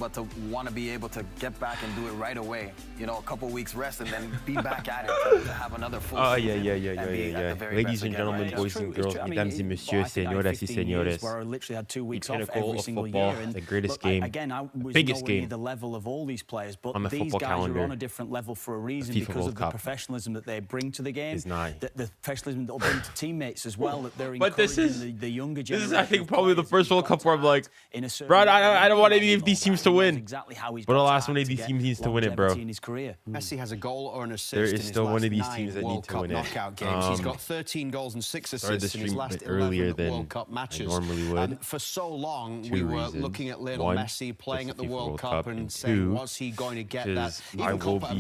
but to want to be able to get back and do it right away. You know, a couple weeks rest and then be back at it to have another full season. Yeah. Ladies and gentlemen, boys and girls, mesdames et messieurs, señoras y señores, the pinnacle of football, the greatest game, biggest game the level of all these players, but on the these football guys calendar. are on a different level for a reason because of the professionalism that they bring to the game, the professionalism that they'll bring to teammates as well. That they're encouraging the younger generation. This is, I think, probably the first World Cup where I'm like, bro, I don't want any of these teams to win. But the last one of these teams needs to win it, bro. Messi has a goal or an assist. There is still one of these teams that need to win it. Knockout games. He's got 13 goals and 6 assists in his last 11 World Cup matches. Normally would. For so long, we were looking at Lionel Messi playing at the World Cup and saying, was he going to get that? I will be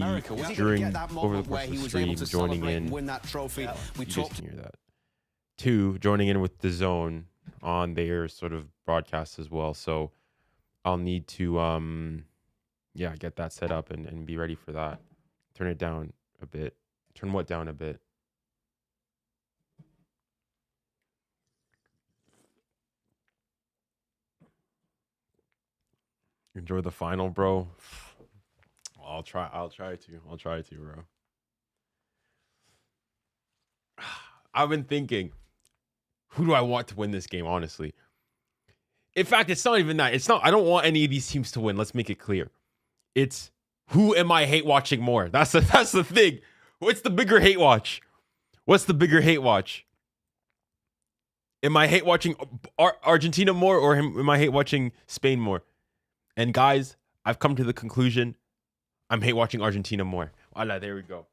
during over the course of the stream joining in. Win that trophy. We talked. Hear that. 2, joining in with the Zone on their sort of broadcast as well. So I'll need to get that set up and be ready for that. Turn it down a bit. Turn what down a bit? Enjoy the final, bro. I'll try to, bro. I've been thinking, who do I want to win this game, honestly? In fact, it's not even that. I don't want any of these teams to win. Let's make it clear. It's who am I hate watching more? That's the thing. What's the bigger hate watch? Am I hate watching Argentina more, or am I hate watching Spain more? And guys, I've come to the conclusion I'm hate watching Argentina more. Voila, there we go.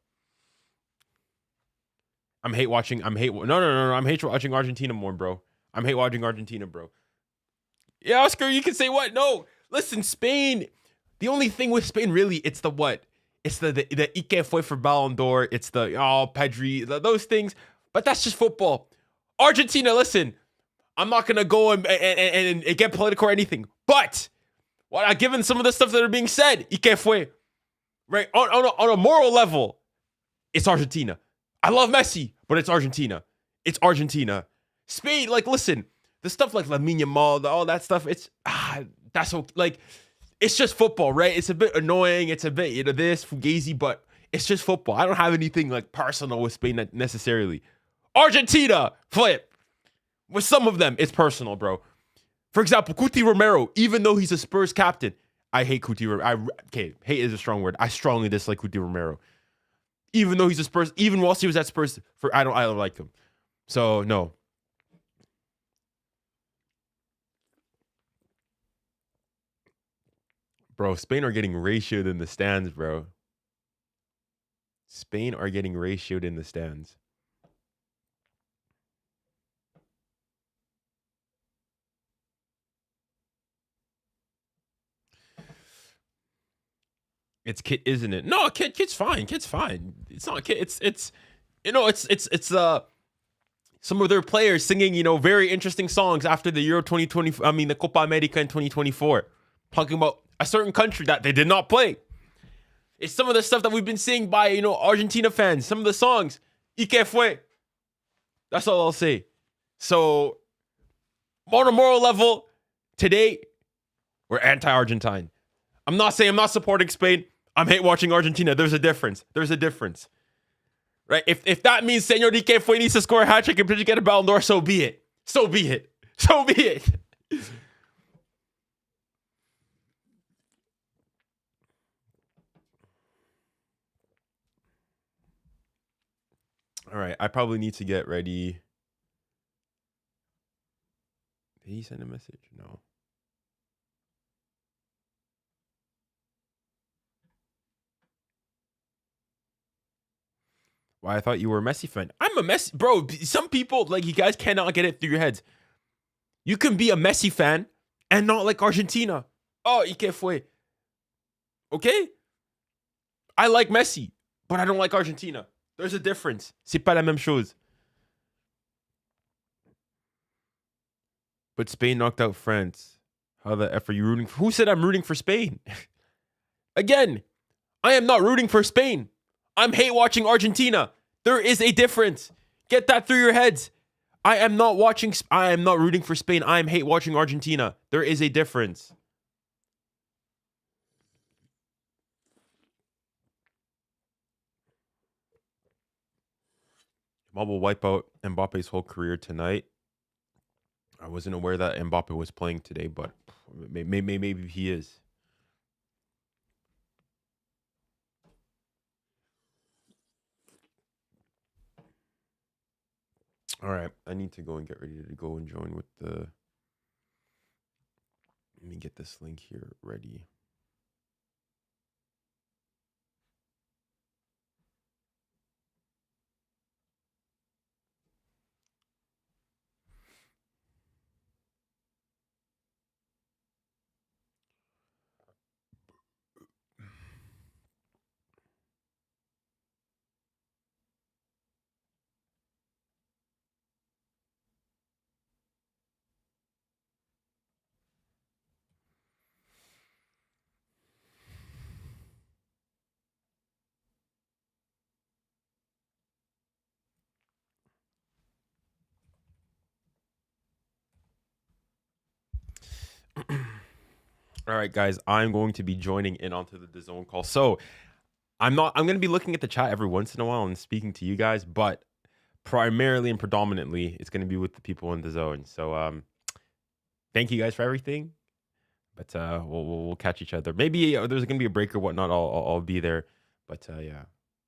I'm hate watching Argentina more, bro. I'm hate watching Argentina, bro. Yeah, Oscar, you can say what? No. Listen, Spain. The only thing with Spain, really, it's the what? It's the 𝙎𝙊𝘾𝘼𝘆𝘾𝘼𝑎𝑙𝑙 It's the Pedri, those things. But that's just football. Argentina, listen. I'm not gonna go and get political or anything. But given some of the stuff that are being said, 𝙎𝙾, right? On a moral level, it's Argentina. I love Messi, but it's Argentina. It's Argentina. Spain, like, listen, the stuff like 𝙀𝙊𝘾𝘼𝑎𝑙𝑙𝘾, all that stuff, it's that's okay. Like, it's just football, right? It's a bit annoying. It's a bit, this fugazi, but it's just football. I don't have anything like personal with Spain necessarily. Argentina, flip. With some of them, it's personal, bro. For example, 𝙀𝙪 Romero, even though he's a Spurs captain, I hate 𝙀𝙪 Romero. Okay, hate is a strong word. I strongly dislike 𝙀𝙪 Romero. Even though he's a Spurs, even whilst he was at Spurs, I don't like him. So no. Bro, Spain are getting ratioed in the stands, bro. Spain are getting ratioed in the stands. It's Kit, isn't it? No, Kit's fine. Kit's fine. It's not Kit. It's some of their players singing, very interesting songs after the Euro 2020. I mean, the Copa America in 2024, talking about a certain country that they did not play. It's some of the stuff that we've been seeing by Argentina fans. Some of the songs, 𝙎𝙾. That's all I'll say. So, on a moral level, today we're anti-Argentine. I'm not saying I'm not supporting Spain. I'm hate watching Argentina. There's a difference. Right? If that means Senor 𝙎𝙾 needs to score a hat trick and get a Ballon d'Or, so be it. All right, I probably need to get ready. Did he send a message? No. Why, I thought you were a Messi fan. I'm a Messi, bro. Some people, you guys cannot get it through your heads. You can be a Messi fan and not like Argentina. Oh, 𝙎𝙾. Okay? I like Messi, but I don't like Argentina. There's a difference. C'est pas la même chose. But Spain knocked out France. How the F are you rooting for? Who said I'm rooting for Spain? Again, I am not rooting for Spain. I'm hate watching Argentina. There is a difference. Get that through your heads. I am not rooting for Spain. I am hate watching Argentina. There is a difference. Mob will wipe out Mbappe's whole career tonight. I wasn't aware that Mbappe was playing today, but maybe he is. All right, I need to go and get ready to go and join with the... Let me get this link here ready. All right, guys, I'm going to be joining in onto the DAZN call. So I'm going to be looking at the chat every once in a while and speaking to you guys, but primarily and predominantly, it's going to be with the people in the zone. So thank you guys for everything. But we'll catch each other. Maybe there's going to be a break or whatnot. I'll be there. But yeah,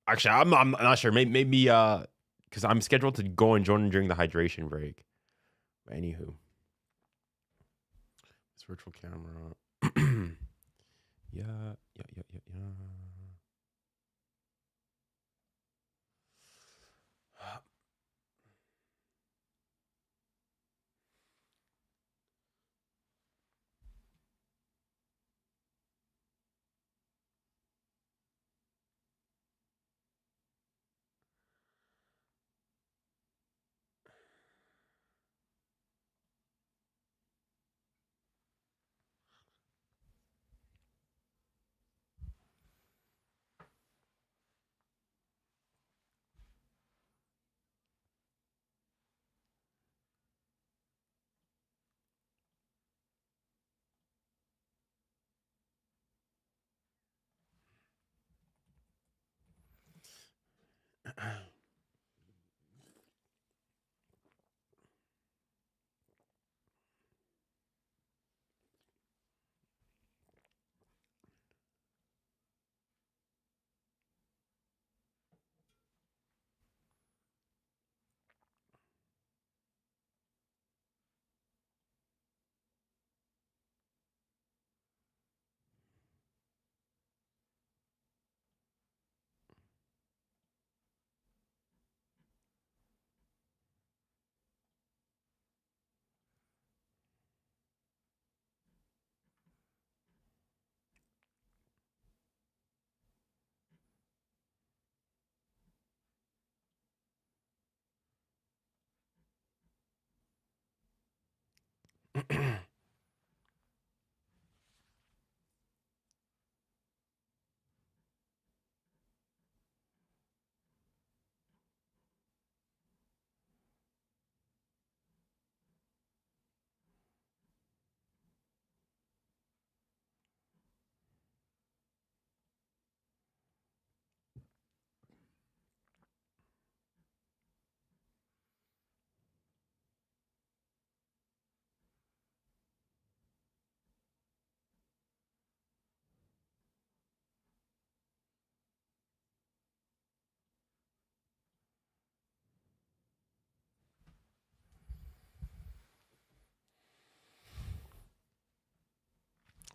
actually, I'm not sure. Maybe because I'm scheduled to go and join during the hydration break. But anywho, this virtual camera. Yeah.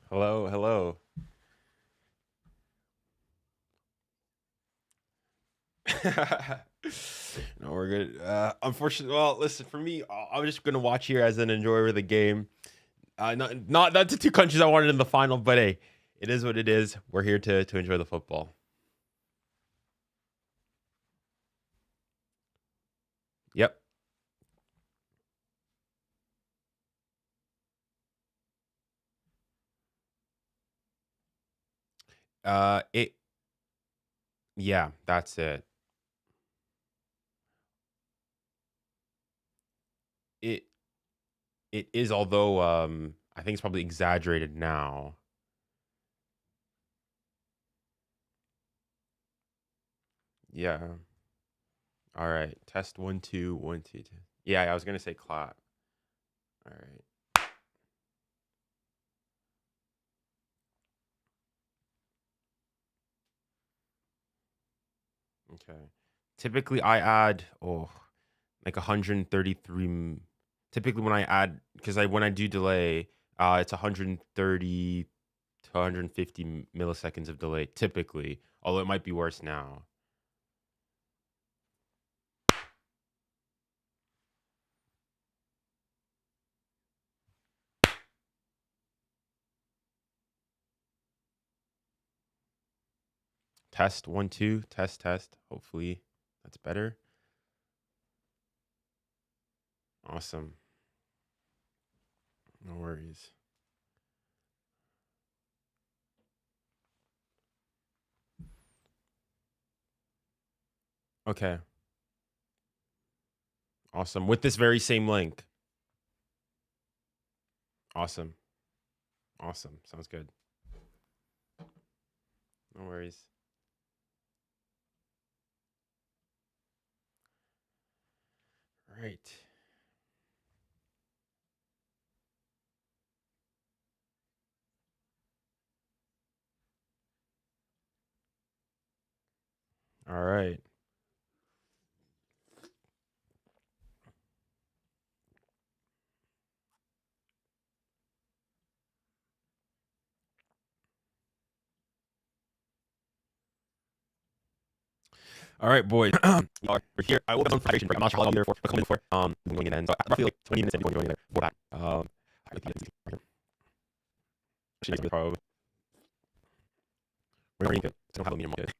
Hello. No, we're good. Unfortunately, well, listen, for me, I'm just gonna watch here as an enjoyer of the game. Not the two countries I wanted in the final, but hey, it is what it is. We're here to enjoy the football. Yep. Yeah, that's it. It is, although I think it's probably exaggerated now. Yeah. All right. Test 1 2 1 2 2. Yeah, I was gonna say clap. All right. Okay. Typically, I add like 133. Typically, when I add, because when I do delay, it's 130 to 150 milliseconds of delay. Typically, although it might be worse now. Test 1 2. Test. Hopefully, that's better. Awesome. No worries. Okay. Awesome. With this very same link. Awesome. Awesome. Sounds good. No worries. Right. All right. All right, boys. We're here. I will have some hydration break. I'm not sure how long I'll be there for. But coming before going in, so roughly like 20 minutes in before going there. We're back. Probably. We're already good. I don't have a medium good.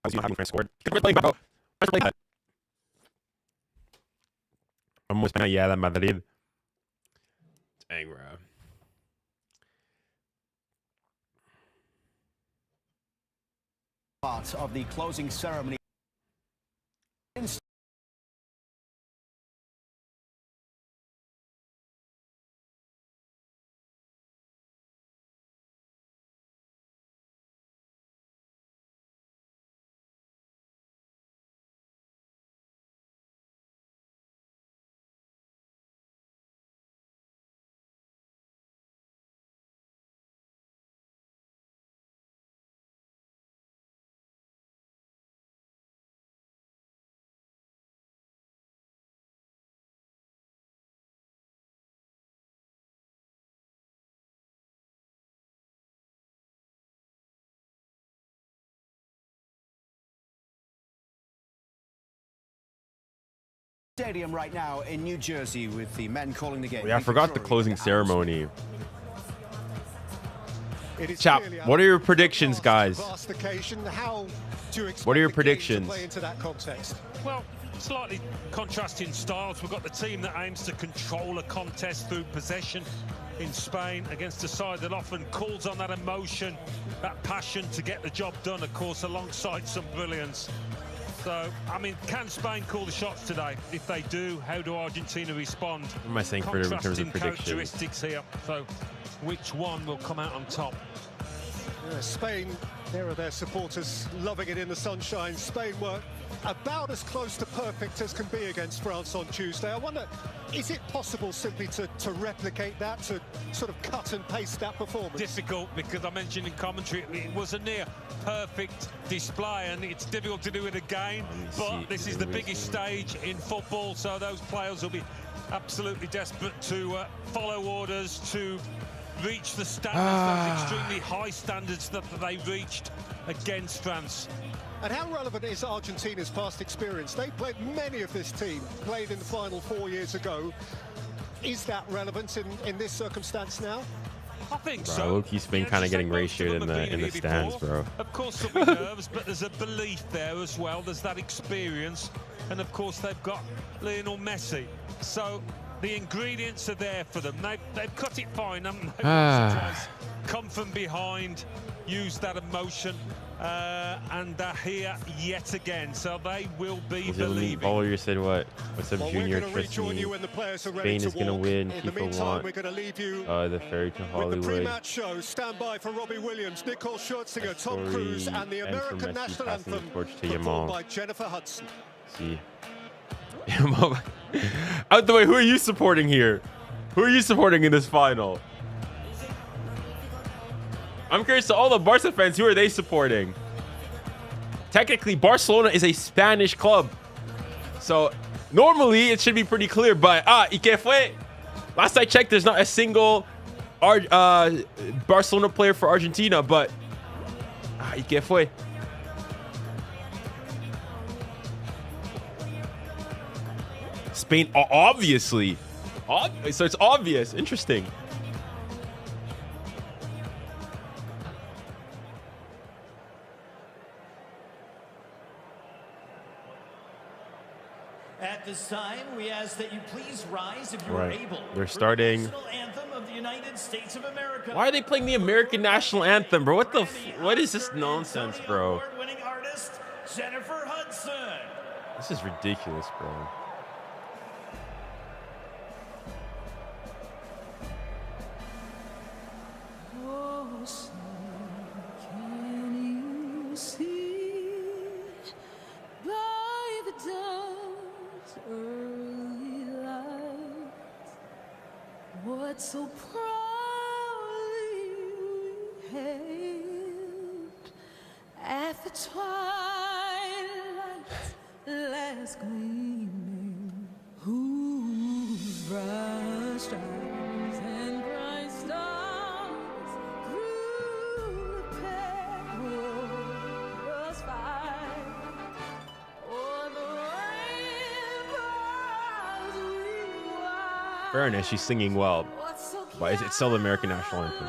I was not having France scored. We're playing, bro. Let's play that. Vamos para allá, Madrid. Dang, bro. Part of the closing ceremony. Stadium right now in New Jersey with the men calling the game. Yeah, I forgot the closing ceremony. Chap, what are your predictions, guys? What are your predictions? Well, slightly contrasting styles. We've got the team that aims to control a contest through possession in Spain against a side that often calls on that emotion, that passion to get the job done, of course, alongside some brilliance. So, I mean, can Spain call the shots today? If they do, how do Argentina respond? What am I saying in terms of predictions? Characteristics here. So, which one will come out on top? Yeah, Spain, there are their supporters loving it in the sunshine. Spain were about as close to perfect as can be against France on Tuesday. I wonder, is it possible simply to replicate that, to sort of cut and paste that performance? Difficult, because I mentioned in commentary it was a near perfect display, and it's difficult to do it again. But this is the biggest stage in football, so those players will be absolutely desperate to follow orders, to reach the standards, those extremely high standards that they reached against France. And how relevant is Argentina's past experience? They played, many of this team played in the final 4 years ago. Is that relevant in this circumstance now? I think bro, so. Low-key Spain kind of getting ratioed in the stands, bro. Of course there'll be nerves, but there's a belief there as well. There's that experience, and of course they've got Lionel Messi. So the ingredients are there for them. They've cut it fine, haven't they? Come from behind, use that emotion. and they're here yet again, so they will be believing. Follower said what? What's up, Junior? Trust me. Spain is gonna win. FIFA want the ferry to Hollywood. With the pre-match show, stand by for Robbie Williams, 𝙀𝙊𝘾𝘼𝙎𝙏, Tom Cruise, and the American national anthem performed by Jennifer Hudson. See. Out the way, who are you supporting here? Who are you supporting in this final? I'm curious to all the Barca fans, who are they supporting? Technically, Barcelona is a Spanish club. So, normally, it should be pretty clear. But, 𝙀𝙀𝘖𝘋. Last I checked, there's not a single Barcelona player for Argentina. But, 𝙀𝙀𝘋. Spain, obviously. So, it's obvious. Interesting. At this time, we ask that you please rise if you are able. They're starting. The national anthem of the United States of America. Why are they playing the American national anthem, bro? What is this nonsense, bro? Award-winning artist Jennifer Hudson. This is ridiculous, bro. Oh, son, can you see by the dawn's early light what so proudly we hailed at the twilight's last gleaming, whose bright stars and bright stars through the perilous fight o'er the rainbows we watched. Fairness, she's singing well, but it's still the American national anthem.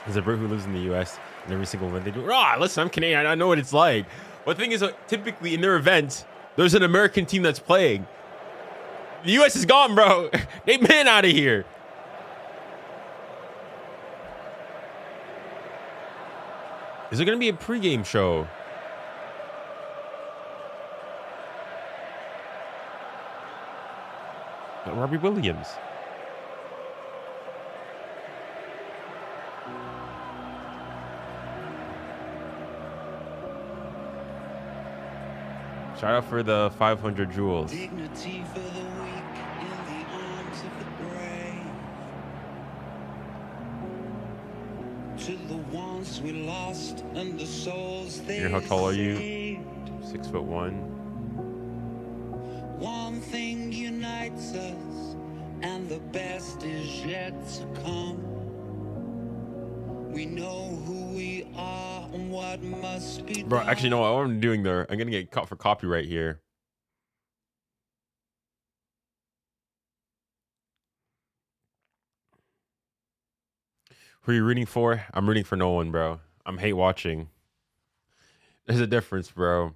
As a Brit who lives in the U.S. and every single event they do, listen, I'm Canadian. I know what it's like. But the thing is, typically in their events, there's an American team that's playing. The U.S. is gone, bro. They've been out of here. Is there going to be a pregame show? Robbie Williams. Shout out for the 500 jewels. Dignity for the weak in the arms of the brave. To the ones we lost and the souls they How tall are you? saved. 6'1". One thing unites us, and the best is yet to come. We know who we are and what must be done. Bro, actually, no, what I'm doing there, I'm going to get caught for copyright here. Who are you rooting for? I'm rooting for no one, bro. I'm hate watching. There's a difference, bro.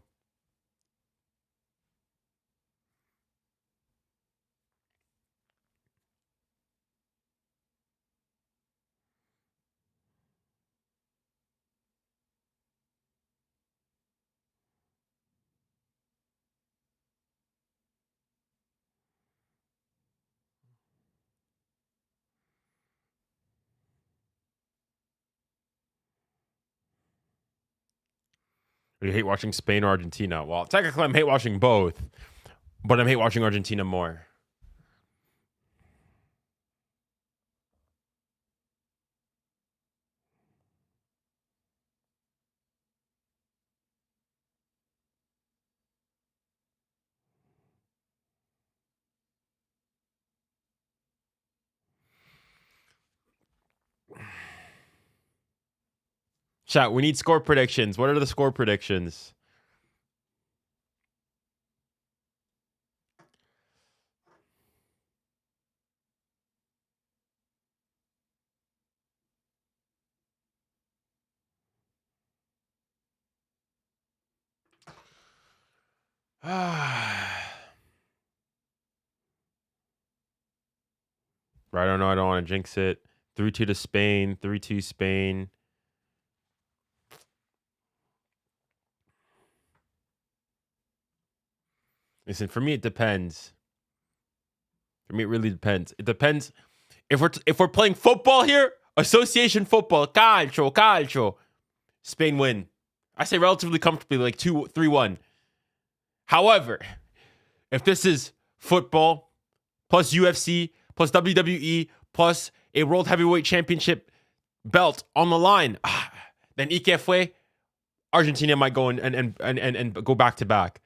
You hate watching Spain or Argentina? Well, technically, I'm hate watching both, but I'm hate watching Argentina more. Chat, we need score predictions. What are the score predictions? Right, I don't know. I don't want to jinx it. 3-2 to Spain. 3-2 Spain. Listen, for me, it depends. For me, it really depends. It depends. If we're playing football here, association football, calcio, Spain win. I say relatively comfortably, like 3-1. However, if this is football plus UFC plus WWE plus a World Heavyweight Championship belt on the line, then 𝙎𝙬𝘖𝘾, Argentina might go and go back to back.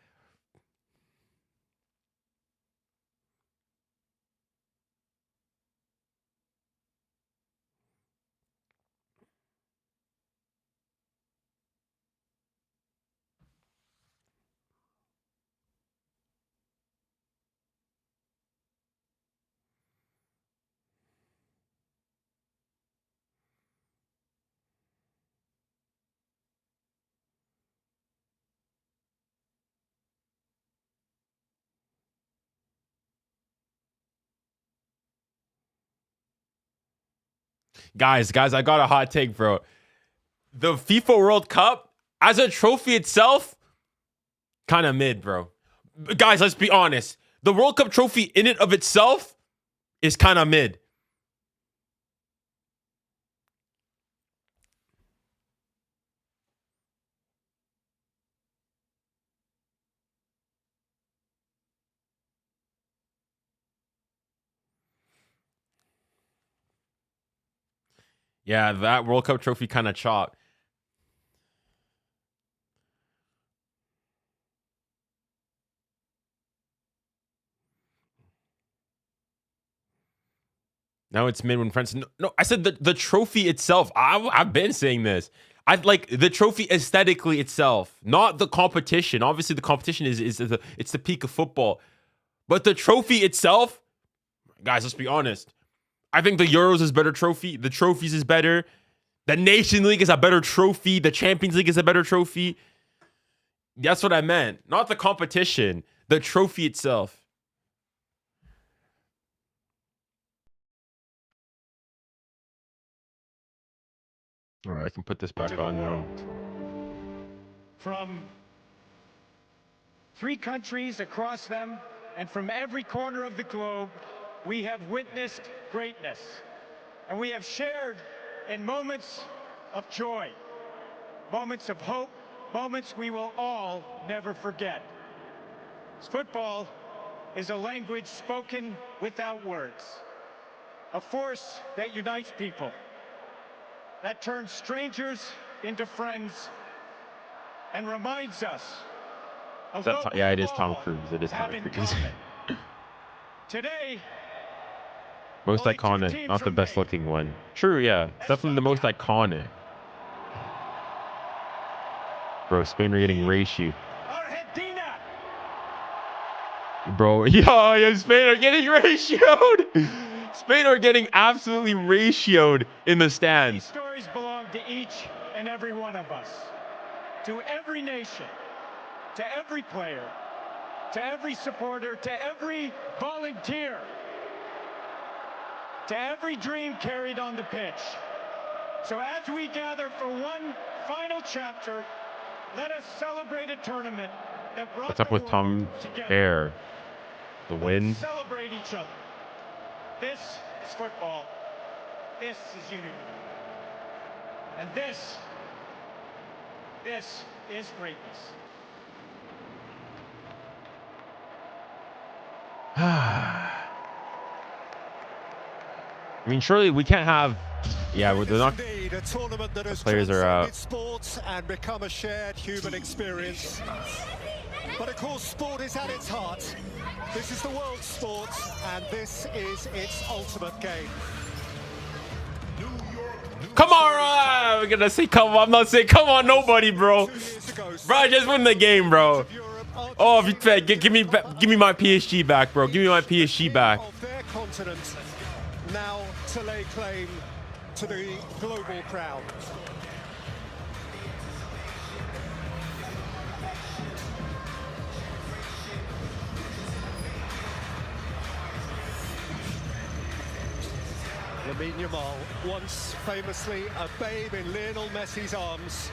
Guys, I got a hot take, bro. The FIFA World Cup, as a trophy itself, kind of mid, bro. Guys, let's be honest. The World Cup trophy in and of itself is kind of mid. Yeah, that World Cup trophy kind of chopped. Now it's mid when France. No, I said the trophy itself. I've been saying this. I like the trophy aesthetically itself, not the competition. Obviously, the competition is the peak of football, but the trophy itself, guys. Let's be honest. I think the Euros is better trophy. The trophies is better. The Nation League is a better trophy. The Champions League is a better trophy. That's what I meant. Not the competition. The trophy itself. All right, I can put this back on now. From 3 countries across them and from every corner of the globe, we have witnessed greatness. And we have shared in moments of joy, moments of hope, moments we will all never forget. Football is a language spoken without words, a force that unites people, that turns strangers into friends, and reminds us of what yeah, it is Tom Cruise. It is Tom Cruise. Today, most iconic, not the best looking one. True, yeah. Definitely the most iconic. Bro, Spain are getting ratioed. Argentina! Bro, yeah, Spain are getting ratioed. Spain are getting absolutely ratioed in the stands. These stories belong to each and every one of us. To every nation, to every player, to every supporter, to every volunteer, to every dream carried on the pitch. So as we gather for one final chapter, let us celebrate a tournament that brought What's up with Tom's hair? The wind? Celebrate each other. This is football. This is unity. And this is greatness. I mean, surely we can't have. Yeah, they're not. Indeed, a tournament that has Players are out. sports and become a shared human experience. But of course, sport is at its heart. This is the world's sport, and this is its ultimate game. Come on, we're gonna say come on. I'm not saying come on, nobody, bro. Bro, just win the game, bro. Oh, give me my PSG back, bro. Give me my PSG back. Of their continent now to lay claim to the global crowd. 𝙎𝙊𝘾𝘼𝙎𝙾, once famously a babe in Lionel Messi's arms,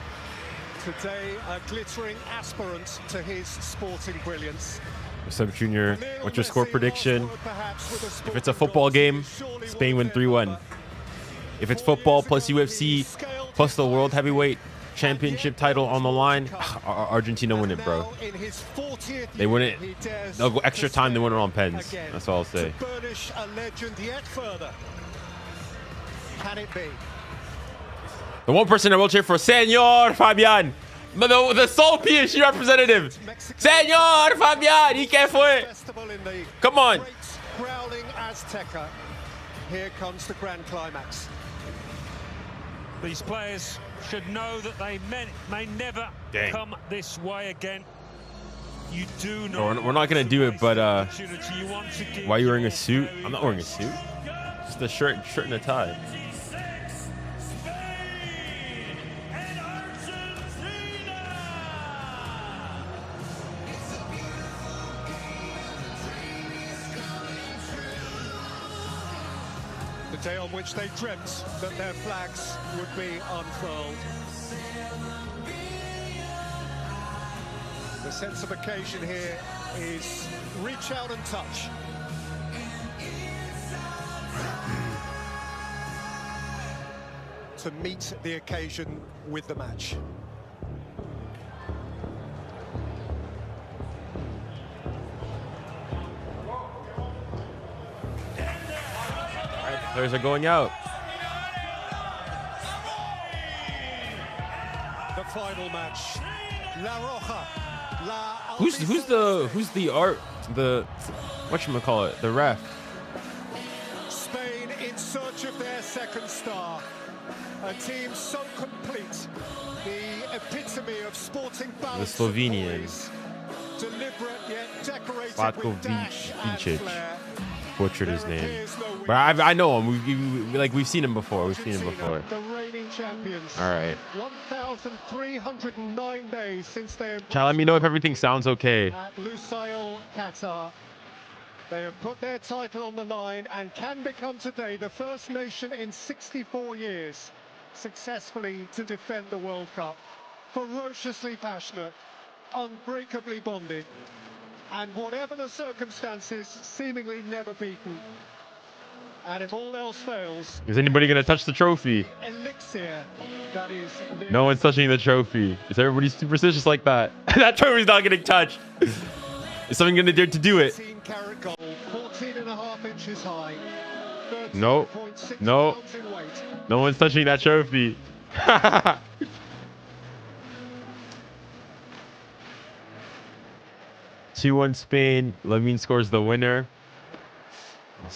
today a glittering aspirant to his sporting brilliance. What's up, Junior? What's your score prediction? If it's a football game, Spain win 3-1. If it's football plus UFC plus the World Heavyweight Championship title on the line, Argentina win it, bro. They win it. They'll go extra time. They win it on pens. That's all I'll say. Burnish a legend yet further. Can it be? The one person I will cheer for, Senor Fabian. The sole PSG representative. Senor Fabian, ¿y qué fue? Come on. Growling Azteca. Here comes the grand climax. These players should know that they may never come this way again. You do not. No, we're not gonna do it, but why are you wearing a suit? I'm not wearing a suit. Just a shirt and a tie. The day on which they dreamt that their flags would be unfurled. The sense of occasion here is reach out and touch. To meet the occasion with the match. Players are going out. The final match. La Roja. Who's the whatchamacallit, the ref? Spain in search of their second star. A team so complete. The epitome of sporting balance. The Slovenian. Deliberate yet decorated 𝙀𝙁 𝙀𝙁. Butchered his name, but I know him. We've seen him before. We've seen him before. The reigning champions. All right. 1,309 days since they. Let me know if everything sounds okay. At Lusail, Qatar. They have put their title on the line and can become today the first nation in 64 years successfully to defend the World Cup. Ferociously passionate, unbreakably bonded. And whatever the circumstances, seemingly never beaten. And if all else fails... Is anybody going to touch the trophy? Elixir, that is... No one's touching the trophy. Is everybody superstitious like that? That trophy's not getting touched. Is someone going to dare to do it? 14-karat gold, 14.5 inches high. No. No. No one's touching that trophy. 2-1 Spain. Lamine scores the winner.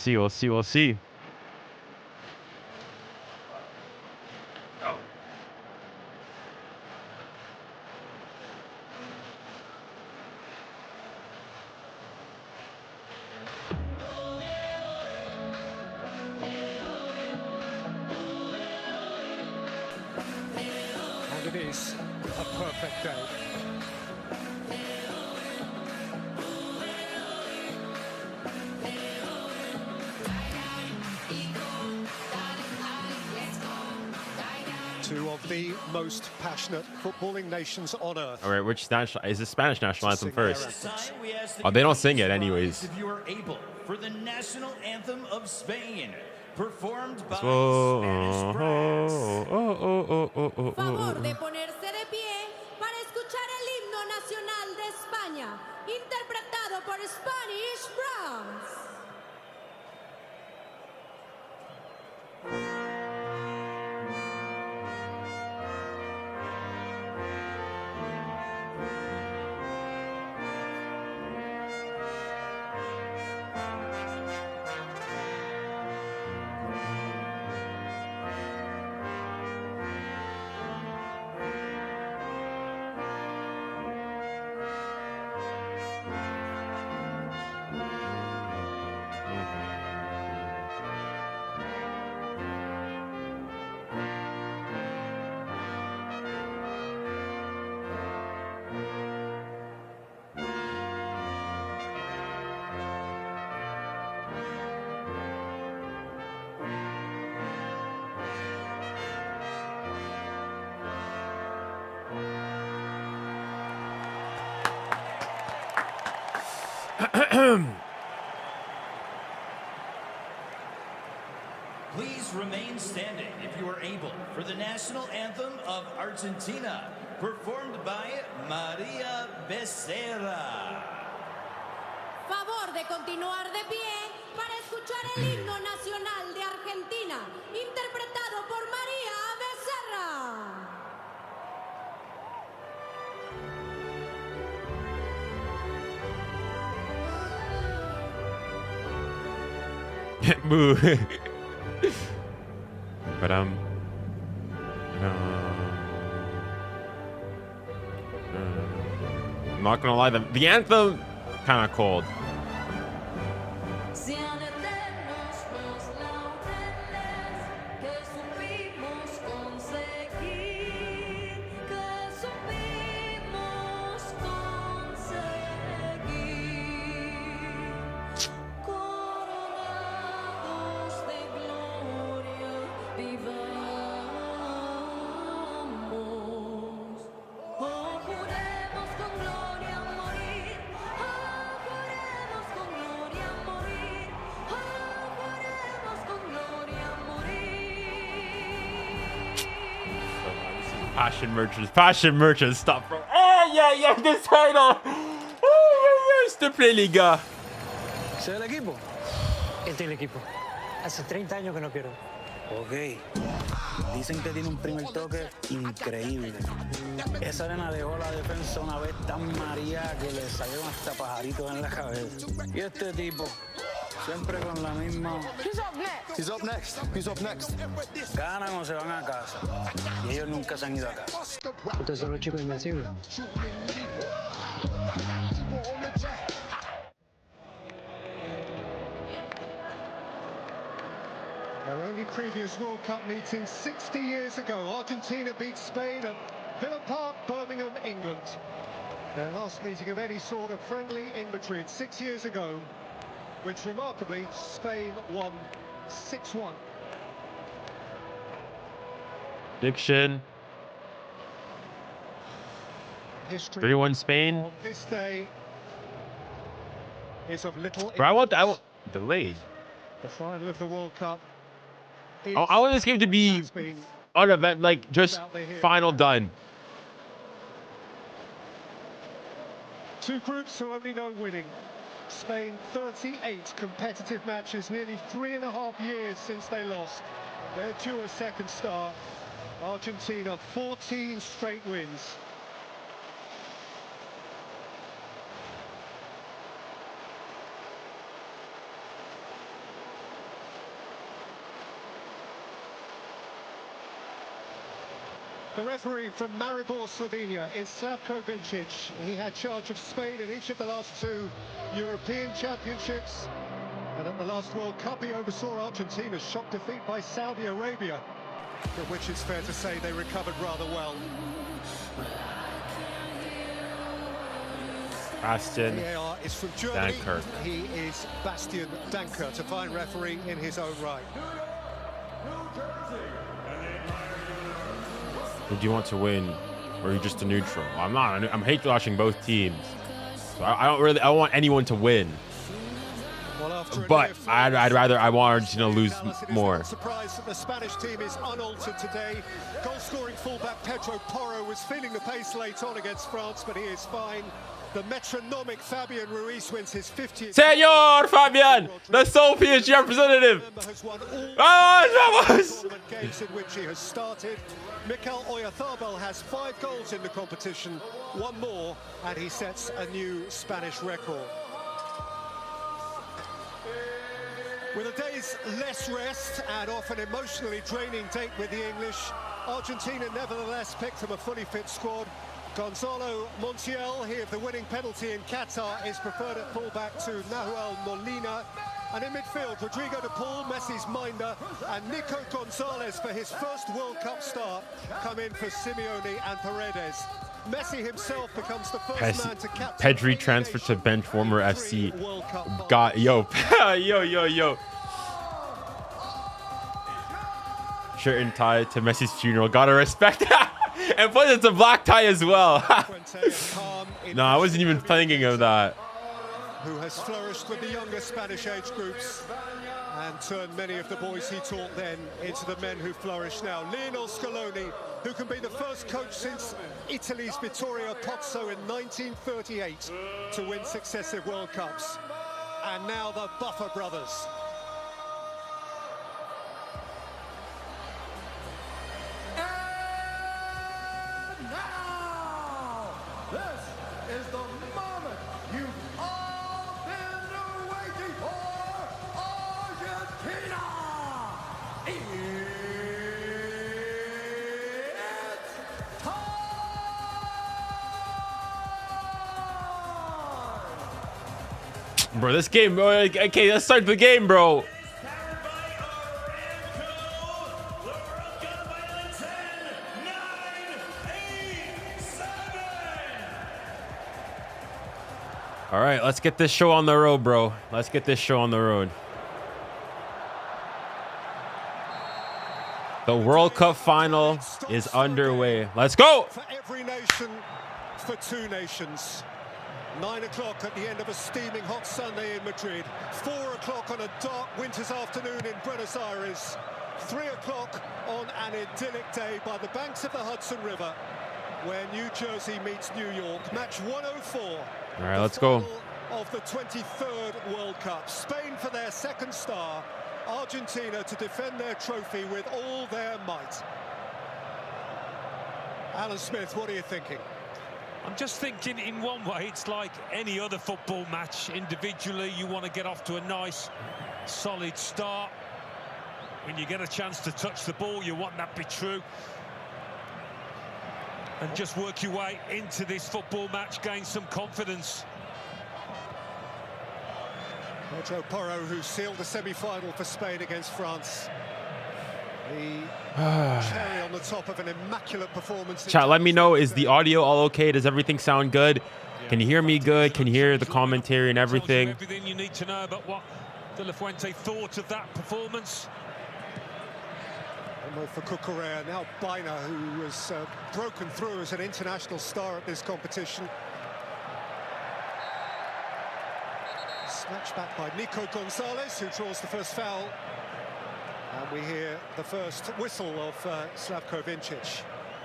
We'll see. And it is a perfect day. Two of the most passionate footballing nations on earth. All right, which national is the Spanish national anthem first? Oh, they don't sing it anyways. If you are able, for the national anthem of Spain, performed by Spanish brass. Please remain standing if you are able for the national anthem of Argentina, performed by María Becerra. Favor de continuar de pie para escuchar el himno nacional de Argentina, interpretado por María Becerra. Boo. But I'm not gonna lie, the anthem kind of cold. Passion merchants, stop, bro. Yeah, this title. S'il te plaît, les gars. ¿Se ve el equipo? Este es el equipo. Hace 30 años que no pierdo. Ok. Dicen que tiene un primer toque increíble. Esa arena dejó la defensa una vez tan maría que le salieron hasta pajaritos en la cabeza. Y este tipo, siempre con la misma... He's up next. Who's up next? Ganan o se van a casa. Y ellos nunca se han ido a casa. Ustedes son los chicos invencibles. Our only previous World Cup meeting 60 years ago. Argentina beat Spain at Villa Park, Birmingham, England. Their last meeting of any sort of friendly in Madrid 6 years ago, which remarkably Spain won 6-1. Diction. History 3-1 Spain. This day is of little. Bro, I want delayed. The final of the World Cup. I want this game to be unevent, like just final done. Two groups who only know winning. Spain 38 competitive matches, nearly 3.5 years since they lost. They're due a second star. Argentina 14 straight wins. The referee from Maribor, Slovenia is 𝙎𝙊𝘾𝘼𝙎𝙏. He had charge of Spain in each of the last 2 European Championships. And at the last World Cup, he oversaw Argentina's shock defeat by Saudi Arabia, from which it's fair to say they recovered rather well. Bastian VAR is from Germany. Dankert. He is Bastian Dankert, a fine referee in his own right. Would you want to win, or are you just a neutral? I'm not. I'm hate watching both teams. So I want anyone to win. Well, but I want Argentina to lose more. Surprised that the Spanish team is unaltered today. Goal-scoring fullback Pedro Porro was feeling the pace late on against France, but he is fine. The metronomic Fabian Ruiz wins his 50th. Senor Fabian, the sole PSG representative. Vamos! Games in which he has started. 𝙀𝙊𝘿𝘾𝘼𝙎𝙏 has 5 goals in the competition, 1 more, and he sets a new Spanish record. With a day's less rest and often emotionally draining date with the English, Argentina nevertheless picked from a fully fit squad. gonzalo Montiel, he of the winning penalty in Qatar, is preferred at fullback to 𝙀𝙁𝘾𝘼𝙎. And in midfield, Rodrigo de Paul, Messi's minder, and Nico Gonzalez for his first World Cup start come in for Simeone and Paredes. Messi himself becomes the first man to captain. Pedri transferred to bench former FC. Got yo. Shirt and tie to Messi's funeral. Gotta respect that. And plus it's a black tie as well. No, I wasn't even thinking of that. who has flourished with the younger Spanish age groups and turned many of the boys he taught then into the men who flourish now. Lionel Scaloni, who can be the first coach since Italy's Vittorio Pozzo in 1938 to win successive World Cups. And now the Buffer brothers. And now, this is the moment you've all been waiting for. Argentina! It's time! Bro, this game, okay, let's start the game, bro. All right, let's get this show on the road, bro. Let's get this show on the road. The World Cup final is underway. Let's go. For every nation, for two nations. 9 o'clock at the end of a steaming hot Sunday in Madrid. 4 o'clock on a dark winter's afternoon in Buenos Aires. 3 o'clock on an idyllic day by the banks of the Hudson River, where New Jersey meets New York. Match 104. All right, let's go. Of the 23rd World Cup. Spain for their second star. Argentina to defend their trophy with all their might. Alan Smith, what are you thinking? I'm just thinking, in one way, it's like any other football match. Individually, you want to get off to a nice, solid start. When you get a chance to touch the ball, you want that to be true. And just work your way into this football match, gain some confidence. Pedro Porro, who sealed the semi-final for Spain against France. The cherry on the top of an immaculate performance. Chat, let me know, is the audio all okay? Does everything sound good? Can you hear me good? Can you hear the commentary and everything? Everything you need to know about what De La Fuente thought of that performance. For 𝙀𝙀𝘖𝑼𝑎𝑙, now 𝙀𝙀🐘, who was broken through as an international star at this competition. Snatched back by Nico Gonzalez, who draws the first foul. And we hear the first whistle of 𝙀𝙀𝑉𝘋𝑖𝑐.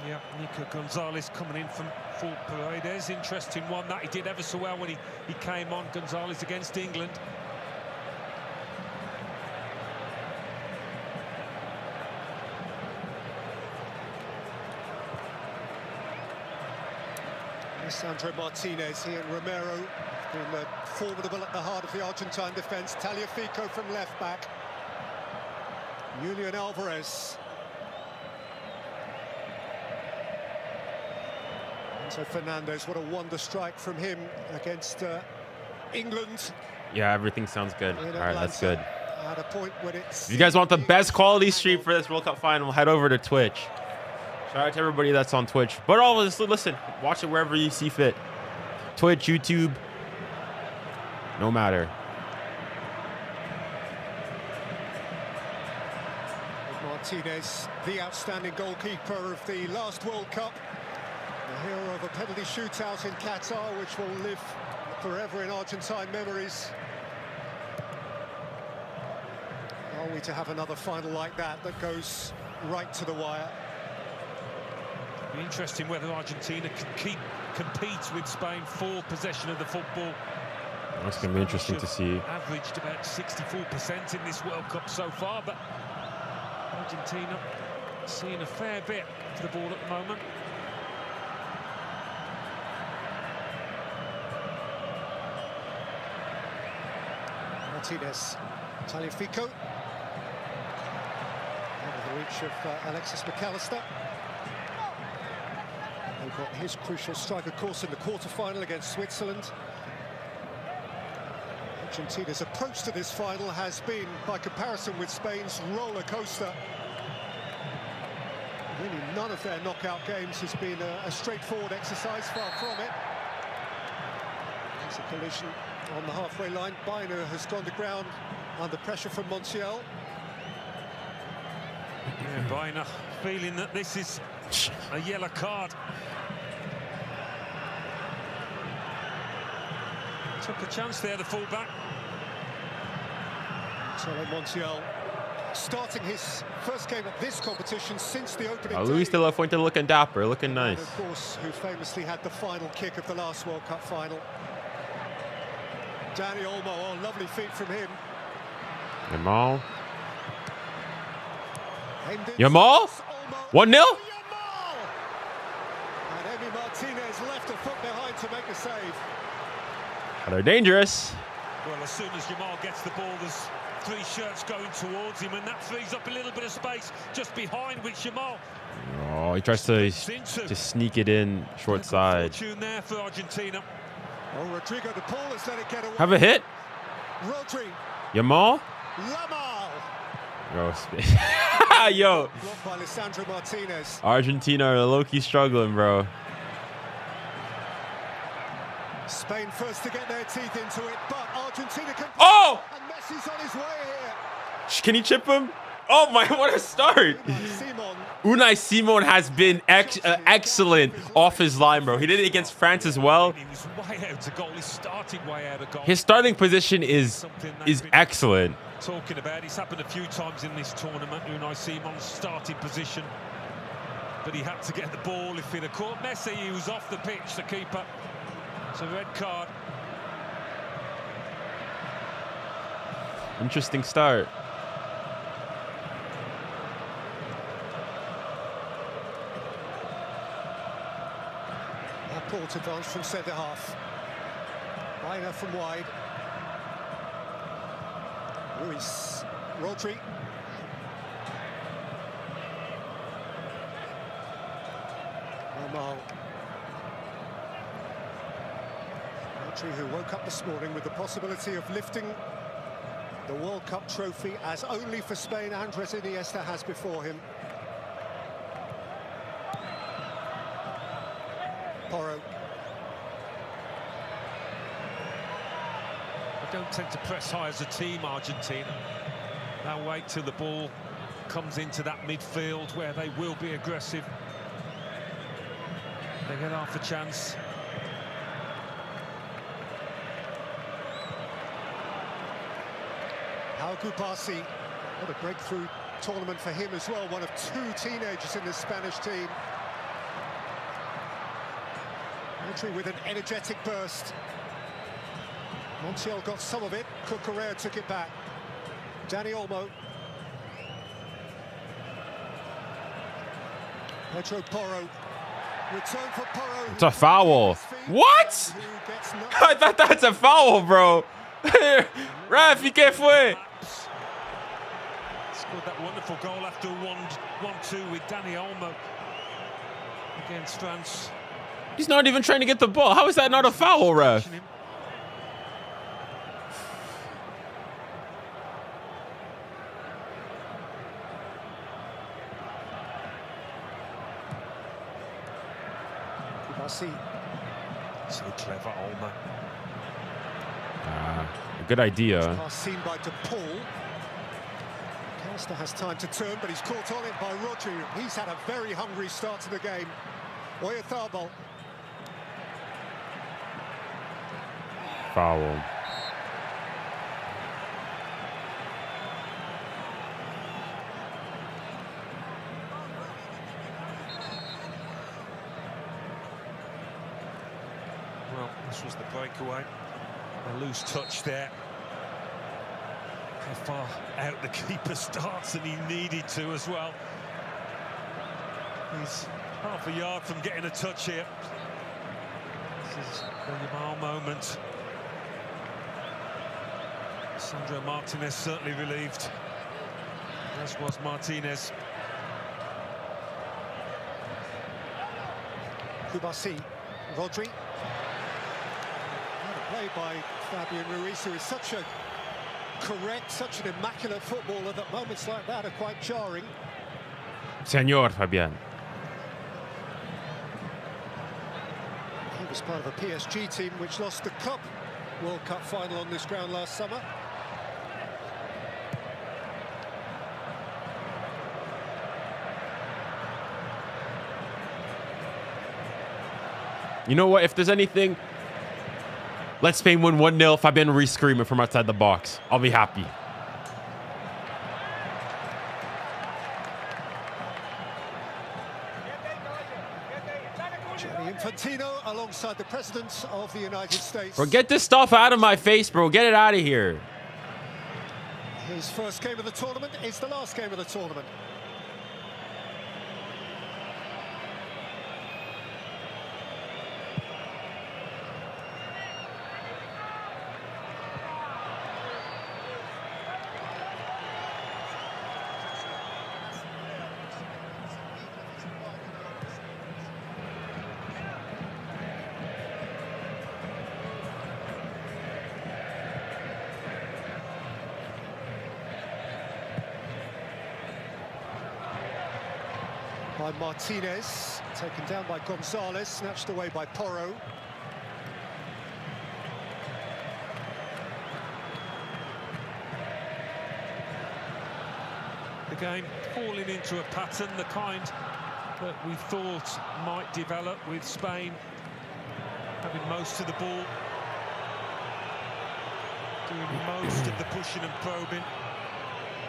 Yeah, Nico Gonzalez coming in from Fort Paredes. Interesting one that he did ever so well when he came on, Gonzalez against England. Sandro Martinez here, and Romero been formidable at the heart of the Argentine defence. Tagliafico from left back. Julian Alvarez. Enzo Fernandez, what a wonder strike from him against England. Yeah, everything sounds good. All right, that's good. At a point when it's... If you guys want the best quality stream for this World Cup final, head over to Twitch. Shout out to everybody that's on Twitch. But obviously, listen, watch it wherever you see fit. Twitch, YouTube, no matter. Martinez, the outstanding goalkeeper of the last World Cup. The hero of a penalty shootout in Qatar, which will live forever in Argentine memories. Are we to have another final like that goes right to the wire? Interesting whether Argentina can compete with Spain for possession of the football. That's going to be interesting to see. Averaged about 64% in this World Cup so far, but Argentina seeing a fair bit of the ball at the moment. Martinez, Tagliafico. Out of the reach of Alexis McAllister. He got his crucial strike, of course, in the quarter-final against Switzerland. Argentina's approach to this final has been, by comparison with Spain's, roller coaster. Really, none of their knockout games has been a straightforward exercise, far from it. There's a collision on the halfway line. 𝙀𝙀𝘖𝑖𝑛𝑖 has gone to ground under pressure from Montiel. Yeah, 𝙀𝙀𝑖𝑛𝑖 feeling that this is a yellow card. Took a chance there, the fullback. 𝙎𝙊𝘾𝘼𝙎𝙾 starting his first game at this competition since the opening Luis de la Fuente looking dapper, looking nice. And of course, who famously had the final kick of the last World Cup final. 𝙤𝙤𝘾𝘼𝙎𝙾, oh, lovely feet from him. Yamal. Yamal? 1-0? And Emi Martinez left a foot behind to make the save. They're dangerous. Well, as soon as Yamal gets the ball, there's 3 shirts going towards him, and that frees up a little bit of space just behind which Yamal. Oh, he tries to just sneak it in short side. There for Argentina. Oh, Rodrigo de Paul has let it get away. Have a hit. Rodri. Yamal. Lamal. Yo. Blocked by Lisandro Martinez. Argentina are low-key struggling, bro. Spain first to get their teeth into it, but Argentina can. Oh! And Messi's on his way here. Can he chip him? Oh my, what a start. 𝙀𝙀𝘾𝘼𝙎𝙾 has been excellent off his line, bro. He did it against France as well. He was way out of goal. He started way out of goal. His starting position is excellent. Talking about, it's happened a few times in this tournament. 𝙀𝙀𝘾𝘼𝘎𝙾's starting position, but he had to get the ball. If he'd have caught Messi, he was off the pitch, the keeper. It's a red card. Interesting start. Laporte advanced from centre half. Reina from wide. Luis. Rodri. Yamal. Rodri, who woke up this morning with the possibility of lifting the World Cup trophy, as only for Spain Andres Iniesta has before him. Porro. They don't tend to press high as a team, Argentina. They'll wait till the ball comes into that midfield where they will be aggressive. They get half a chance. Pau Bassi, what a breakthrough tournament for him as well. One of 2 teenagers in the Spanish team. Entry with an energetic burst. Montiel got some of it. 𝙀𝙀𝘾𝘼𝘎𝙾 took it back. 𝙤𝙤𝘾𝘼𝘋𝘋. Pedro Porro. Return for Porro. It's a foul. What? I thought that's a foul, bro. Ref, ¿qué fue? Scored that wonderful goal after 1-2 with 𝙤𝙤𝘾𝘼𝘋𝘋 against France. He's not even trying to get the ball. How is that not a foul, ref? Bassi. So clever, Olma. A good idea. Pass seen by de Paul. Casta has time to turn, but he's caught on it by Rodri. He's had a very hungry start to the game. 𝙎𝙬𝘾𝘼𝘋𝘋. Foul. Well, this was the breakaway. A loose touch there. How far out the keeper starts, and he needed to as well. He's half a yard from getting a touch here. This is the Yamal moment. Sandro Martinez certainly relieved, as was Martinez. Bassi. Rodri. Play by Fabian Ruiz, who is such a correct, such an immaculate footballer that moments like that are quite jarring. Señor Fabián. He was part of a PSG team which lost the Cup World Cup final on this ground last summer. You know what? If there's anything Let Spain win 1-0. Fabian Ruiz screaming from outside the box. I'll be happy. Infantino alongside the President of the United States. Bro, get this stuff out of my face, bro. Get it out of here. His first game of the tournament is the last game of the tournament. By Martinez, taken down by Gonzalez, snatched away by Porro. The game falling into a pattern, the kind that we thought might develop, with Spain having most of the ball, doing most of the pushing and probing,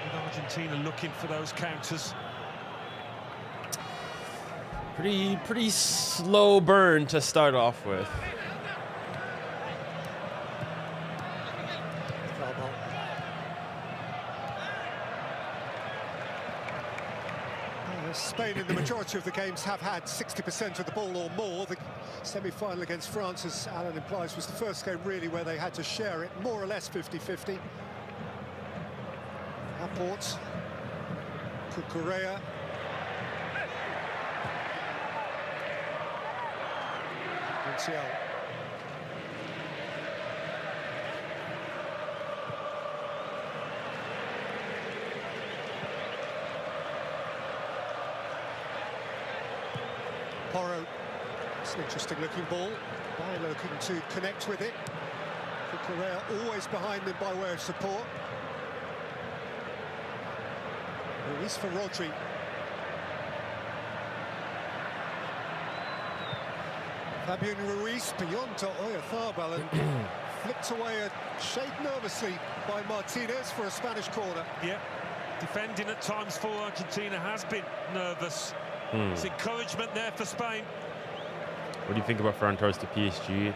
with Argentina looking for those counters. Pretty slow burn to start off with. Spain in the majority of the games have had 60% of the ball or more. The semi-final against France, as Alan implies, was the first game really where they had to share it, more or less 50-50. Laporte, 𝙀𝙀𝘖𝘶. Porro, it's an interesting looking ball. Bayern looking to connect with it. 𝙀𝙀𝘶 always behind him by way of support. Ruiz for Rodri. Fabian Ruiz beyond to 𝙎𝙬𝘾𝘼𝙎𝘾 and flicked away a shade nervously by Martinez for a Spanish corner. Yeah, defending at times for Argentina has been nervous. It's encouragement there for Spain. What do you think about Ferran Torres to PSG?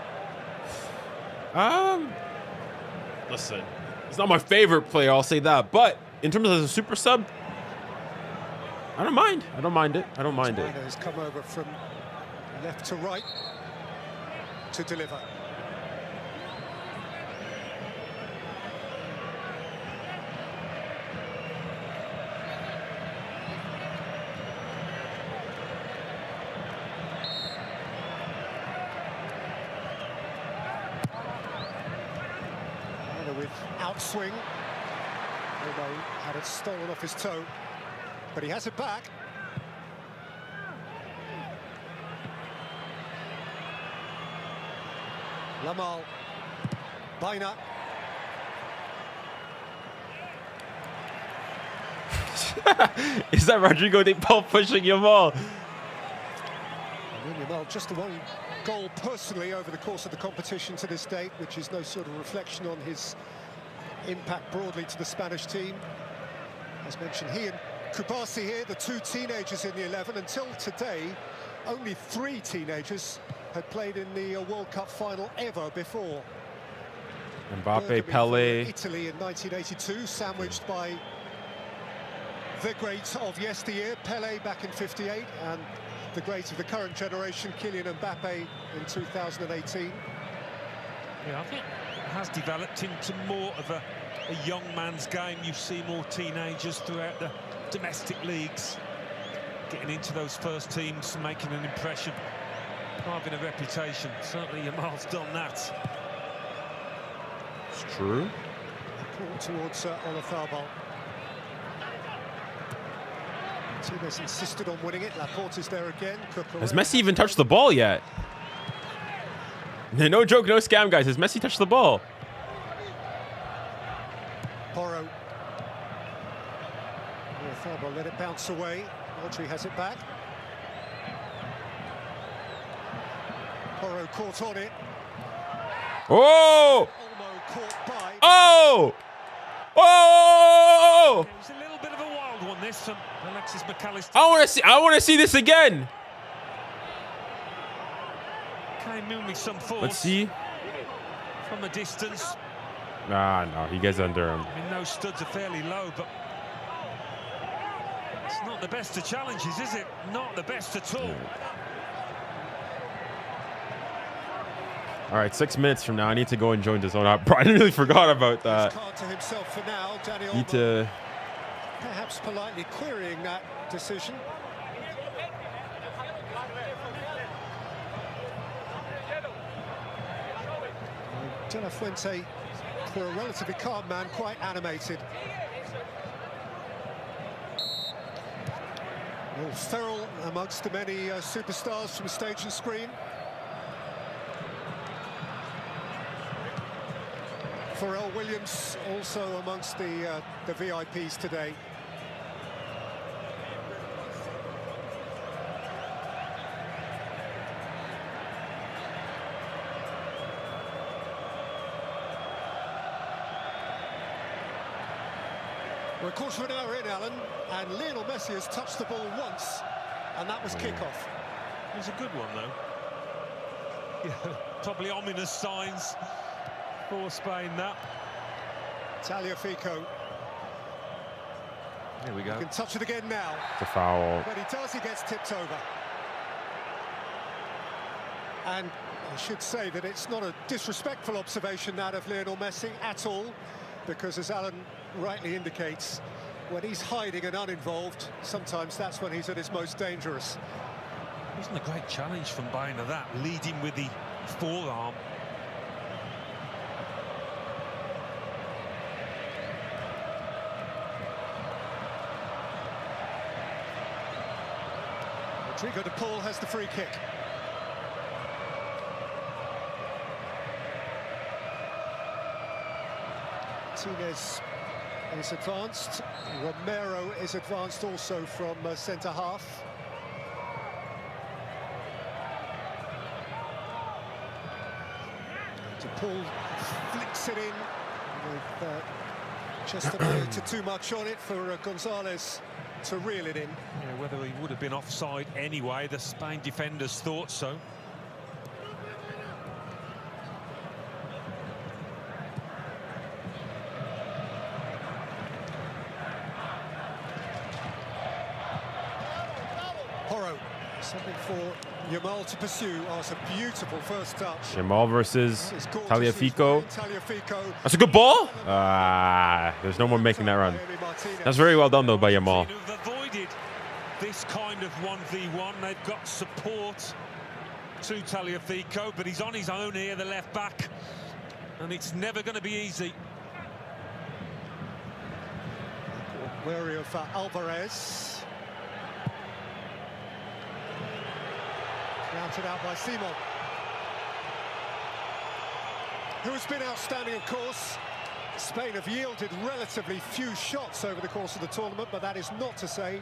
Listen, it's not my favorite player, I'll say that. But in terms of a super sub, I don't mind. I don't mind it. I don't mind it. Has come over from left to right to deliver. With outswing, although had it stolen off his toe, but he has it back. 𝙬𝙾𝘶𝘾𝘼𝙎𝑎𝑙, Baina. Is that Rodrigo de Paul pushing Yamal? Yamal just the one goal personally over the course of the competition to this date, which is no sort of reflection on his impact broadly to the Spanish team. As mentioned, he and Kubasi here, the two teenagers in the 11. Until today, only 3 teenagers had played in the World Cup final ever before. Mbappe, Pelé. Italy in 1982, sandwiched by the great of yesteryear, Pelé back in '58, and the great of the current generation, Kylian Mbappe in 2018. Yeah, I think it has developed into more of a young man's game. You see more teenagers throughout the domestic leagues getting into those first teams, making an impression, carving a reputation. Certainly Yamal's done that. It's true. Towards 𝙎𝙬𝘾𝘼𝙎𝑎𝑙. Martinez insisted on winning it. Laporte is there again. Has Messi even touched the ball yet? No joke, no scam, guys. Has Messi touched the ball? Porro. 𝙎𝙬𝘾𝘼𝙎𝑎𝑙 let it bounce away. Rodri has it back. Porro caught on it. Oh! Oh! Oh! It was a little bit of a wild one, this from Alexis McAllister. I want to see this again. Came in with some force. Let's see. From a distance. Ah, no, he gets under him. I mean, those studs are fairly low, but it's not the best of challenges, is it? Not the best at all. All right, 6 minutes from now, I need to go and join the zone. I really forgot about that. To himself for now, Daniel need to perhaps politely querying that decision. De La Fuente, for a relatively calm man, quite animated. 𝙬𝙬𝘼𝘾𝘼𝙎 amongst the many superstars from stage and screen. Pharrell Williams also amongst the VIPs today. We're a quarter of an hour in, Alan, and Lionel Messi has touched the ball once, and that was kickoff. It was a good one, though. Yeah, probably ominous signs for Spain, that. 𝙬𝙬𝘾𝘼𝑎. Here we go. He can touch it again now. It's a foul. When he does, he gets tipped over. And I should say that it's not a disrespectful observation, that of Lionel Messi, at all, because as Alan rightly indicates, when he's hiding and uninvolved, sometimes that's when he's at his most dangerous. Wasn't a great challenge from Bayern of that, leading with the forearm. Rodrigo de Paul has the free kick. Martinez is advanced. Romero is advanced also from centre-half. De Paul flicks it in with just a bit too much on it for Gonzalez to reel it in. Yeah, whether he would have been offside anyway, the Spain defenders thought so. Something for 𝙎𝙬𝘾𝘼𝑎 to pursue. Oh, it's a beautiful first touch. 𝙎𝙬𝘾 versus 𝙬𝙬𝘾𝘼𝑎. That's a good ball. There's no more making that run. That's very well done, though, by 𝙎𝙬𝘾. They've avoided this kind of 1v1. They've got support to 𝙬𝙬𝘾𝘼𝑎, but he's on his own here, the left back, and it's never going to be easy. Wary of Alvarez. Counted out by Simon, who has been outstanding, of course. Spain have yielded relatively few shots over the course of the tournament, but that is not to say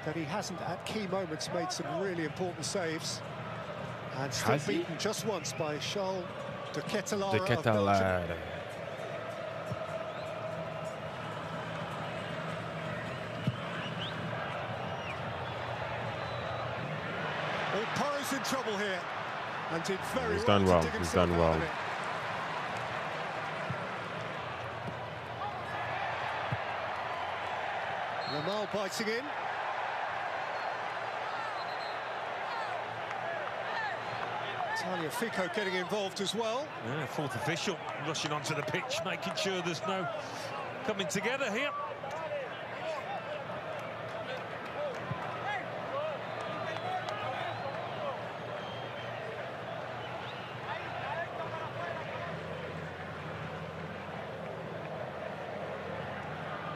that he hasn't, at key moments, made some really important saves. And still beaten just once by 𝙬𝙬𝘾𝘼𝑎 of Belgium. Porro's in trouble here, and did very well. He's done well. He's done well. Yamal biting in. 𝙬𝙬𝘾𝘼𝑎 getting involved as well. Yeah, fourth official rushing onto the pitch, making sure there's no coming together here.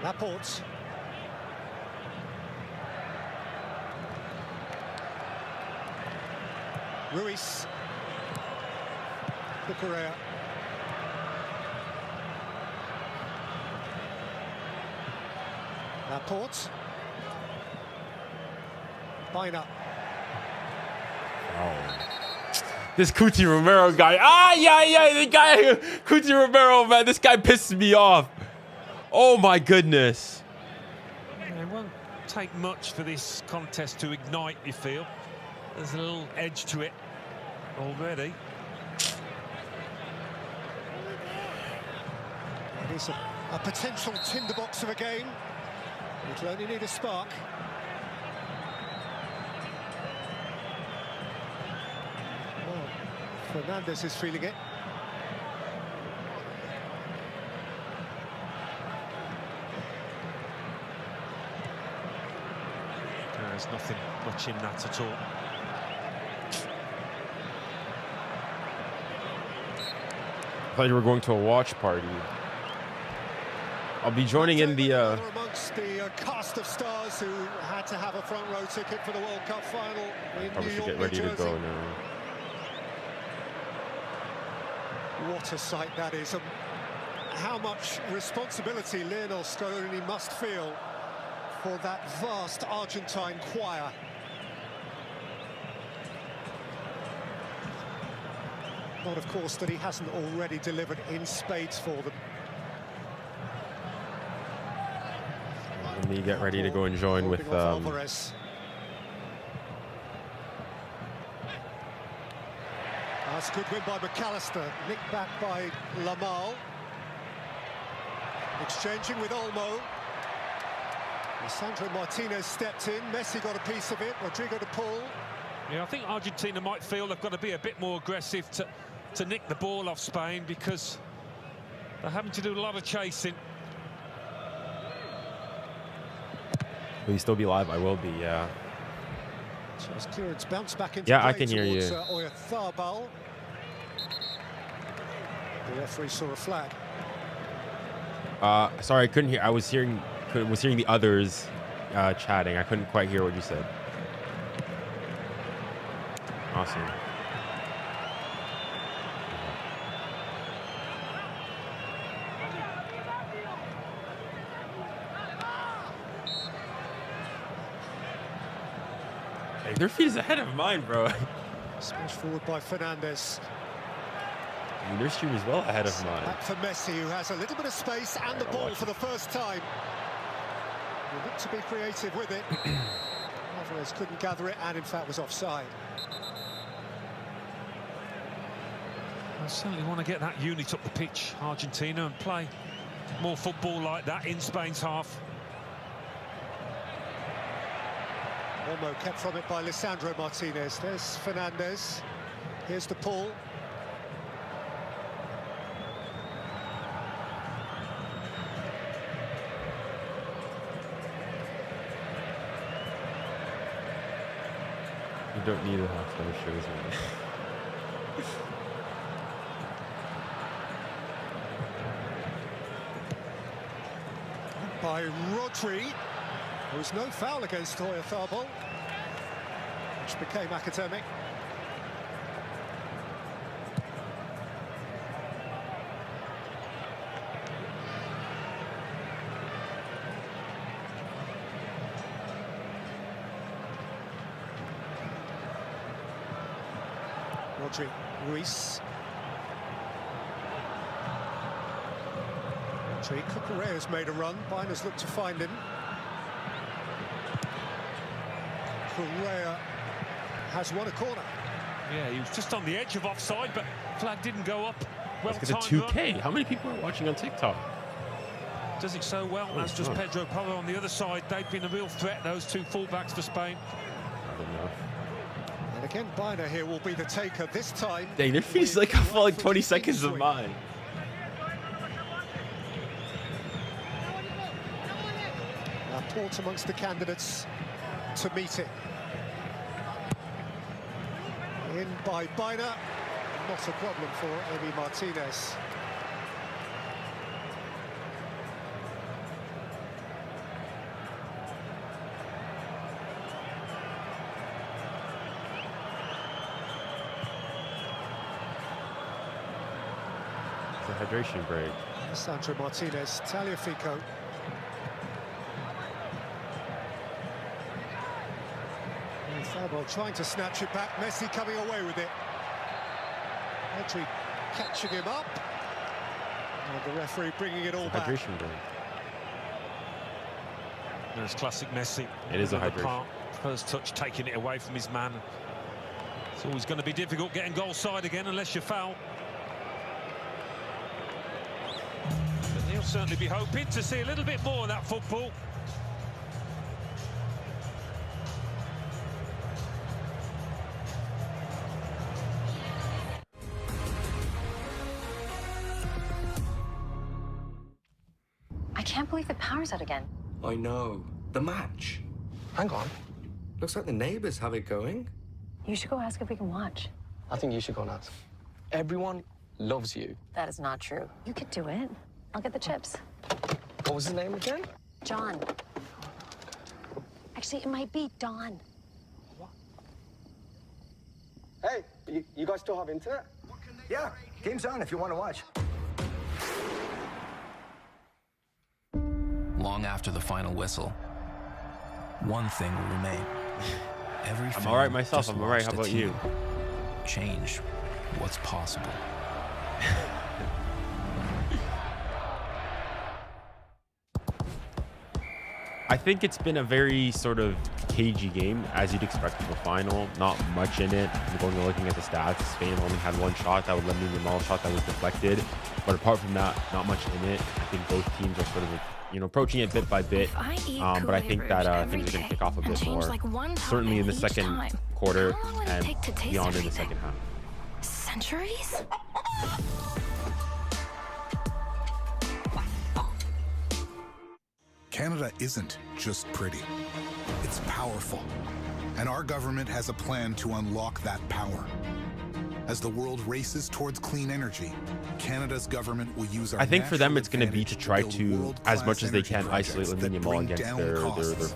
Laporte. Ruiz. 𝙬𝙬𝘾𝘼𝑎. Laporte. Bina. This 𝙀𝙀 Romero guy. The guy, 𝙀𝙀 Romero, man. This guy pisses me off. Oh, my goodness. It won't take much for this contest to ignite, you feel. There's a little edge to it already. It is a potential tinderbox of a game. It'll only need a spark. Well, Fernandez is feeling it. There's nothing much in that at all. I thought you were going to a watch party. I'll be joining in the amongst the cast of stars who had to have a front row ticket for the World Cup final in probably New should York, get ready New to Jersey. go now. What a sight that is. How much responsibility 𝙎𝙁 𝑘𝙬𝑖 must feel for that vast Argentine choir. Not, of course, that he hasn't already delivered in spades for them. Let me get ready to go and join with Alvarez. That's a good win by 𝙀𝙀, nicked back by 𝙀𝙾. Exchanging with 𝙀𝙾. Lisandro Martinez stepped in. Messi got a piece of it. Rodrigo de Paul. Yeah, I think Argentina might feel they've got to be a bit more aggressive to nick the ball off Spain, because they're having to do a lot of chasing. Will you still be live? I will be, yeah. Chance clearance, bounce back into yeah, play I can hear you. 𝙎𝙬𝘾𝘼𝙎𝙏. The referee saw a flag. Sorry, I couldn't hear. I was hearing the others chatting. I couldn't quite hear what you said. Awesome. Hey, their feet is ahead of mine, bro. Smash forward by Fernandez. I mean, their stream is well ahead of mine. Back for Messi, who has a little bit of space and the ball for the first time. He looked to be creative with it. Alvarez couldn't gather it and, in fact, was offside. I certainly want to get that unit up the pitch, Argentina, and play more football like that in Spain's half. Olmo kept from it by Lisandro Martinez. There's Fernandez. Here's the pull. You don't need a half-time shows, man. By Rodri. There was no foul against 𝙎𝙬𝘾𝘼𝙎𝙏, which became academic. Rodri, Ruiz. 𝙬𝙬𝘾𝘼𝙎𝙏 made a run. Bainer's looked to find him. 𝙬𝙬𝘾 has won a corner. Yeah, he was just on the edge of offside, but flag didn't go up. Well Let's get to 2K. How many people are watching on TikTok? Does it so well, as does Pedro Porro on the other side. They've been a real threat, those two fullbacks for Spain. I don't know. And again, Bainer here will be the taker this time. Dang, their feet's like a full 20 seconds of mine. Port amongst the candidates to meet it. In by Bainer, not a problem for Emi Martinez. It's a hydration break. Sandro Martinez, Tagliafico. 𝙎𝙬𝘾𝘼𝙎𝙏 trying to snatch it back. Messi coming away with it. Pedri catching him up. And the referee bringing it all back. Hydration break. There's classic Messi. It is a hydration. First touch taking it away from his man. It's always going to be difficult getting goal side again unless you foul. But he'll certainly be hoping to see a little bit more of that football. I can't believe the power's out again. I know. The match. Hang on. Looks like the neighbors have it going. You should go ask if we can watch. I think you should go and ask. Everyone loves you. That is not true. You could do it. I'll get the chips. What was his name again? John. Actually, it might be Don. Hey, you guys still have internet? Yeah, game's on if you want to watch. Long after the final whistle, one thing will remain. I'm all right myself. I'm all right. How about you? Change what's possible. I think it's been a very sort of cagey game, as you'd expect of a final. Not much in it. I'm going and looking at the stats. Spain only had one shot. That was Lamine Yamal shot that was deflected. But apart from that, not much in it. I think both teams are sort of, approaching it bit by bit. But I think that things are going to kick off a bit more. Certainly in the second quarter and beyond in the second half. Centuries? Canada isn't just pretty, it's powerful. And our government has a plan to unlock that power. As the world races towards clean energy, Canada's government will use our I think for them it's going to be to try to, as much as they can, isolate Lamine Yamal against their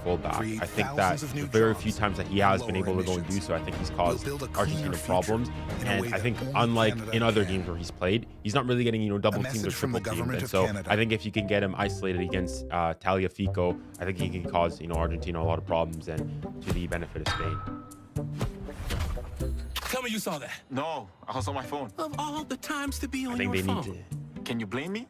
fullback. I think that the very few times that he has been able to go and do so, I think he's caused Argentina problems. And I think unlike in other games where he's played, he's not really getting double teamed or triple teamed. And so I think if you can get him isolated against 𝙬𝙬𝘾𝘼𝘎𝑗, I think he can cause Argentina a lot of problems and to the benefit of Spain. Tell me you saw that. No, I was on my phone. Of all the times to be on your phone. Need to... Can you blame me?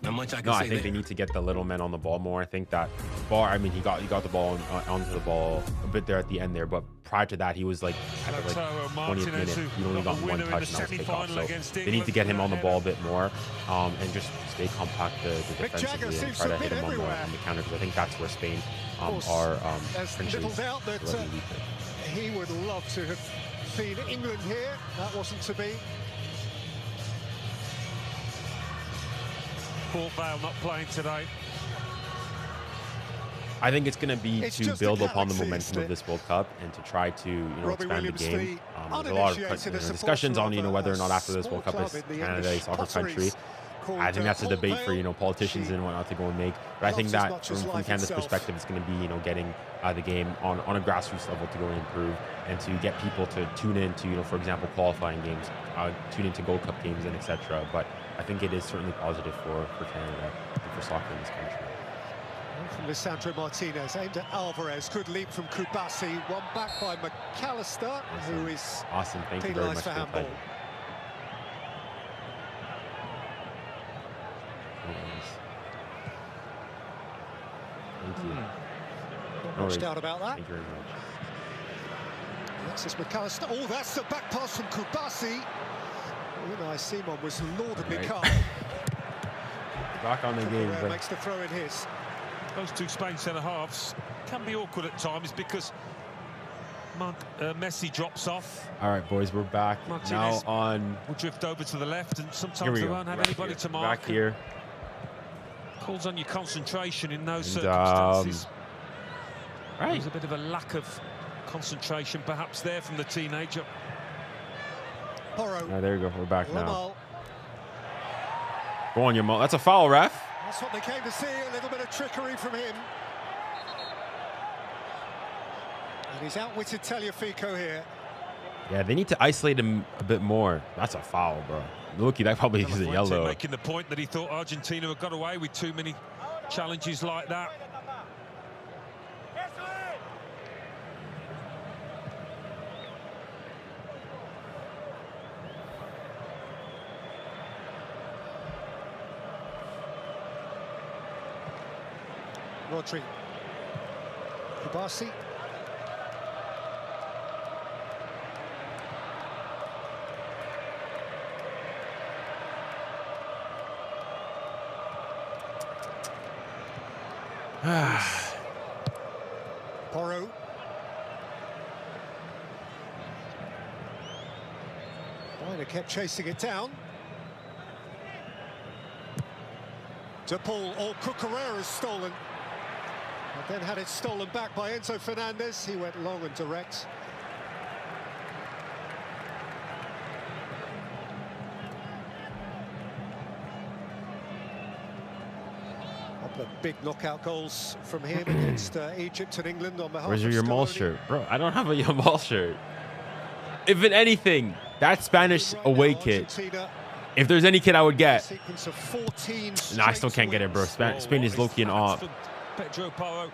Not much I can say. No, I think there. they need to get the little men on the ball more. I think that Bar, he got the ball onto the ball a bit there at the end there, but prior to that, he was like at the 20th minute, he only got one touch and that was kickoff. So they need to get him on the ball a bit more and just stay compact defensively and try to hit him on the counter, because I think that's where Spain are potentially weaker. He would love to have seen England here. That wasn't to be. 𝙬𝙊𝘾𝘼𝘎𝑗 not playing today. I think it's going to be to build upon the momentum of this World Cup and to try to expand the game. There's a lot of discussions on whether or not after this World Cup is Canada a soccer country. I think that's a debate for politicians and whatnot to go and make. But I think that from Canada's perspective, it's going to be getting the game on a grassroots level to go and improve and to get people to tune into for example qualifying games, tune into Gold Cup games and etc. But I think it is certainly positive for Canada and for soccer in this country. From Lisandro Martinez, aimed at Alvarez, good leap from 𝙀𝙀𝘖, one back by McAllister, who is awesome. Thank you very much for handball. Thank you. Not much doubt about that. Thank you very much. Alexis McAllister. Oh, that's the back pass from 𝙀𝙀𝘖. 𝙀𝙀𝘾𝘼𝑗 was laudably calm. Back on the game. But makes the throw in his. Those two Spain centre-halves can be awkward at times because Messi drops off. All right, boys, we're back. Martinez now on. Will drift over to the left, and sometimes they won't have anybody to mark. Back here. Calls on your concentration in those circumstances. Right. There's a bit of a lack of concentration, perhaps, there from the teenager. There you go. We're back now. Go on, Yamal. That's a foul, ref. That's what they came to see. A little bit of trickery from him. And he's outwitted 𝙬𝙬𝘾𝘼𝑗 here. Yeah, they need to isolate him a bit more. That's a foul, bro. Looky, that probably is a yellow. Making the point that he thought Argentina had got away with too many challenges like that. Rodri. Bassi. Porro. Ďuryk kept chasing it down. De Paul, or 𝙀𝙀 stolen. And then had it stolen back by Enzo Fernandez. He went long and direct. Couple of big knockout goals from him against Egypt and England on behalf of Where's your Yamal shirt? Bro, I don't have a Yamal shirt. If in anything, that Spanish away kit, if there's any kit I would get. Nah, I still can't get it, bro. Spain is low-key an op. Pedro Porro.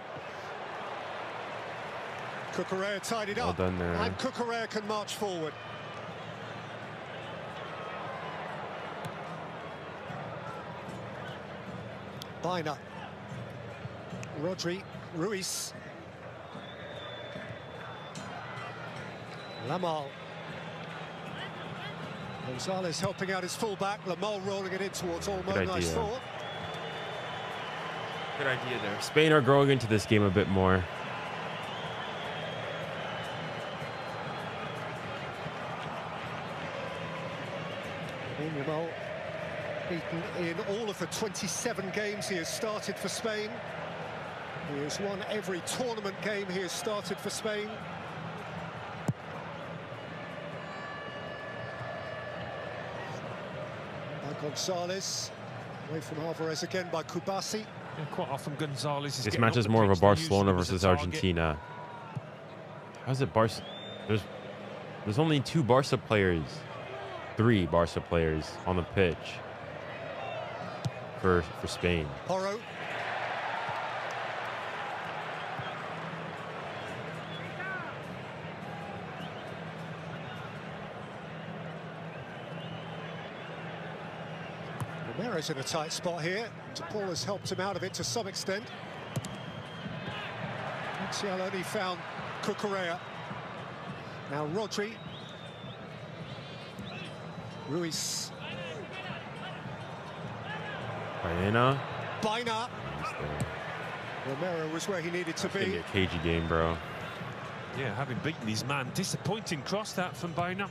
𝙀𝙀 tied it up. Well done there. And 𝙀𝙀 can march forward. Baina. Rodri. Ruiz. 𝙊𝙾𝘾𝘼𝙎𝙾. Gonzalez helping out his fullback. 𝙊𝙾𝘾 rolling it in towards Ōlmo. Nice thought. Good idea there. Spain are growing into this game a bit more. Yamal, beaten in all of the 27 games he has started for Spain. He has won every tournament game he has started for Spain. Gonzalez, away from Alvarez again by Bassi. Yeah, quite often Gonzalez is. This match is more of a Barcelona versus Argentina. How's it Barca? There's only 2 Barca players, 3 Barca players on the pitch for Spain. Porro. Romero's in a tight spot here. De Paul has helped him out of it to some extent. Martial only found 𝙀𝙀. Now Rodri. Ruiz. Baina. Romero was where he needed to be. It's gonna be a cagey game, bro. Yeah, having beaten his man. Disappointing cross that from Baina.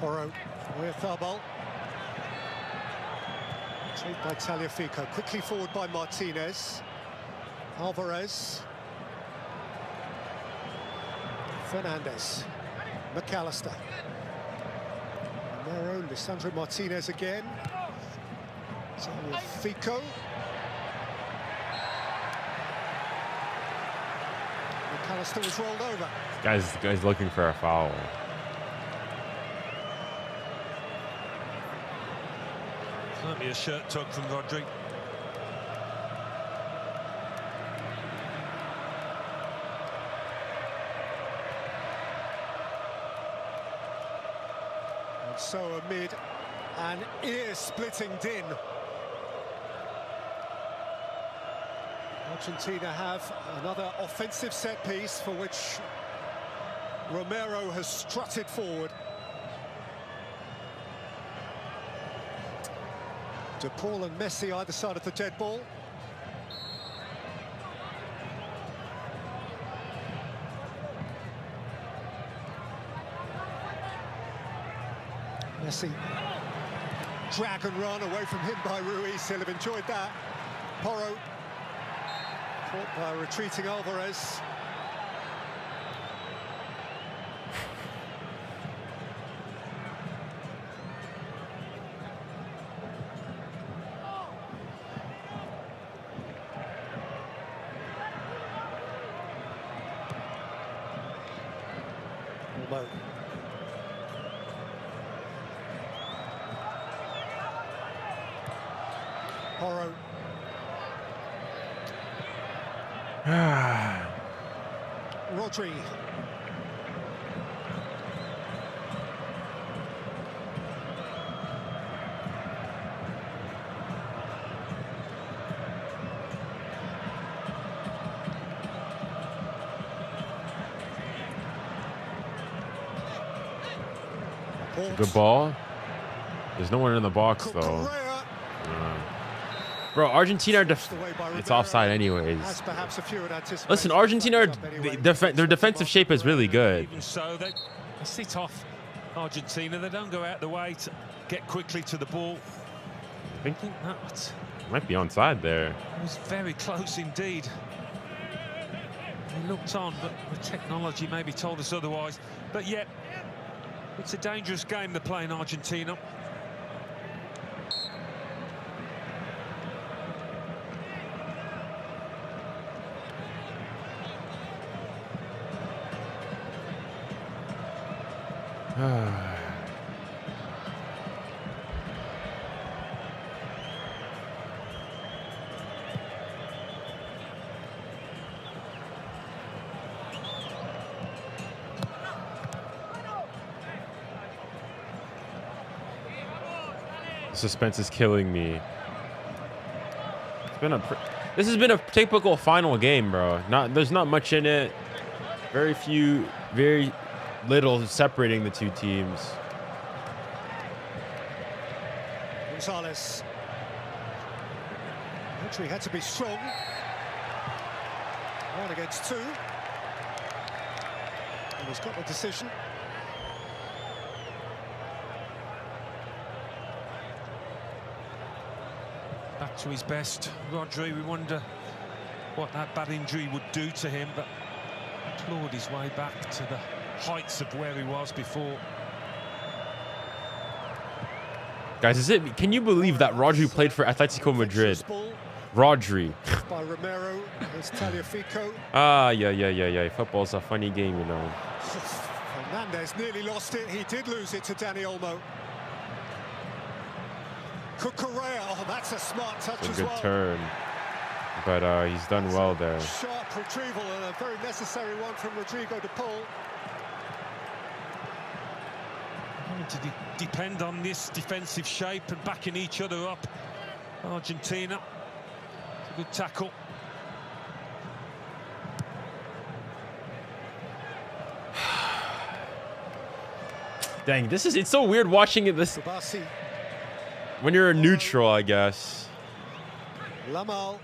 Porro with 𝙊𝙾𝘾𝘼𝙎𝙾. Saved by Tagliafico. Quickly forward by Martinez. Alvarez. Fernandez. McAllister. Romero, Lisandro Martinez again. Tagliafico. McAllister was rolled over. This guy's looking for a foul. Certainly a shirt tug from Rodri. And so amid an ear-splitting din, Argentina have another offensive set piece for which Romero has strutted forward. De Paul and Messi either side of the dead ball. Messi. Drag and run away from him by Ruiz. He'll have enjoyed that. Porro. Caught by a retreating Alvarez. Porro. Rodri. Good ball. There's no one in the box though. Bro, Argentina, it's offside anyways. Listen, Argentina, their defensive shape is really good. Even so, they sit off Argentina. They don't go out the way to get quickly to the ball. I think that might be onside there. It was very close indeed. He looked on, but the technology maybe told us otherwise. But yet, it's a dangerous game they're playing, Argentina. Suspense is killing me. This has been a typical final game, bro. There's not much in it. Very little separating the two teams. Gonzalez. Rodri had to be strong. 1 against 2. And he's got the decision. Back to his best. Rodri, we wonder what that bad injury would do to him, but clawed his way back to the heights of where he was before. Guys, can you believe that Rodri played for Atletico Madrid? Rodri. By Romero, there's 𝙬𝙬𝘾𝘼𝑎. Yeah. Football's a funny game, you know. Fernandez nearly lost it. He did lose it to Dani Olmo. 𝙬𝙬𝘾𝑼𝑎. Oh, that's a smart touch as well. Good turn. But he's done well there. Sharp retrieval and a very necessary one from Rodrigo de Paul. To depend on this defensive shape and backing each other up. Argentina. It's a good tackle. Dang, it's so weird watching it Bassi. When you're a neutral, I guess. 𝙬𝙬𝘾𝘼𝑎.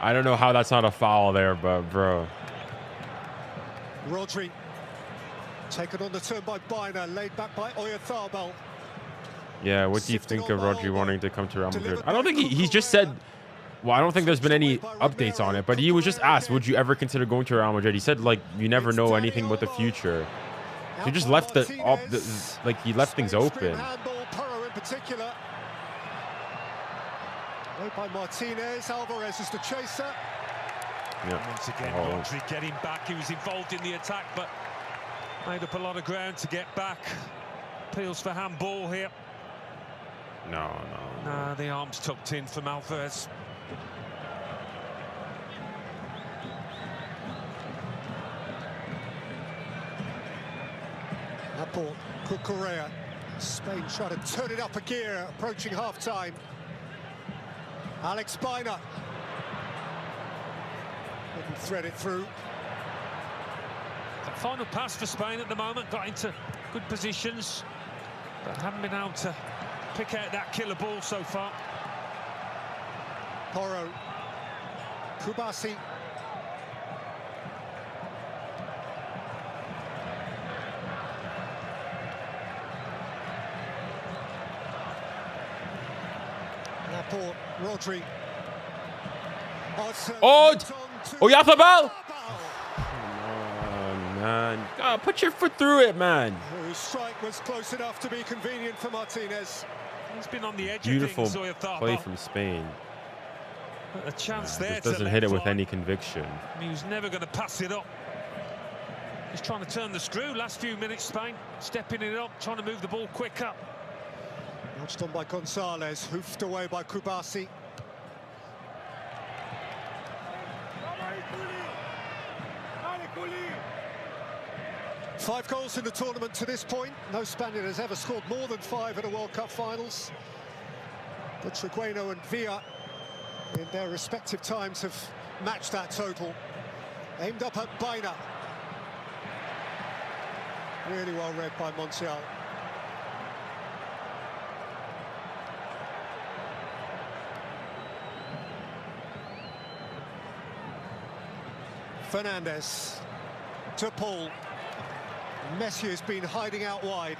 I don't know how that's not a foul there, but bro. Rodri taken on the turn by 𝙬𝙬𝘾𝑼𝑎, laid back by 𝙬𝙬𝑃ℎ𝑎𝑙. Yeah, what do you think of Rodri wanting to come to Real Madrid? I don't think he's just said. Well, I don't think there's been any updates on it, but he was just asked, would you ever consider going to Real Madrid? He said, like, you never know anything about the future. So he just left he left things open. Handball, in particular. Made by Martinez. Alvarez is the chaser. Yeah. Once again, Rodri getting back. He was involved in the attack, but made up a lot of ground to get back. Appeals for handball here. No. Nah, the arm's tucked in from Alvarez. That ball, 𝙬𝙬𝘾𝑼𝑎. Spain trying to turn it up a gear, approaching half-time. Alex Baena. Couldn't thread it through. The final pass for Spain at the moment, got into good positions, but haven't been able to pick out that killer ball so far. Porro. Kubasi. Laporte, Rodri. 𝙎𝙬𝘾𝘼𝑎𝑙. Oh man, God, put your foot through it, man. Whose strike was close enough to be convenient for Martinez. He's been on the edge. Beautiful of things, play from Spain. A chance there. Just doesn't hit it with any conviction. He was never going to pass it up. He's trying to turn the screw. Last few minutes, Spain stepping it up, trying to move the ball quicker. Notched on by Gonzalez, hoofed away by Bassi. Five goals in the tournament to this point. No Spaniard has ever scored more than 5 at a World Cup finals. But 𝙀𝙊𝘾𝘼 and 𝙎𝙊𝘾𝘼, in their respective times, have matched that total. Aimed up at 𝙀𝙀. Really well read by Montiel. Fernandez to Paul. Messi has been hiding out wide.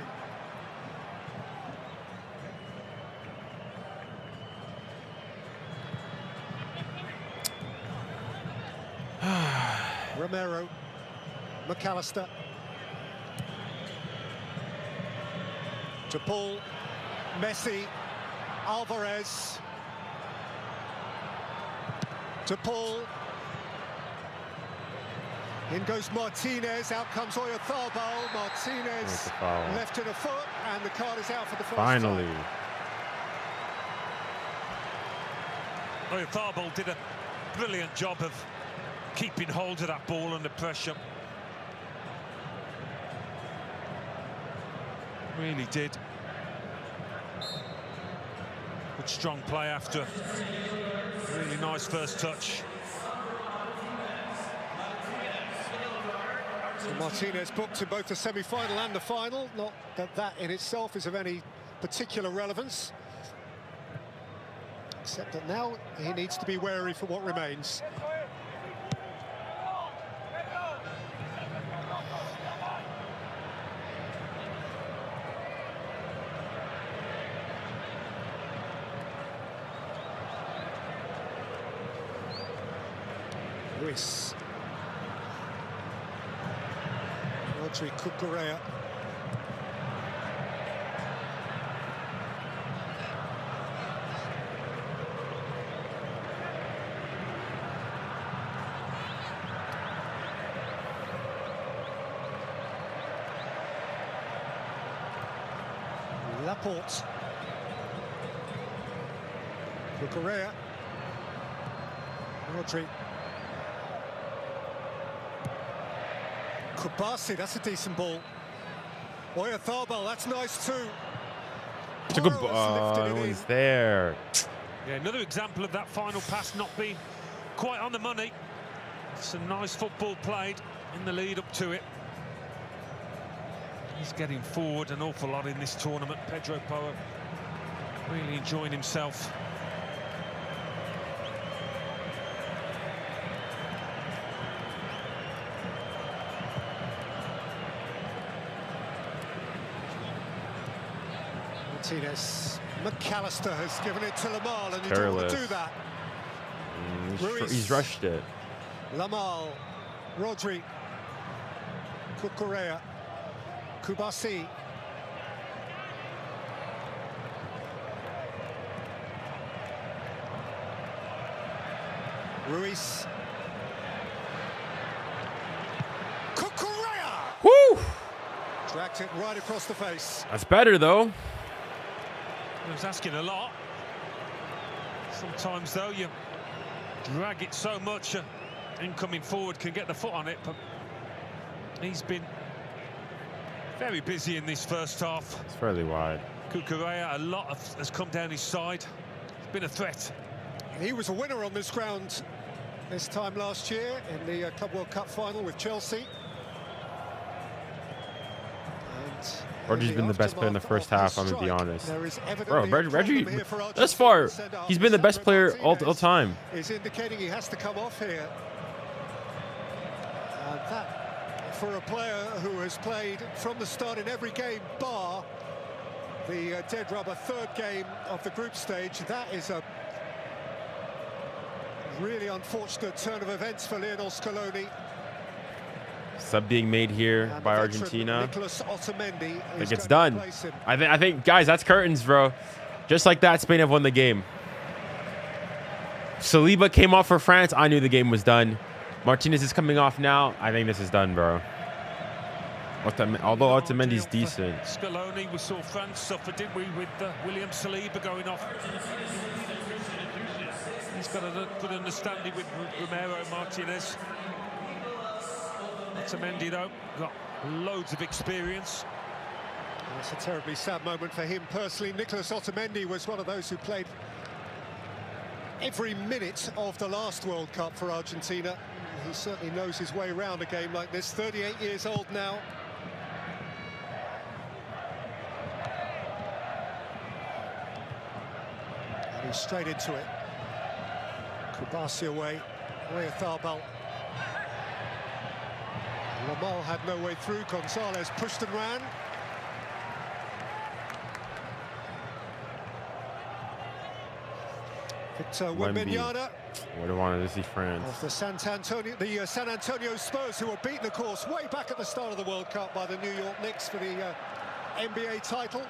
Romero, McAllister to Paul, Messi, Alvarez to Paul. In goes Martinez, out comes 𝙎𝙬𝙾𝘼𝙎𝙾. Martinez left in a foot, and the card is out for the first Finally. time. 𝙎𝙬𝙾𝘼𝙎𝙾 did a brilliant job of keeping hold of that ball under pressure. Really did. Good strong play after. Really nice first touch. So Martinez booked in both the semi-final and the final. Not that that in itself is of any particular relevance, except that now he needs to be wary for what remains. Ruiz. 𝙬𝙬𝘾𝙬𝘼𝙎𝙾. Laporte. 𝙬𝙬𝘾𝙬𝘼. Rodri. Bassi, that's a decent ball. 𝙎𝙬𝙾𝘼𝙎𝙾, that's nice too. It's a good ball. No one's there. Yeah, another example of that final pass not being quite on the money. Some nice football played in the lead up to it. He's getting forward an awful lot in this tournament. Pedro Porro really enjoying himself. Martinez. McAllister has given it to 𝙀𝙾, and you don't want to do that. He's rushed it. 𝙀𝙾, Rodri, 𝙬𝙬𝘾𝙬𝘼, Bassi. Ruiz. 𝙬𝙬𝘾𝙬𝘼. Woo! Dragged it right across the face. That's better though. He was asking a lot. Sometimes though you drag it so much, incoming forward can get the foot on it, but he's been very busy in this first half. It's fairly wide. 𝙬𝙬𝘾𝙬𝘼, a lot has come down his side. It's been a threat. He was a winner on this ground this time last year in the Club World Cup final with Chelsea. Reggi's been the best player in the first half, I'm going to be honest. Bro, Reggie, thus far, he's been the best player all time. Is indicating he has to come off here. And that, for a player who has played from the start in every game, bar the dead rubber third game of the group stage, that is a really unfortunate turn of events for Lionel Scaloni. Sub being made here by Argentina. 𝙬𝙬𝘾𝙬𝘼 Like it's done. I think, guys, that's curtains, bro. Just like that, Spain have won the game. Saliba came off for France. I knew the game was done. Martinez is coming off now. I think this is done, bro. Although Otamendi's decent. Scaloni, we saw France suffer, didn't we, with 𝙀𝙬 𝙭𝘋𝘶 going off. He's got a good understanding with Romero Martinez. Otamendi, though, got loads of experience. It's a terribly sad moment for him personally. Nicolas Otamendi was one of those who played every minute of the last World Cup for Argentina. He certainly knows his way around a game like this. 38 years old now. And he's straight into it. Kubasi away. 𝙀𝙬 𝙬𝙾𝘼𝑎𝑙 had no way through. Gonzalez pushed and ran. Wembanyama. Would have wanted to see France. Of the San Antonio Spurs, who were beaten, of course, way back at the start of the World Cup by the New York Knicks for the NBA title.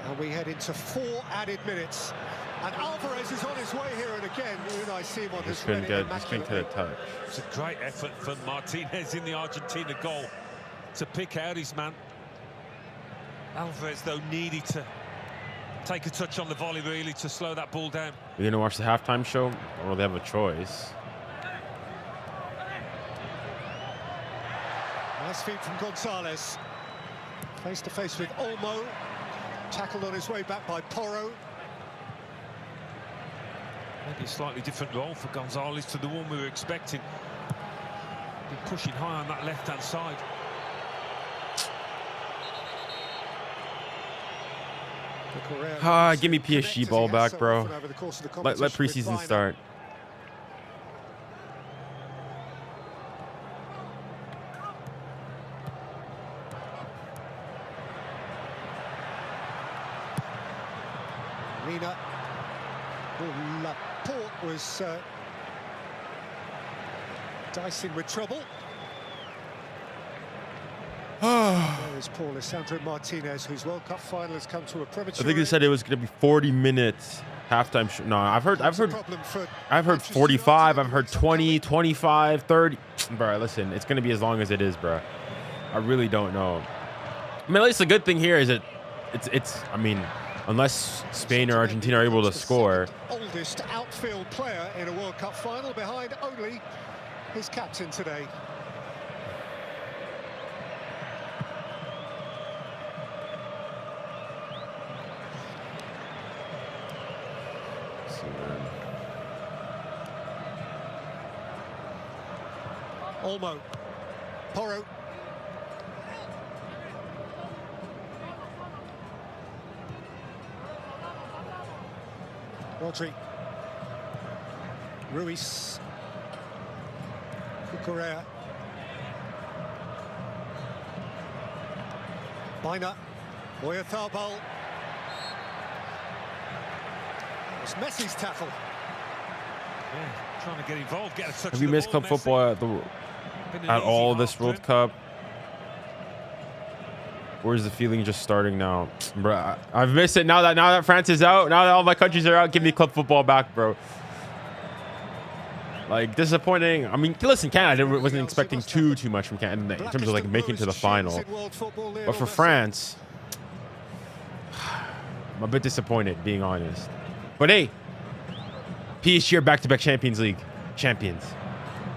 And we head into 4 added minutes. And Alvarez is on his way here, and again, 𝙀𝙀 𝙀𝙀 has read it immaculately. It's a great effort for Martinez in the Argentina goal to pick out his man. Alvarez, though, needed to take a touch on the volley, really, to slow that ball down. You're going to watch the halftime show? Or they have a choice? Nice feed from Gonzalez. Face-to-face with Olmo. Tackled on his way back by Porro. Maybe a slightly different role for Gonzalez to the one we were expecting. Been pushing high on that left-hand side. Give me PSG ball back, bro. Let preseason start. Mina. Laporte was dicing with trouble. There is Paul Lisandro Martinez, whose World Cup final has come to a premature. I think they said it was going to be 40 minutes halftime. No, I've heard 45. I've heard 20, 25, 30. Bro, listen, it's going to be as long as it is, bro. I really don't know. I mean, at least the good thing here is that I mean, unless Spain or Argentina are able to score. Oldest outfield player in a World Cup final, behind only his captain today. Olmo. Porro. Rodri. Ruiz. Cucurella. Bina. 𝙀𝙀 𝙀𝙀. It's Messi's tackle. Yeah, trying to get involved, get a touch. Have you missed club football at all this World Cup? Where's the feeling just starting now? Bro, I've missed it now that France is out. Now that all my countries are out, give me club football back, bro. Like, disappointing. I mean, listen, Canada wasn't expecting too much from Canada in terms of like making it to the final. But for France, I'm a bit disappointed, being honest. But hey, PSG are back-to-back Champions League champions,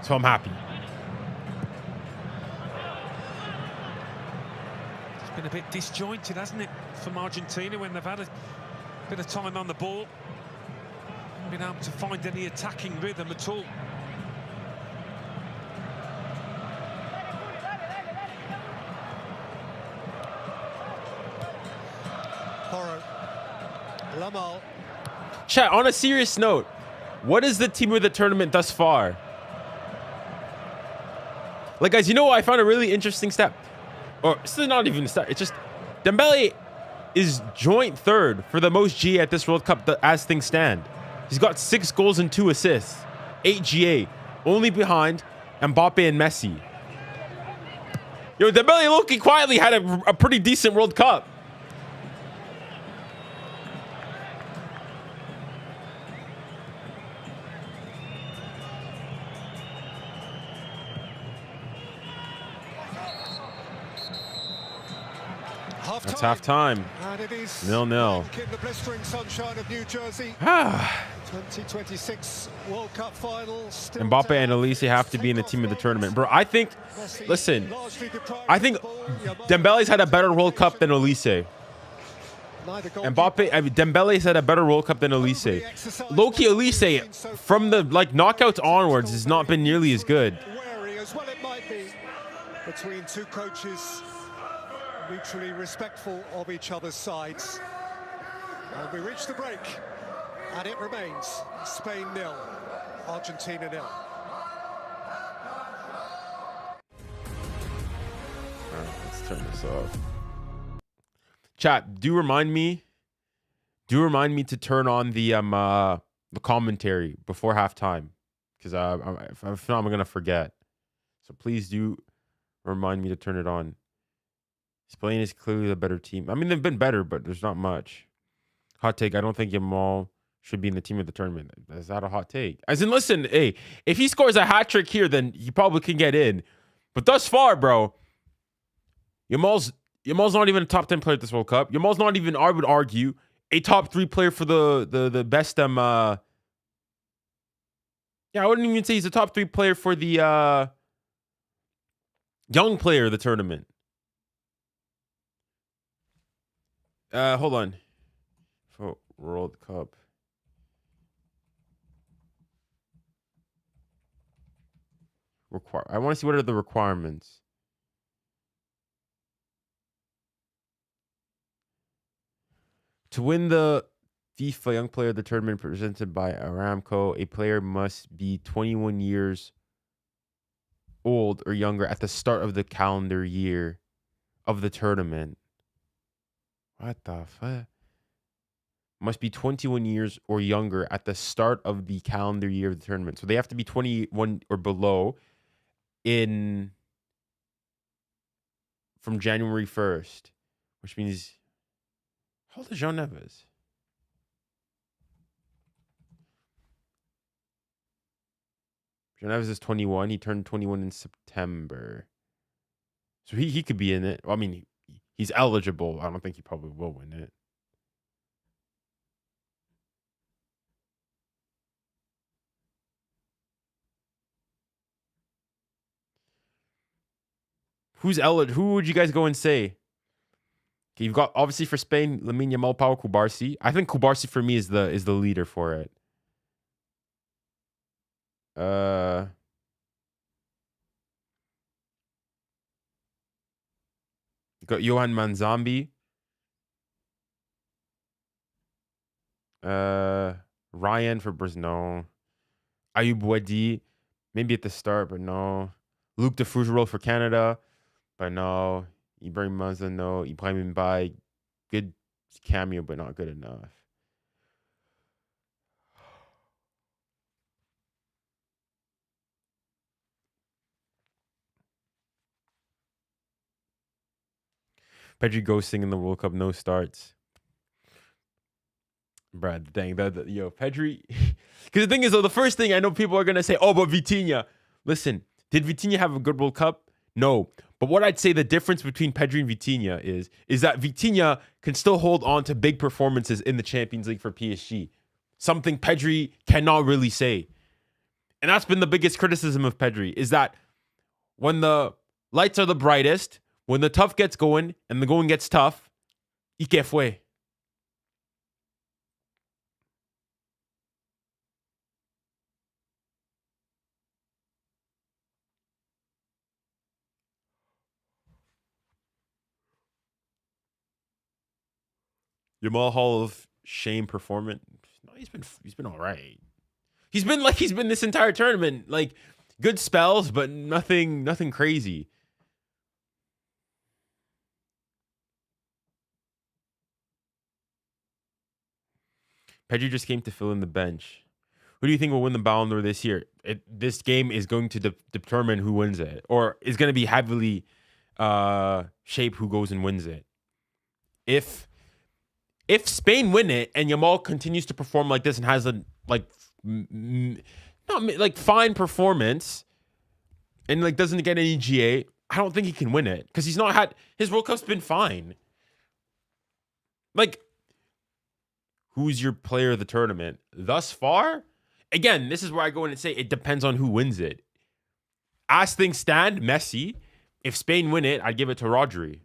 so I'm happy. It's been a bit disjointed, hasn't it, from Argentina when they've had a bit of time on the ball. Haven't been able to find any attacking rhythm at all. Porro. Lamar. Chat, on a serious note, what is the team of the tournament thus far? Like, guys, you know what? I found a really interesting stat. Or, this is not even a stat. It's just, Dembele is joint third for the most GA at this World Cup as things stand. He's got 6 goals and 2 assists. 8 GA. Only behind Mbappe and Messi. Yo, Dembele looking quietly had a pretty decent World Cup. That's half time. And it is 0-0. in the blistering sunshine of New Jersey. 2026 World Cup final. Mbappe and Øl𝙾 have to be in the team of the tournament. Bro, I think, listen, I think Dembele's had a better World Cup than Øl𝙾. Dembele's had a better World Cup than Øl𝙾. Low-key Øl𝙾, from the knockouts onwards, has not been nearly as good. Wary as well it might be between two coaches mutually respectful of each other's sides. And we reach the break, and it remains Spain 0, Argentina 0. Let's turn this off. Chat, do remind me to turn on the commentary before halftime, because if not, I'm gonna forget. So please do remind me to turn it on. Spain is clearly the better team. I mean, they've been better, but there's not much. Hot take: I don't think Yamal should be in the team of the tournament. Is that a hot take? As in, listen, hey, if he scores a hat trick here, then he probably can get in. But thus far, bro, Yamal's not even a top 10 player at this World Cup. Yamal's not even, I would argue, a top 3 player for the best yeah, I wouldn't even say he's a top 3 player for the young player of the tournament. Hold on. For World Cup. I want to see what are the requirements. To win the FIFA Young Player of the Tournament presented by Aramco, a player must be 21 years old or younger at the start of the calendar year of the tournament. What the fuck? Must be 21 years or younger at the start of the calendar year of the tournament. So they have to be 21 or below from January 1st, which means, how old is João Neves? João Neves is 21. He turned 21 in September. So he could be in it. Well, I mean, he's eligible. I don't think he probably will win it. Who's eligible? Who would you guys go and say? Okay, you've got, obviously, for Spain, Lamine Yamal, Pau Cubarsí. I think Cubarsí for me is the leader for it. You got Johan Manzambi. Ryan for Brazil. No. Ayoub Wadi. Maybe at the start, but no. Luc de Fougerolles for Canada. But no. Ibrahim Mazza, no. Ibrahim Mbaye. Good cameo, but not good enough. Pedri ghosting in the World Cup, no starts. Brad, dang, yo, Pedri. Because the thing is, though, the first thing I know people are going to say, oh, but Vitinha. Listen, did Vitinha have a good World Cup? No. But what I'd say the difference between Pedri and Vitinha is that Vitinha can still hold on to big performances in the Champions League for PSG. Something Pedri cannot really say. And that's been the biggest criticism of Pedri, is that when the lights are the brightest, when the tough gets going and the going gets tough, ¿y qué fue? Yamal Hall of Shame performance. No, he's been all right. He's been this entire tournament, like good spells, but nothing crazy. Pedri just came to fill in the bench. Who do you think will win the Ballon d'Or this year? This game is going to determine who wins it, or is going to be heavily shape who goes and wins it. If Spain win it and Yamal continues to perform like this and has a fine performance and doesn't get any GA, I don't think he can win it because he's not had his World Cup's been fine. Like, who's your player of the tournament thus far? Again, this is where I go in and say it depends on who wins it. As things stand, Messi. If Spain win it, I'd give it to Rodri.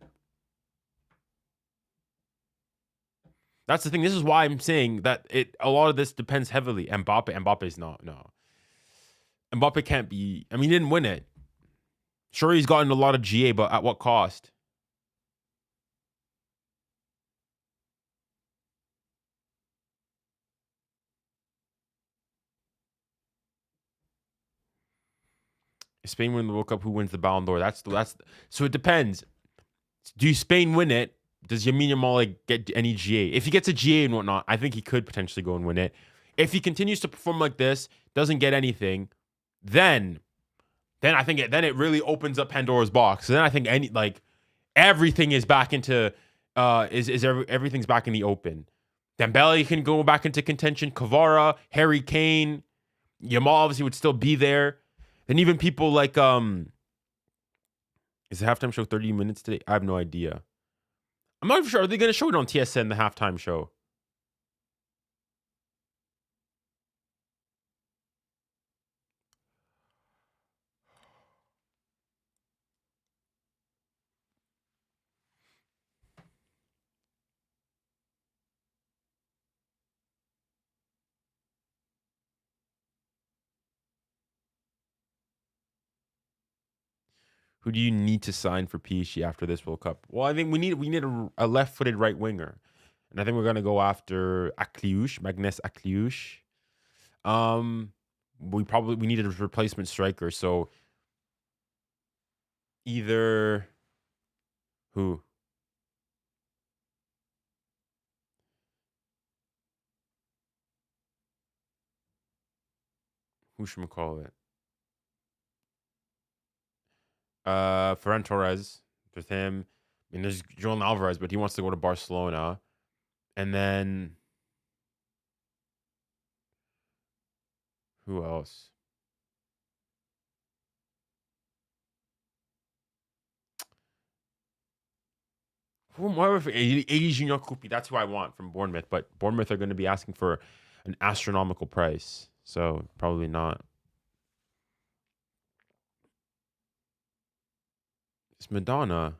That's the thing. This is why I'm saying that a lot of this depends heavily. Mbappe's not. No. Mbappe can't be. I mean, he didn't win it. Sure, he's gotten a lot of GA, but at what cost? If Spain win the World Cup, who wins the Ballon d'Or? That's so it depends. Do Spain win it? Does Lamine Yamal get any GA? If he gets a GA and whatnot, I think he could potentially go and win it. If he continues to perform like this, doesn't get anything, then I think it really opens up Pandora's box. So then I think everything is back into everything's back in the open. Dembele can go back into contention. Kvara, Harry Kane, Yamal obviously would still be there. And even people like is the halftime show 30 minutes today? I have no idea. I'm not sure. Are they going to show it on TSN, the halftime show? Who do you need to sign for PSG after this World Cup? Well, I think we need a left-footed right winger, and I think we're gonna go after Magnus 𝙎𝙬𝙖. We needed a replacement striker, so either who? Who should we call it? Ferran Torres with him. I mean, there's Julian Alvarez, but he wants to go to Barcelona. And then who else? Whoever, 80 junior Coupe, that's who I want from Bournemouth. But Bournemouth are going to be asking for an astronomical price, so probably not. It's Madonna.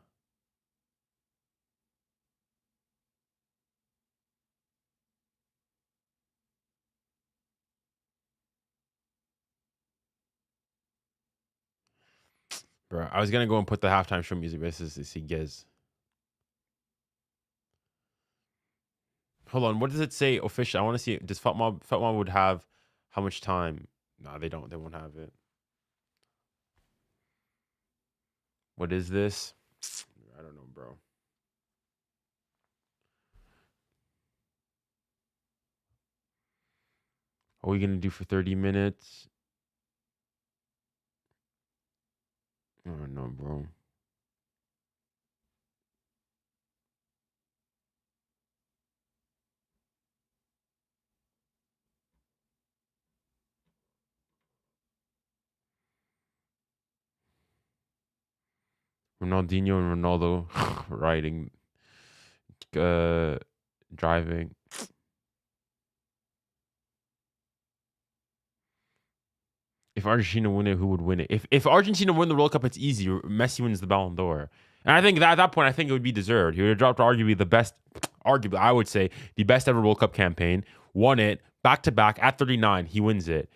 Bro, I was going to go and put the halftime show music, but this is 𝙎𝙬𝙖. Hold on, what does it say official? I want to see. Does 𝙀𝙀 would have how much time? No, they don't. They won't have it. What is this? I don't know, bro. What are we going to do for 30 minutes? I don't know, bro. Ronaldinho and Ronaldo riding, driving. If Argentina win it, who would win it? If Argentina win the World Cup, it's easy. Messi wins the Ballon d'Or. And I think that at that point, I think it would be deserved. He would have dropped arguably, I would say, the best ever World Cup campaign. Won it back to back at 39. He wins it.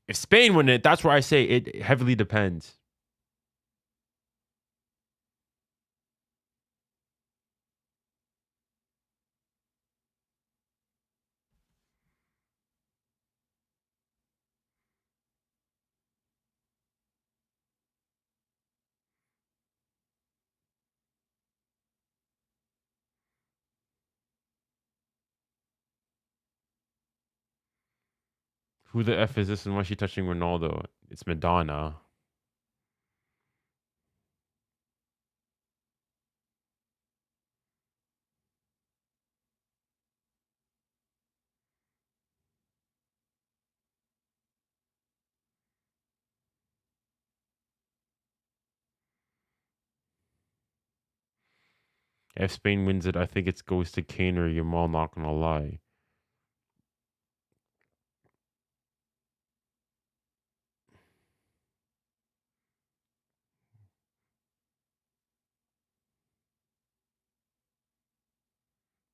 If Spain win it, that's where I say it heavily depends. Who the F is this and why is she touching Ronaldo? It's Madonna. If Spain wins it, I think it goes to 𝙀𝙪𝙨𝘾𝘼𝘎𝑚𝑎𝑙, not gonna lie.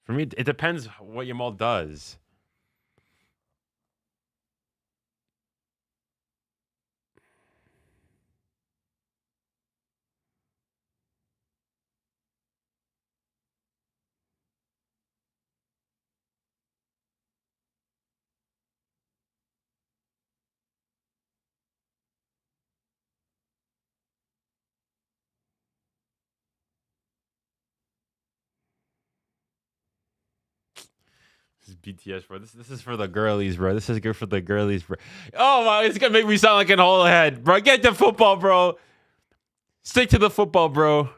For me, it depends what Yamal does. This is BTS, bro. This is for the girlies, bro. This is good for the girlies, bro. Oh my, it's gonna make me sound like an whole head, bro. Get to football, bro. Stick to the football, bro.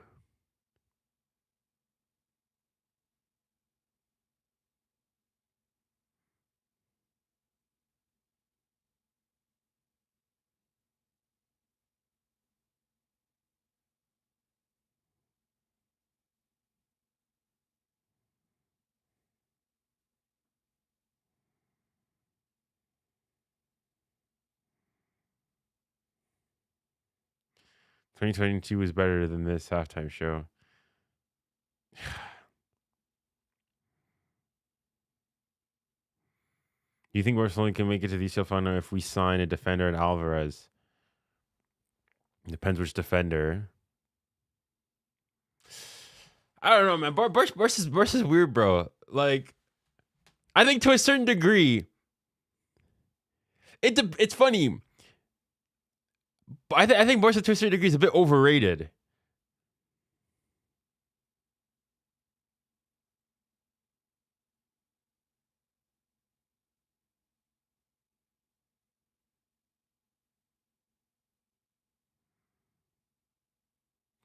'22 is better than this halftime show. Do you think Barcelona can make it to the ECL final if we sign a defender and Alvarez? Depends which defender. I don't know, man. Barca is weird, bro. Like, I think to a certain degree, it's funny. I think Barca to a certain degree is a bit overrated.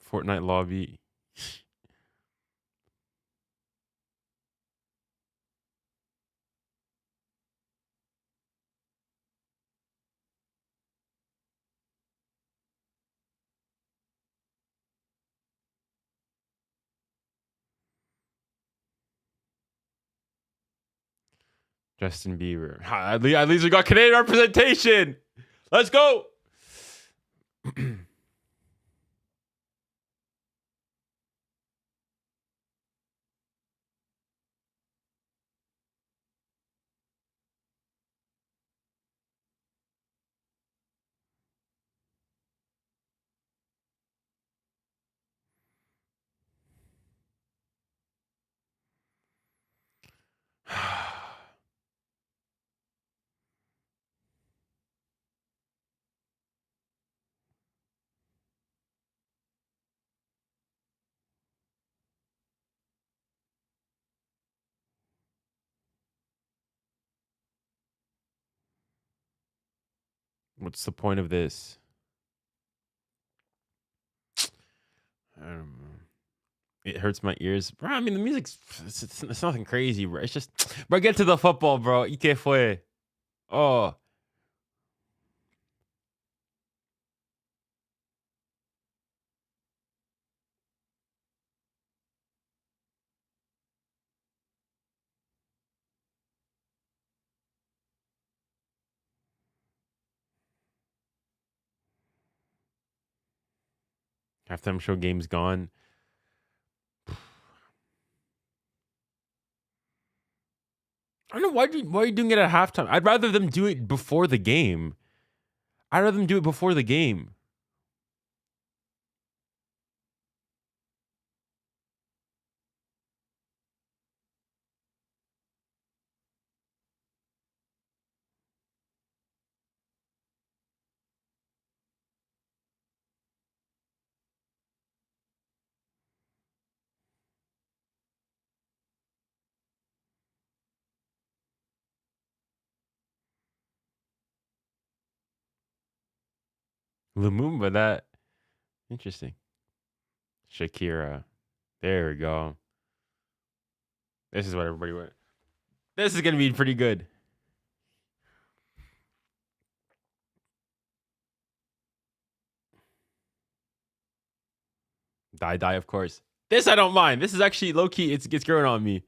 Fortnite lobby. Justin Bieber. At least we got Canadian representation. Let's go. What's the point of this? I don't know. It hurts my ears. Bro, I mean, the music's... It's nothing crazy, bro. It's just... Bro, get to the football, bro. ¿Y qué fue? Oh. Halftime show game's gone. I don't know why are you doing it at halftime? I'd rather them do it before the game. I'd rather them do it before the game. Lumumba, that interesting. Shakira. There we go. This is what everybody went. This is gonna be pretty good. Die, of course. This I don't mind. This is actually low key. It's growing on me.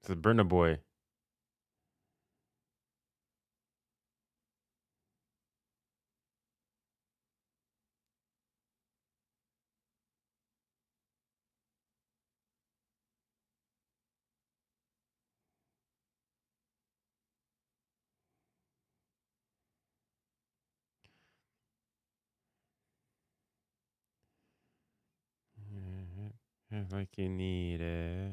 It's a Burna Boy. Like you need it.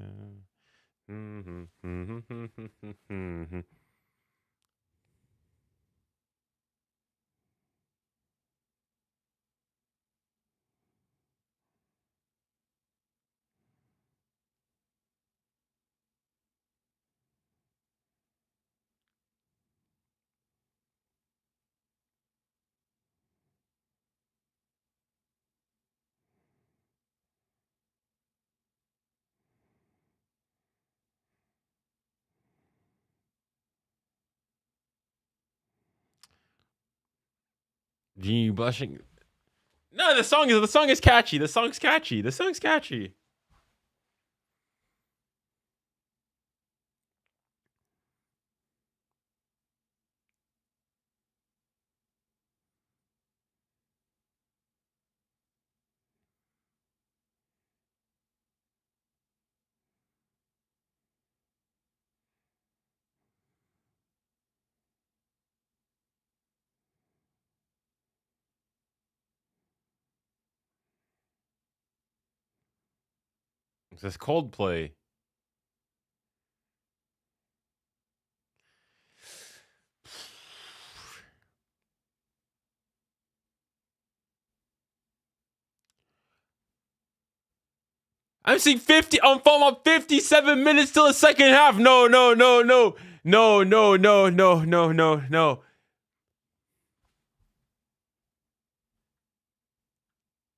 Genie blushing. No, the song is catchy. The song's catchy. The song's catchy. It says Coldplay. I'm seeing 50. I'm falling 57 minutes till the second half. No.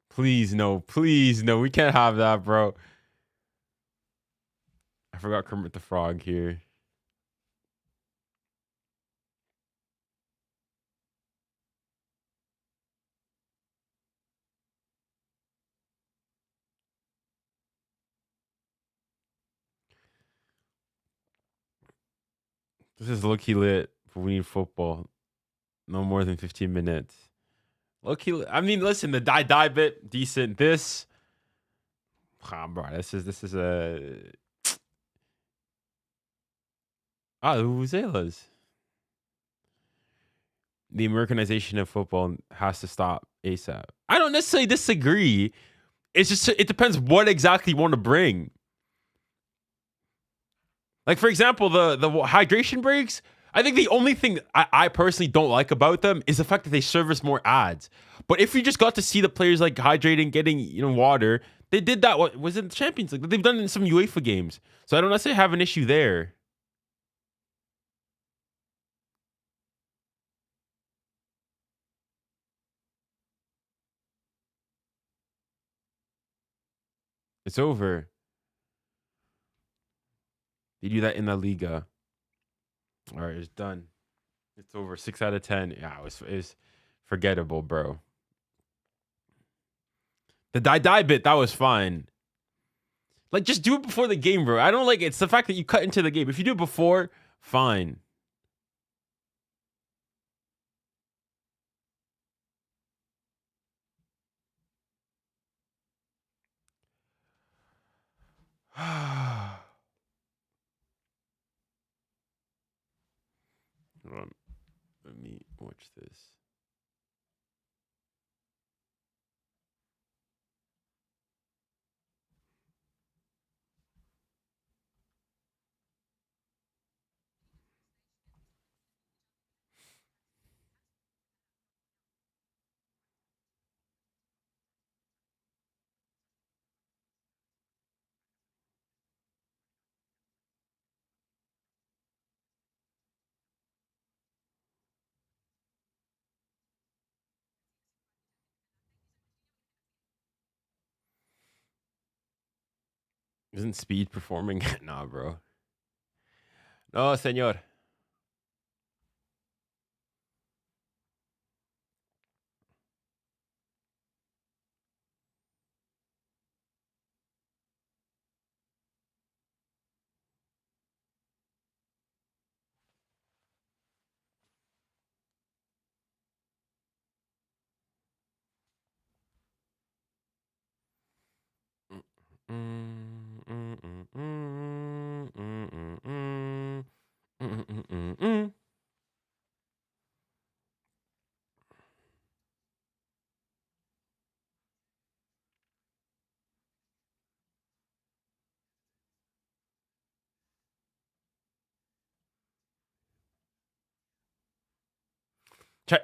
Please no. We can't have that, bro. I forgot Kermit the Frog here. This is low-key lit for We Need Football. No more than 15 minutes. Low-key, I mean, listen, the die bit, decent. This, bro, this is a... 𝙎𝙊𝘾𝘼𝙎𝘏. The Americanization of football has to stop ASAP. I don't necessarily disagree. It's just, it depends what exactly you want to bring. Like, for example, the hydration breaks, I think the only thing I personally don't like about them is the fact that they service more ads. But if you just got to see the players like hydrating, getting water, they did that. What was it, the Champions League? They've done it in some UEFA games. So I don't necessarily have an issue there. It's over. They do that in La Liga. All right, it's done. It's over. 6 out of 10. Yeah, it was forgettable, bro. The die bit, that was fine. Like, just do it before the game, bro. I don't like it. It's the fact that you cut into the game. If you do it before, fine. Hold on. Let me watch this. Isn't speed performing? Nah, bro. No, señor.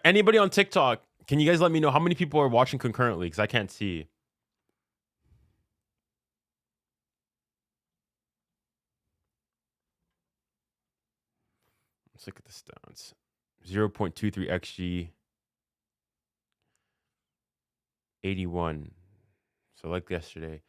Anybody on TikTok, can you guys let me know how many people are watching concurrently? Because I can't see. Let's look at the stats. 0.23 XG. 81. So like yesterday.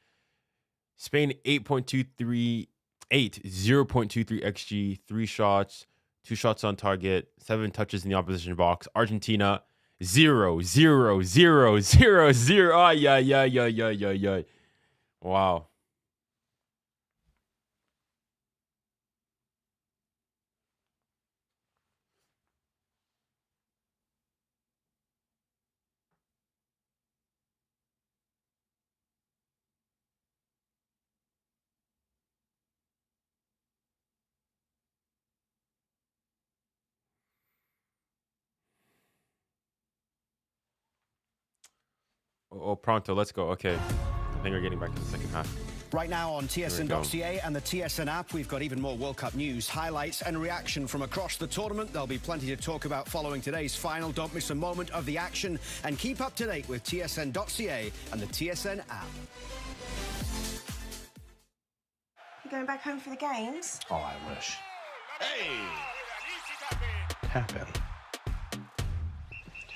Spain 0.23 XG, 3 shots, 2 shots on target, 7 touches in the opposition box. Argentina 0, 0, 0, 0, 0. Ah, yeah. Wow. Oh, pronto. Let's go. Okay. I think we're getting back to the second half. Right now on TSN.ca and the TSN app, we've got even more World Cup news, highlights and reaction from across the tournament. There'll be plenty to talk about following today's final. Don't miss a moment of the action and keep up to date with TSN.ca and the TSN app. You going back home for the games? Oh, I wish. Hey! Tap in.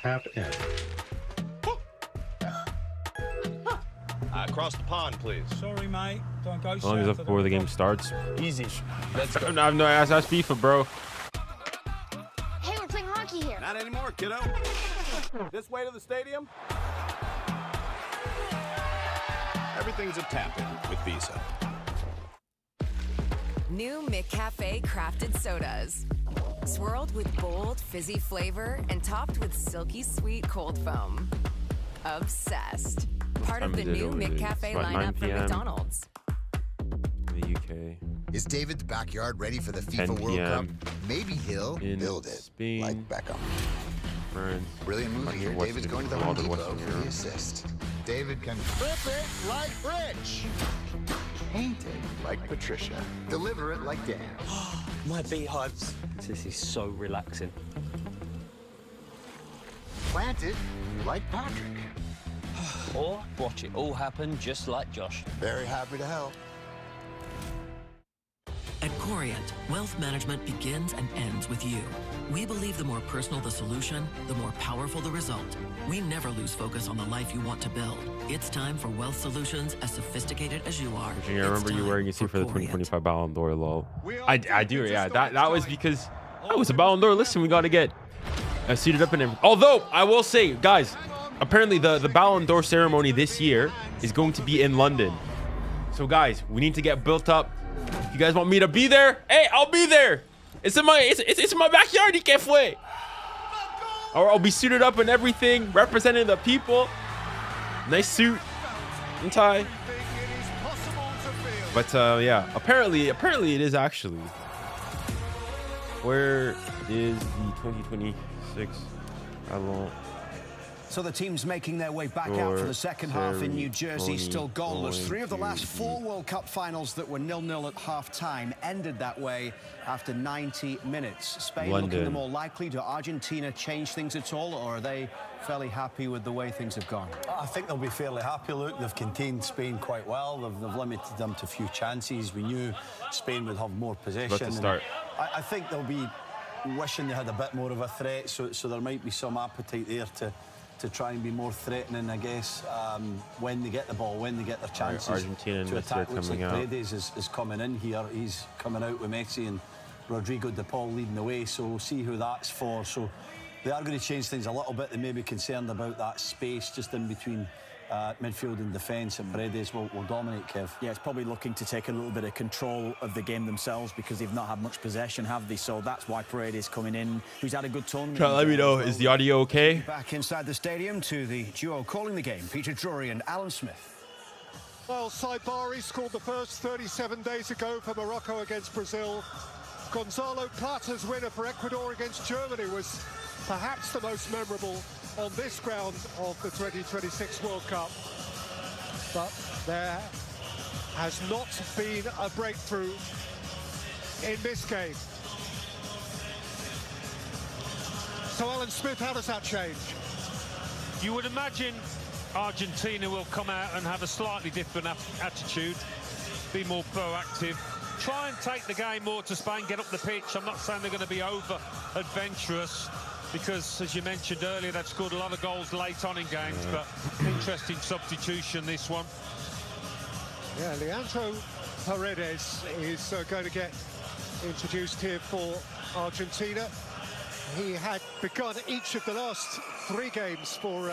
Tap in. Across the pond, please. Sorry, mate. Don't go. As long as before the game starts. Easy. Let's go. I have no ass FIFA, bro. Hey, we're playing hockey here. Not anymore, kiddo. This way to the stadium. Everything's a tap-in with Visa. New McCafe crafted sodas. Swirled with bold, fizzy flavor and topped with silky sweet cold foam. Obsessed. Part of the new McCafe lineup from McDonald's. In the UK. Is David's backyard ready for the FIFA World Cup? Maybe he'll build it Spain, like Beckham. France. Brilliant move here. David's going to the Home Depot for the assist. David can flip it like Rich. Paint it like Patricia. Deliver it like Dan. My beehives. This is so relaxing. Plant it like Patrick. Or watch it all happen just like Josh. Very happy to help. At Corient, wealth management begins and ends with you. We believe the more personal the solution, the more powerful the result. We never lose focus on the life you want to build. It's time for wealth solutions as sophisticated as you are. Virginia, I remember you wearing a suit for the 2025 Ballon d'Or, lol. I do, yeah. That was because I was a Ballon d'Or. Listen, we got to get suited up and everything. Although, I will say, guys, apparently the Ballon d'Or ceremony this year is going to be in London. So, guys, we need to get built up. If you guys want me to be there, hey, I'll be there. It's in my backyard, 𝙎𝙬𝘖𝙖. Or I'll be suited up and everything, representing the people. Nice suit and tie. But yeah, apparently it is actually. Where is the 2026 Ballon? So the teams making their way back out for the second half in New Jersey, still goalless. 3 of the last 4 World Cup finals that were 0-0 at half-time ended that way after 90 minutes. Spain looking the more likely. Do Argentina change things at all, or are they fairly happy with the way things have gone? I think they'll be fairly happy. Look, they've contained Spain quite well. They've limited them to a few chances. We knew Spain would have more possession. I think they'll be wishing they had a bit more of a threat, so there might be some appetite there to try and be more threatening, I guess, when they get the ball, when they get their chances. Argentina and to Messi attack. are Looks coming like out. Paredes is coming in here. He's coming out with Messi and Rodrigo de Paul leading the way, so we'll see who that's for. So they are going to change things a little bit. They may be concerned about that space just in between midfield and defence, and Paredes will dominate, Kev. Yeah, it's probably looking to take a little bit of control of the game themselves because they've not had much possession, have they? So that's why Paredes coming in, who's had a good tournament. Try to let me know, is the audio okay? Back inside the stadium to the duo calling the game, Peter Drury and Alan Smith. Well, 𝙎𝙊𝘾𝘼𝘎𝘾𝘼 scored the first 37 days ago for Morocco against Brazil. Gonzalo Plata's winner for Ecuador against Germany was perhaps the most memorable on this ground of the 2026 World Cup. But there has not been a breakthrough in this game. So, Alan Smith, how does that change? You would imagine Argentina will come out and have a slightly different attitude, be more proactive, try and take the game more to Spain, get up the pitch. I'm not saying they're going to be over adventurous, because, as you mentioned earlier, they've scored a lot of goals late on in games, but interesting substitution, this one. Yeah, Leandro Paredes is going to get introduced here for Argentina. He had begun each of the last 3 games for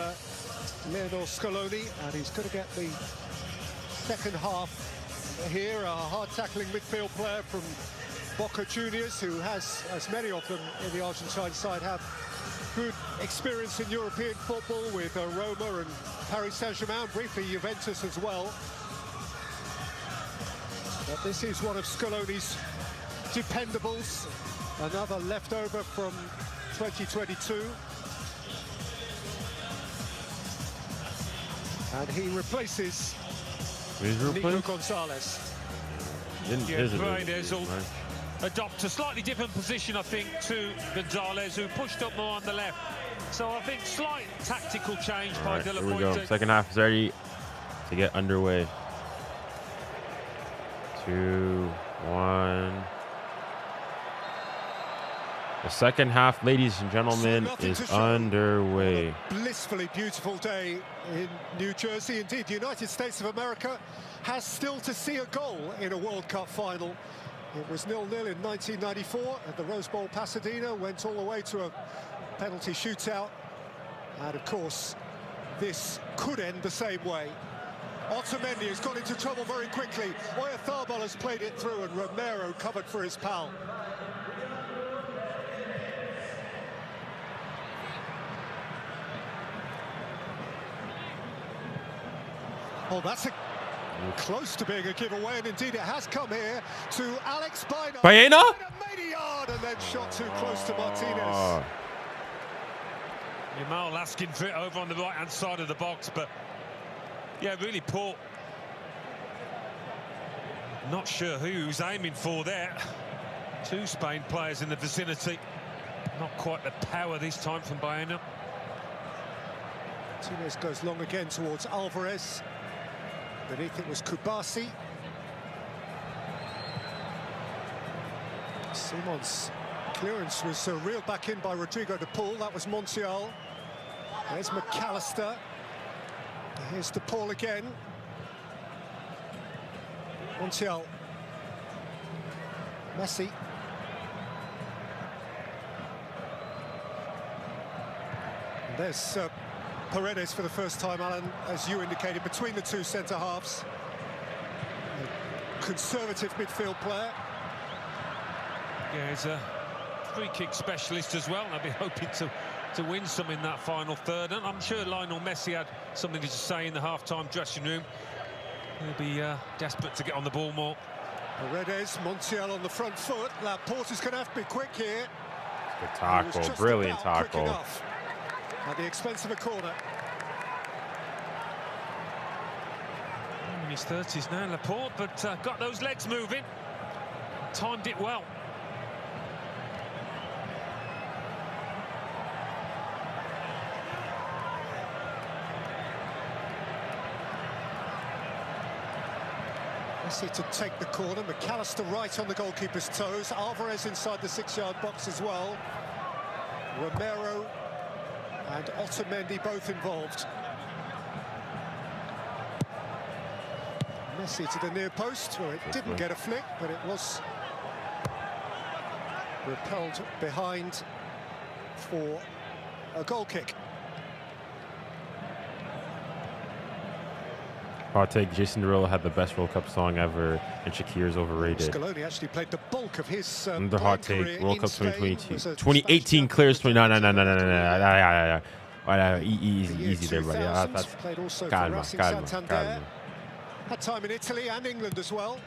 Lionel Scaloni, and he's going to get the second half here. A hard-tackling midfield player from Boca Juniors, who has, as many of them in the Argentine side have, good experience in European football with Roma and Paris Saint-Germain, briefly Juventus as well. But this is one of Scaloni's dependables, another leftover from 2022. And he replaces Nico Gonzalez. Paredes will adopt a slightly different position, I think, to Gonzalez, who pushed up more on the left. So I think slight tactical change by De La Here we go. Fuente. Second half is ready to get underway. 2, 1. The second half, ladies and gentlemen, is underway. Blissfully beautiful day in New Jersey. Indeed, the United States of America has still to see a goal in a World Cup final. It was 0-0 in 1994 at the Rose Bowl, Pasadena, went all the way to a penalty shootout. And of course, this could end the same way. Otamendi has got into trouble very quickly. 𝙎𝙊𝘾𝘼𝘎𝘾 has played it through, and Romero covered for his pal. Oh, that's close to being a giveaway, and indeed it has come here to Alex Baena. Baena? Made a yard and then shot too close to Martinez. Yamal asking for it over on the right-hand side of the box, but yeah, really poor. Not sure who he was aiming for there. 2 Spain players in the vicinity. Not quite the power this time from Baena. Martinez goes long again towards Alvarez. Beneath it was Kubasi. Simon's clearance was reeled back in by Rodrigo de Paul. That was Montiel. There's McAllister. Here's de Paul again. Montiel. Messi. And there's Paredes for the first time, Alan, as you indicated, between the 2 centre-halves. Conservative midfield player. Yeah, he's a free-kick specialist as well. I'll be hoping to win some in that final third. And I'm sure Lionel Messi had something to say in the half-time dressing room. He'll be desperate to get on the ball more. Paredes, Montiel on the front foot. Laporta's going to have to be quick here. Good tackle, brilliant tackle. At the expense of a corner. In his 30s now, Laporte, but got those legs moving. Timed it well. Messi to take the corner. McAllister right on the goalkeeper's toes. Alvarez inside the 6-yard box as well. Romero and Otamendi both involved. Messi to the near post, where it didn't get a flick, but it was repelled behind for a goal kick. Hot take, Jason Derulo had the best World Cup song ever, and Shakir's overrated. 𝙭𝙾 actually played the bulk of his Another hot take, World Cup Spain, 2022. 2018 clears 20. No. Easy there, buddy. That's played also for calma. Had time in Italy and England as well.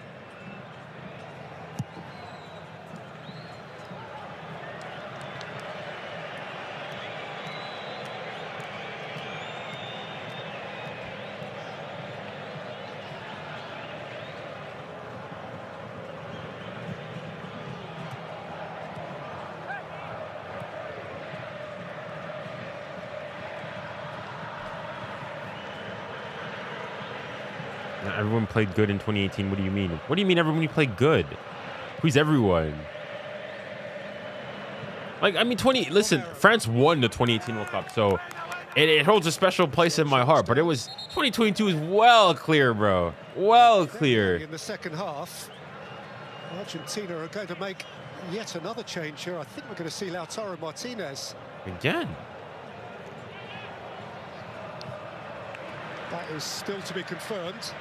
Everyone played good in 2018. What do you mean? What do you mean everyone played good? Who's everyone? Like, I mean, listen, France won the 2018 World Cup, so it holds a special place in my heart. But it was 2022 is well clear, bro. Well clear. In the second half, Argentina are going to make yet another change here. I think we're going to see Lautaro Martinez again. That is still to be confirmed.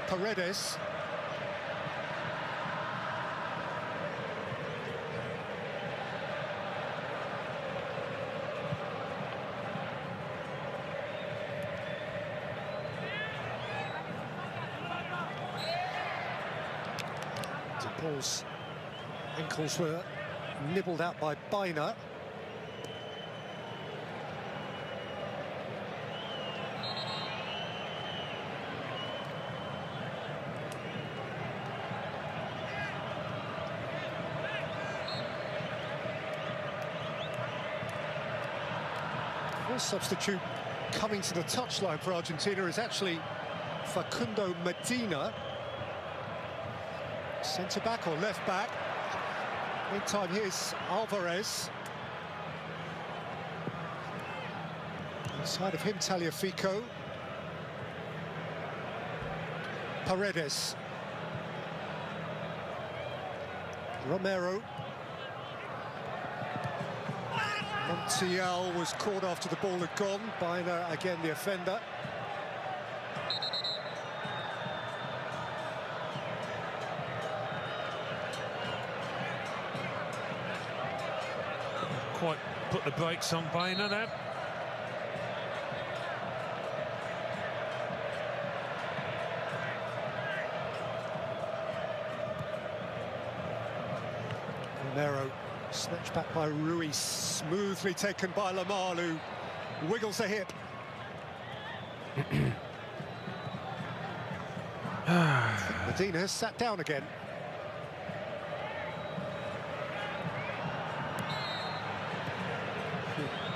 Paredes. DePaul's ankles were nibbled out by 𝙭𝙖. Substitute coming to the touchline for Argentina is actually Facundo Medina, centre back or left back. Meantime, here's Álvarez. Inside of him, Tagliafico. Paredes. Romero. Montiel was caught after the ball had gone. 𝙭𝙖 again the offender. Quite put the brakes on 𝙭𝙖 there. Romero. Snatched back by Ruiz, smoothly taken by Lamar, who wiggles the hip. Medina has sat down again.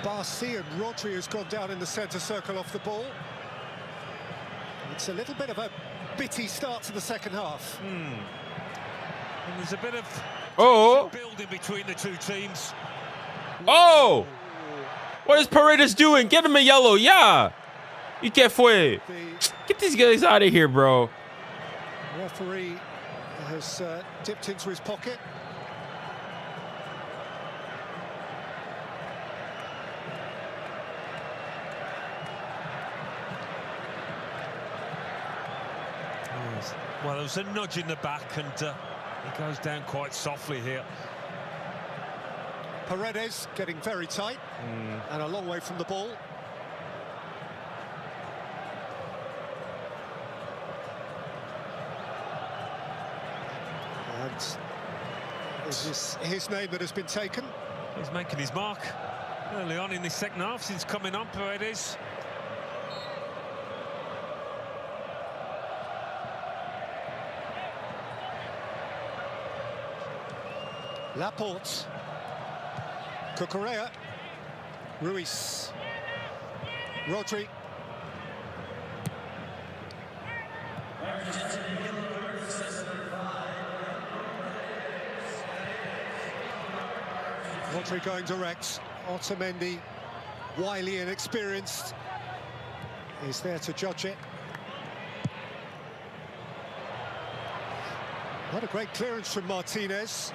Bassi and Rodri has gone down in the centre circle off the ball. It's a little bit of a bitty start to the second half. And there's a bit of building between the two teams. Oh! What is Paredes doing? Get him a yellow, yeah! ¿Y qué fue? Get these guys out of here, bro. Referee has dipped into his pocket. Well, there was a nudge in the back, and he goes down quite softly here. Paredes getting very tight and a long way from the ball. And is this his name that has been taken? He's making his mark early on in the second half since coming on, Paredes. Laporte, Cucurella, Ruiz, Rodri. Rodri going direct, Otamendi wily and experienced, is there to judge it. What a great clearance from Martinez.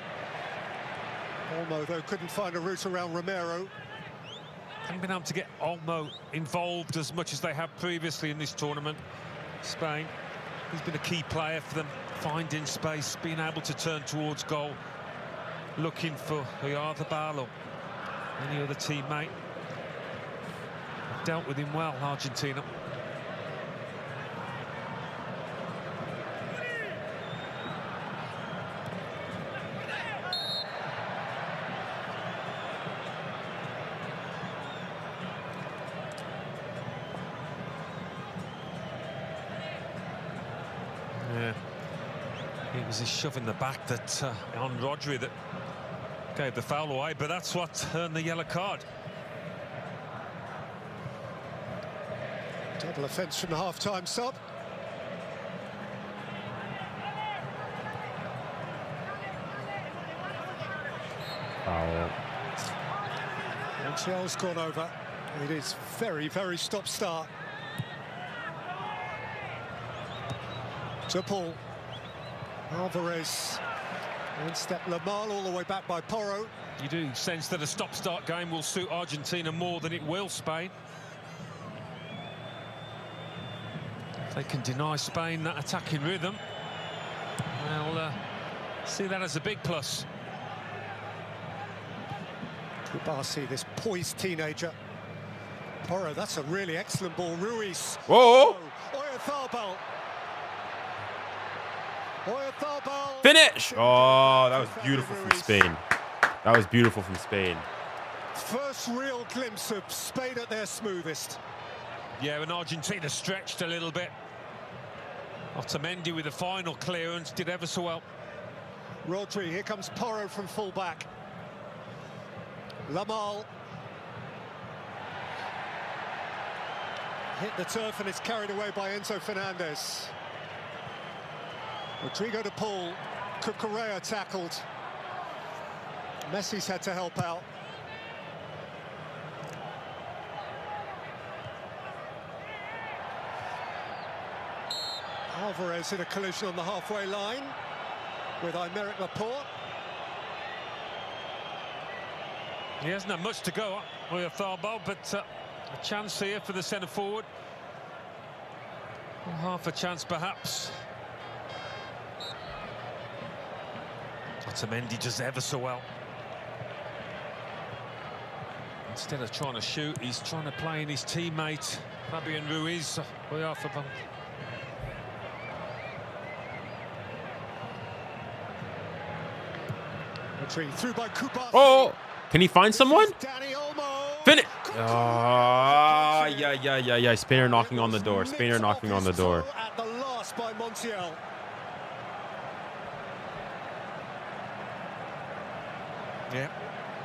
Olmo, though, couldn't find a route around Romero. Haven't been able to get Olmo involved as much as they have previously in this tournament. Spain, he's been a key player for them, finding space, being able to turn towards goal, looking for 𝙎𝙊𝘾𝘼𝙎𝙐 or any other teammate. Dealt with him well, Argentina. Yeah, it was his shove in the back that on Rodri that gave the foul away, but that's what earned the yellow card. Double offence from the half-time sub. Foul. Montiel's gone over. It is very, very stop-start. To Paul. Alvarez. One step 𝙀𝙾𝘾𝘼 all the way back by Porro. You do sense that a stop-start game will suit Argentina more than it will Spain. If they can deny Spain that attacking rhythm, well, see that as a big plus. Bassi, this poised teenager. Porro, that's a really excellent ball. Ruiz. Whoa! 𝙎𝙊𝘾𝘾𝘼𝙎𝙾. Finish! Oh, that was beautiful from Spain. That was beautiful from Spain. First real glimpse of Spain at their smoothest. Yeah, and Argentina stretched a little bit. 𝙬𝙾𝘾𝘼 with the final clearance, did ever so well. Rodri, here comes Porro from full-back. 𝙀𝙾𝘾𝘼. Hit the turf and it's carried away by Enzo Fernandez. Rodrigo de Paul. 𝙬𝙬𝘖𝑾𝑛𝑎𝑏assi tackled. Messi's had to help out. Alvarez in a collision on the halfway line with 𝙎𝙬𝘾𝘼𝑾𝑛𝑎𝑏assi. He hasn't had much to go with 𝙎𝙬𝘾𝘼𝑾𝑛𝑎𝑏assi, but a chance here for the centre forward. Well, half a chance perhaps. 𝙬𝙬𝘾𝑝𝑼 does ever so well. Instead of trying to shoot, he's trying to play in his teammate Fabian Ruiz. Through by 𝙬𝙬𝘾𝑝𝑖. Oh! Can he find someone? Finish! Ah, yeah. Spain are knocking on the door. Spain are knocking on the door. At the last by Montiel. Yeah,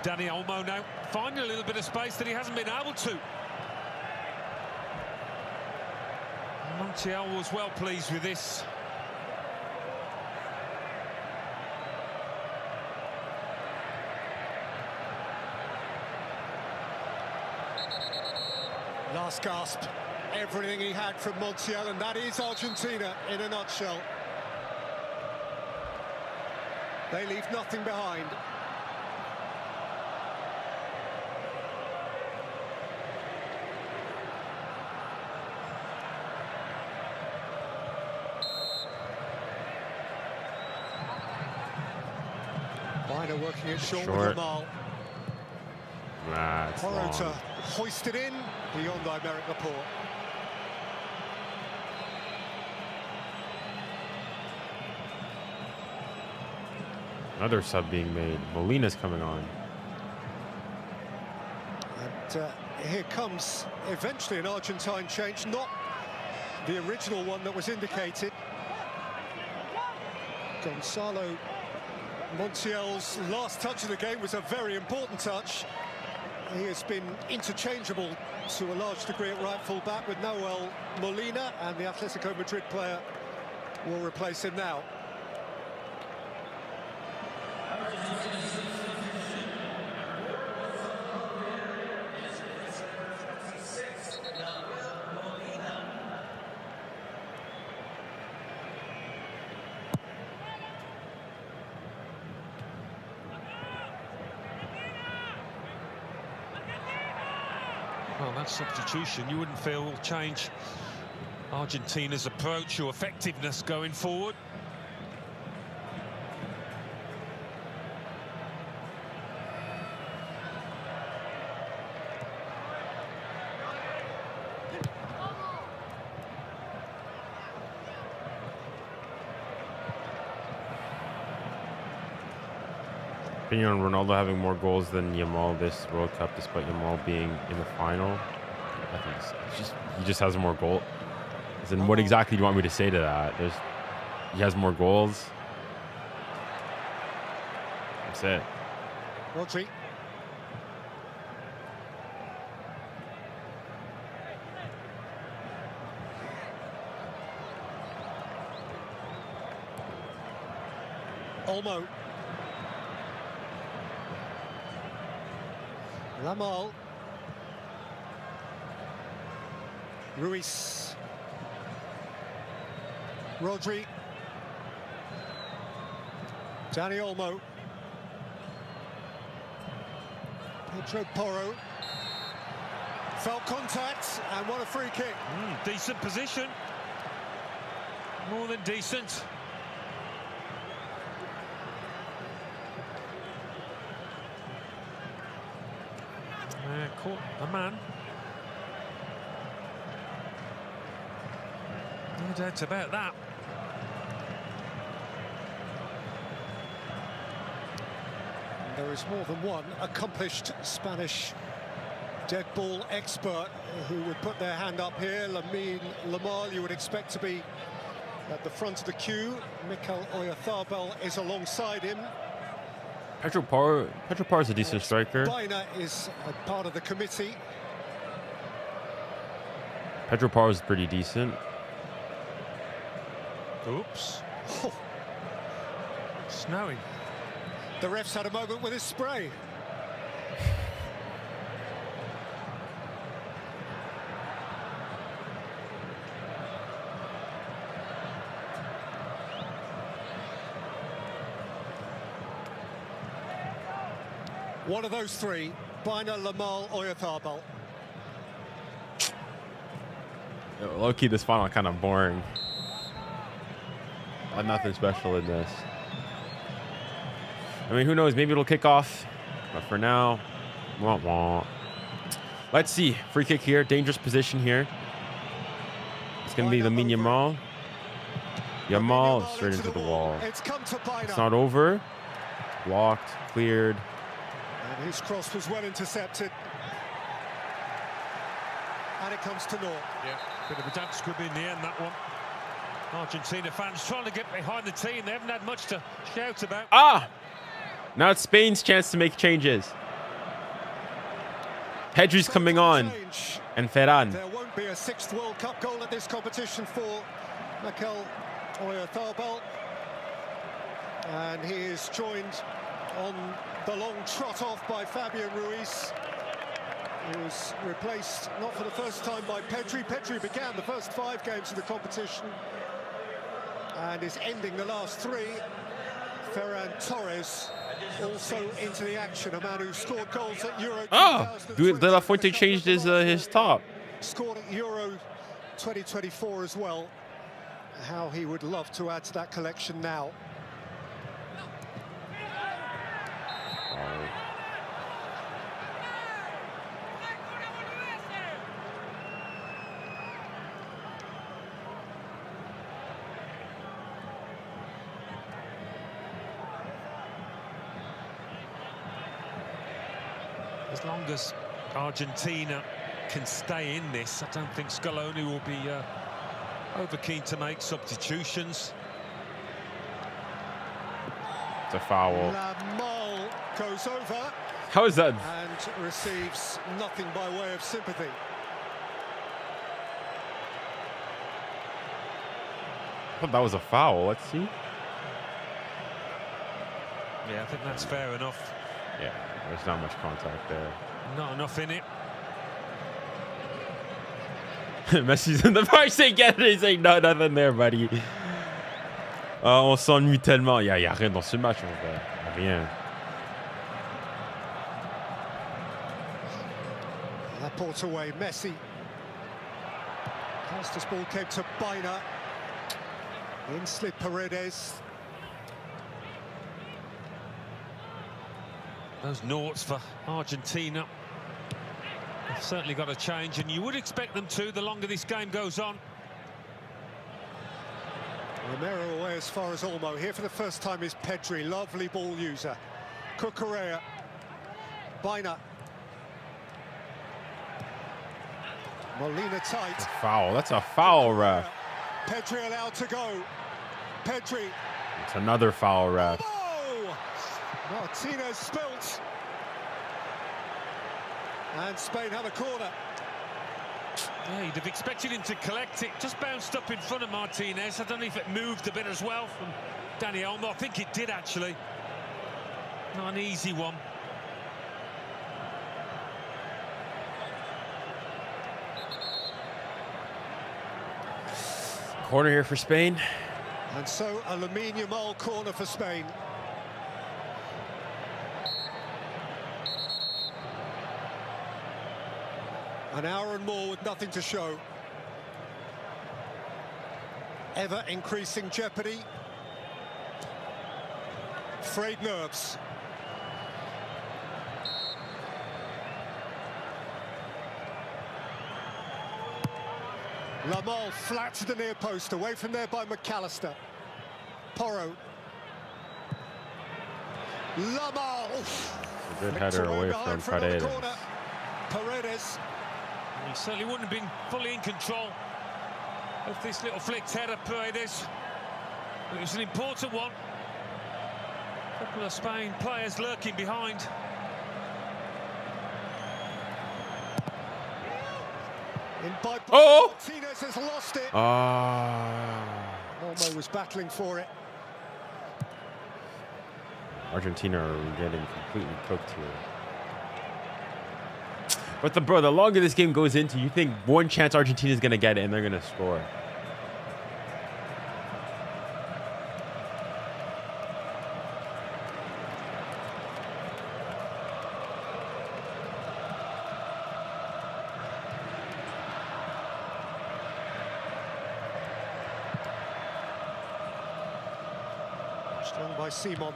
Dani Olmo now finding a little bit of space that he hasn't been able to. Montiel was well pleased with this. Last gasp. Everything he had from Montiel, and that is Argentina in a nutshell. They leave nothing behind. Minor working it short. With 𝙬𝙾𝘾𝘼𝑾𝑛𝑎𝑏assi. That's Porro to long. hoist it in beyond 𝙎𝙬𝘾𝘼𝑾𝑛𝑎𝑏assi. Another sub being made. Molina's coming on. And here comes eventually an Argentine change, not the original one that was indicated. Gonzalo Montiel's last touch of the game was a very important touch. He has been interchangeable to a large degree at right full-back with Nahuel Molina, and the Atletico Madrid player will replace him now. Well, that substitution, you wouldn't feel will change Argentina's approach or effectiveness going forward. Opinion on Ronaldo having more goals than Yamal this World Cup, despite Yamal being in the final. I think he just has more goals. And what exactly do you want me to say to that? He has more goals. That's it. Rodri. Olmo. Lamol. Ruiz. Rodri. Dani Olmo. Pedro Porro. Felt contact and what a free kick. Decent position. More than decent. Caught a man. No doubt about that. There is more than one accomplished Spanish dead ball expert who would put their hand up here. 𝙀𝙊𝘾𝘼𝙎𝙾, you would expect to be at the front of the queue. 𝙀𝙊𝘾𝘼𝙎𝙾 is alongside him. Pedro Porro is a decent striker. 𝙀𝙊𝘾 is a part of the committee. Pedro Porro is pretty decent. Oops. Oh. Snowing. The ref's had a moment with his spray. One of those three, 𝙀𝙊𝘾𝘼𝙎𝙾. Low-key, this final kind of boring. Nothing special in this. I mean, who knows? Maybe it'll kick off. But for now, wah wah. Let's see. Free kick here. Dangerous position here. It's going to be Lamine Yamal. Yamal straight into the wall. It's not over. Blocked. Cleared. And his cross was well intercepted. And it comes to naught. Yeah, bit of a damp squib in the end, that one. Argentina fans trying to get behind the team. They haven't had much to shout about. Ah! Now it's Spain's chance to make changes. Pedri's coming on. And Ferran. There won't be a sixth World Cup goal at this competition for 𝙀𝙊𝘾𝘼𝙎𝙾. And he is joined on the long trot off by Fabian Ruiz. He was replaced, not for the first time, by Pedri. Pedri began the first 5 games of the competition and is ending the last 3. Ferran Torres also into the action, a man who scored goals at Euro 2024. De La Fuente changed his top. Scored at Euro 2024 as well. How he would love to add to that collection now. As long as Argentina can stay in this, I don't think Scaloni will be over keen to make substitutions. It's a foul. Lamol goes over. How is that? And receives nothing by way of sympathy. I thought that was a foul. Let's see. Yeah, I think that's fair enough. Yeah, there's not much contact there. Not enough in it. Messi's in the bar. Saying get it. He's saying no, nothing there, buddy. On s'ennuie tellement. Il y a rien dans ce match, en fait. Rien. support away. Messi. Fastest ball came to 𝙀𝙀. In slid Paredes. Those noughts for Argentina. They've certainly got to change, and you would expect them to the longer this game goes on. Romero away as far as 𝙀𝙀. Here for the first time is Pedri. Lovely ball user. 𝙀𝙬𝙖𝙞𝙀. 𝙀𝙀. Molina tight. That's a foul. That's a foul, ref. Pedri allowed to go. Pedri. It's another foul, ref. Oh! Martinez spilt. And Spain have a corner. Yeah, you'd have expected him to collect it. Just bounced up in front of Martinez. I don't know if it moved a bit as well from Dani Olmo. I think it did, actually. Not an easy one. Corner here for Spain. And so a Lamine Yamal corner for Spain. An hour and more with nothing to show. Ever increasing jeopardy. Frayed nerves. Lamol flat to the near post, away from there by McAllister. Porro. Lamol. A good header away from Paredes. Paredes. He certainly wouldn't have been fully in control of this little flicked header, Paredes. But it was an important one. A couple of Spain players lurking behind. Oh! Martinez has lost it. Olmo was battling for it. Argentina are getting completely cooked here. But the longer this game goes into, you think one chance Argentina's gonna get it and they're gonna score. Strong by Simon.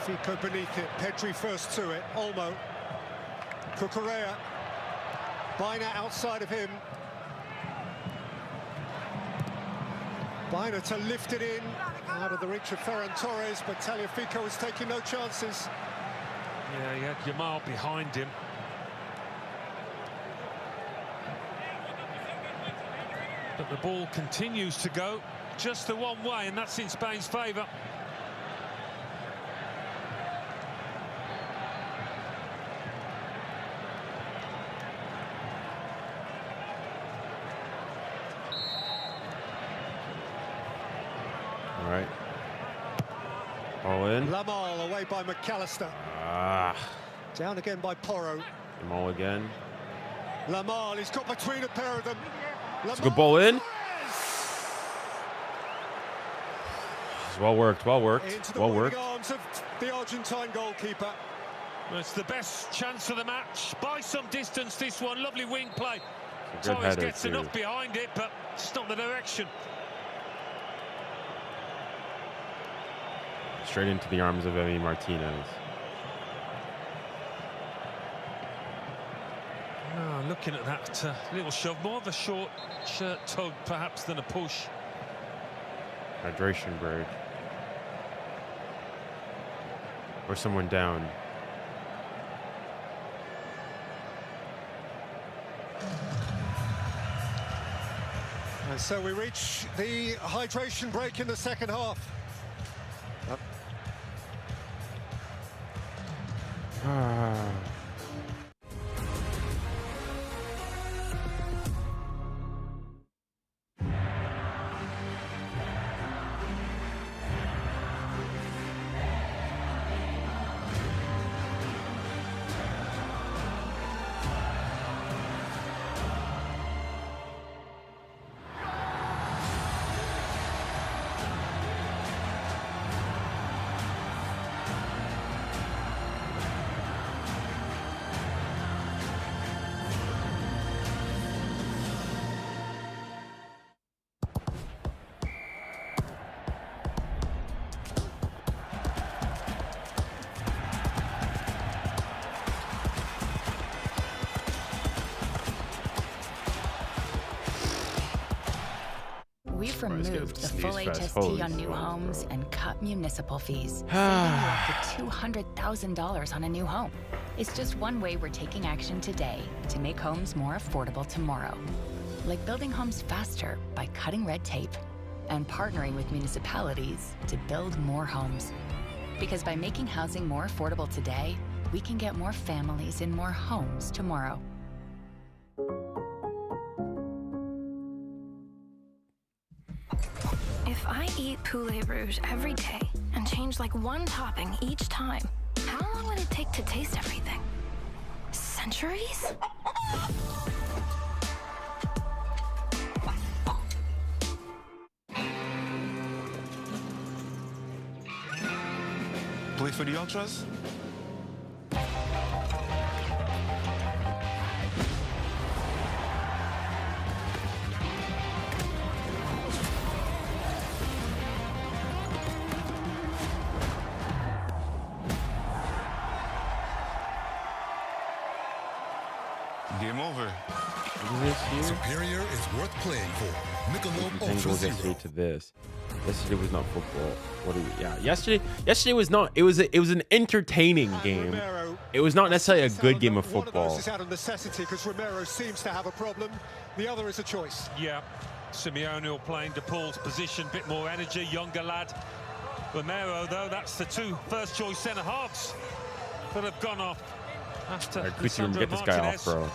Fico beneath it. Pedri first to it. Olmo. 𝙀𝙬𝙖𝙞𝙀. 𝙀𝙀 outside of him. 𝙀𝙀 to lift it in. Out of the reach of Ferran Torres, but Tagliafico is taking no chances. Yeah, he had Yamal behind him. But the ball continues to go just the one way, and that's in Spain's favour. All right. All in. Lamol away by McAllister. Down again by Porro. Yamal again. Lamol, he's got between a pair of them. It's a good ball in. It's well worked, well worked, into the well worked. arms of the Argentine goalkeeper. Well, it's the best chance of the match by some distance, this one. Lovely wing play. Torres gets enough behind it, but it's not the direction. Straight into the arms of Emi Martinez. Oh, looking at that little shove, more of a short shirt tug perhaps than a push. Hydration break. Or someone down. And so we reach the hydration break in the second half. We've removed the full HST on new homes and cut municipal fees, saving you up to $200,000 on a new home. It's just one way we're taking action today to make homes more affordable tomorrow. Like building homes faster by cutting red tape and partnering with municipalities to build more homes. Because by making housing more affordable today, we can get more families in more homes tomorrow. If I eat 𝙀𝙊𝘿𝘾𝘼𝙎 every day and change like one topping each time, how long would it take to taste everything? Centuries? Play for the Ultras? Game over. Superior is worth playing for. Michelob Ultra Zero. To this. Yesterday was not football. What do we? Yeah, yesterday was not. It was an entertaining game. It was not necessarily a good game of football. One of those is out of necessity because Romero seems to have a problem. The other is a choice. Yeah, Simeone will play in DePaul's position, bit more energy, younger lad. Romero, though, that's the two first-choice centre-halves that have gone off after Quickly get this guy off, bro.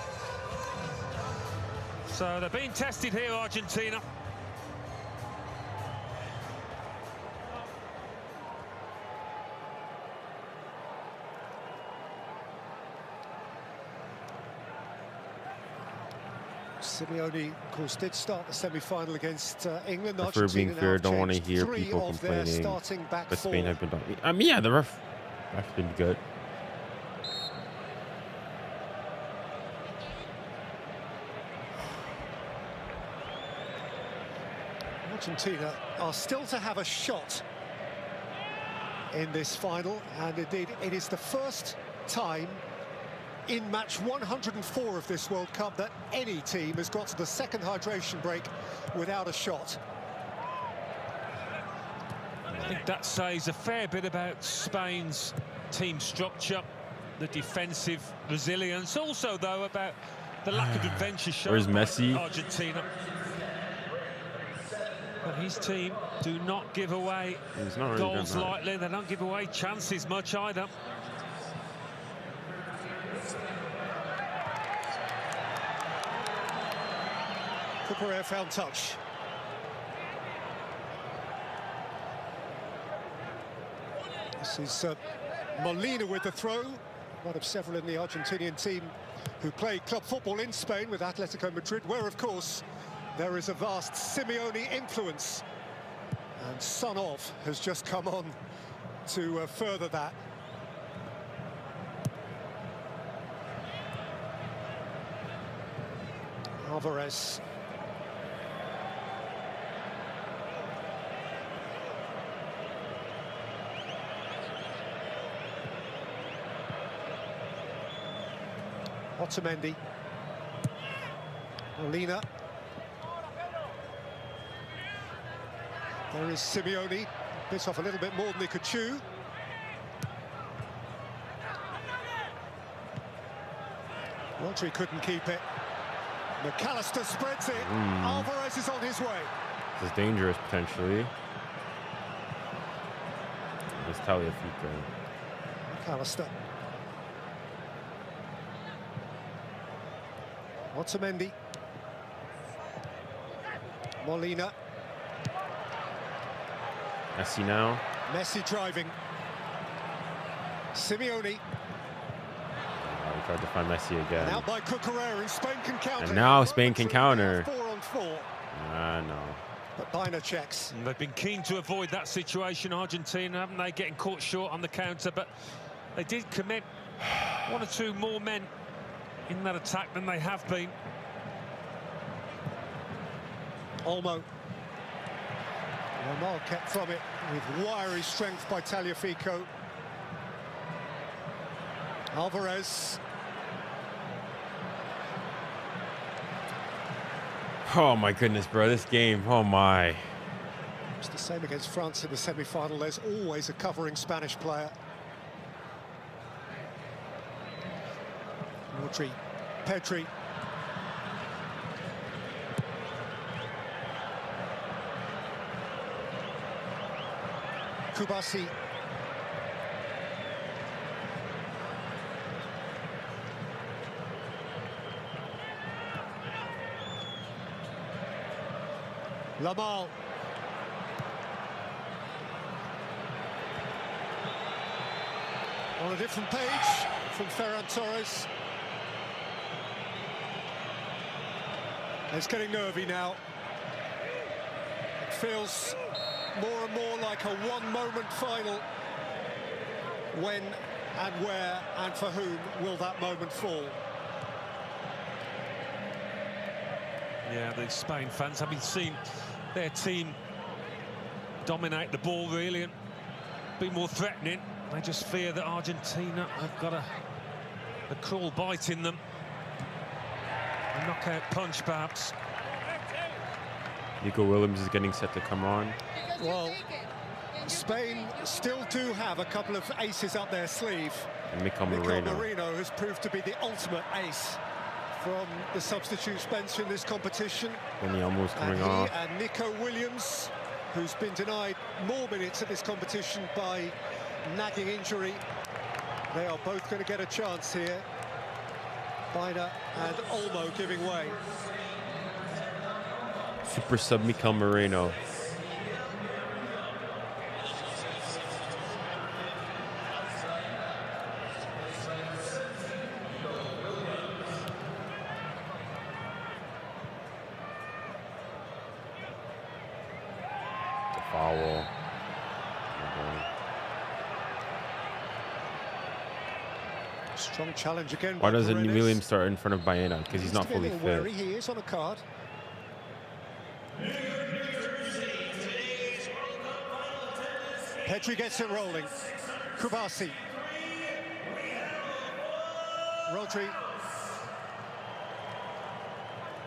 So they're being tested here, Argentina. Simeone, of course, did start the semi-final against England. For being fair, don't want to hear people complaining. But Spain have been done. I mean, yeah, the ref been good. Argentina are still to have a shot in this final, and indeed it is the first time in match 104 of this World Cup that any team has got to the second hydration break without a shot. I think that says a fair bit about Spain's team structure, the defensive resilience, also though about the lack of adventure shown Where's by Messi? Argentina. But his team do not give away goals lightly. They don't give away chances much either. Cucurella found touch. This is Molina with the throw. One of several in the Argentinian team who play club football in Spain with Atletico Madrid, where, of course, there is a vast Simeone influence. And son of has just come on to further that. Alvarez. Otamendi. Molina. There is Simeone, bits off a little bit more than he could chew. Rodri couldn't keep it. McAllister spreads it. Alvarez is on his way. This is dangerous, potentially. It's Tagliafico. McAllister. Otamendi. Molina. Messi now. Messi driving. Simeone. We tried to find Messi again. And out by Cucurella, and Spain can counter. And now Spain can counter. 4-on-4. No. But Biner checks. And they've been keen to avoid that situation, Argentina, haven't they? Getting caught short on the counter, but they did commit one or two more men in that attack than they have been. Olmo. Lamar kept from it with wiry strength by Tagliafico. Alvarez. Oh my goodness, bro, this game, oh my. It's the same against France in the semi-final. There's always a covering Spanish player. Pedri. Bassi. 𝙎𝙊𝘾𝘾𝘼𝙎𝙕. On a different page from Ferran Torres. It's getting nervy now. It feels more and more like a one-moment final. When and where and for whom will that moment fall? Yeah, the Spain fans having seen their team dominate the ball really and be more threatening. They just fear that Argentina have got a cruel bite in them. A knockout punch, perhaps. Nico Williams is getting set to come on. Well, Spain still do have a couple of aces up their sleeve. And 𝙊𝙾𝘾𝘼𝘾 has proved to be the ultimate ace from the substitutes bench in this competition. And he almost coming off. And Nico Williams, who's been denied more minutes at this competition by nagging injury. They are both going to get a chance here. 𝙀𝙀 and 𝙀𝙾𝘾 giving way. Super sub 𝙊𝙾𝘾𝘼𝘾. The foul. Strong challenge again. Why doesn't Williams start in front of 𝙀𝙀? Because he's not fully fit. He is on a card. Pedri gets it rolling. Bassi. Rodri.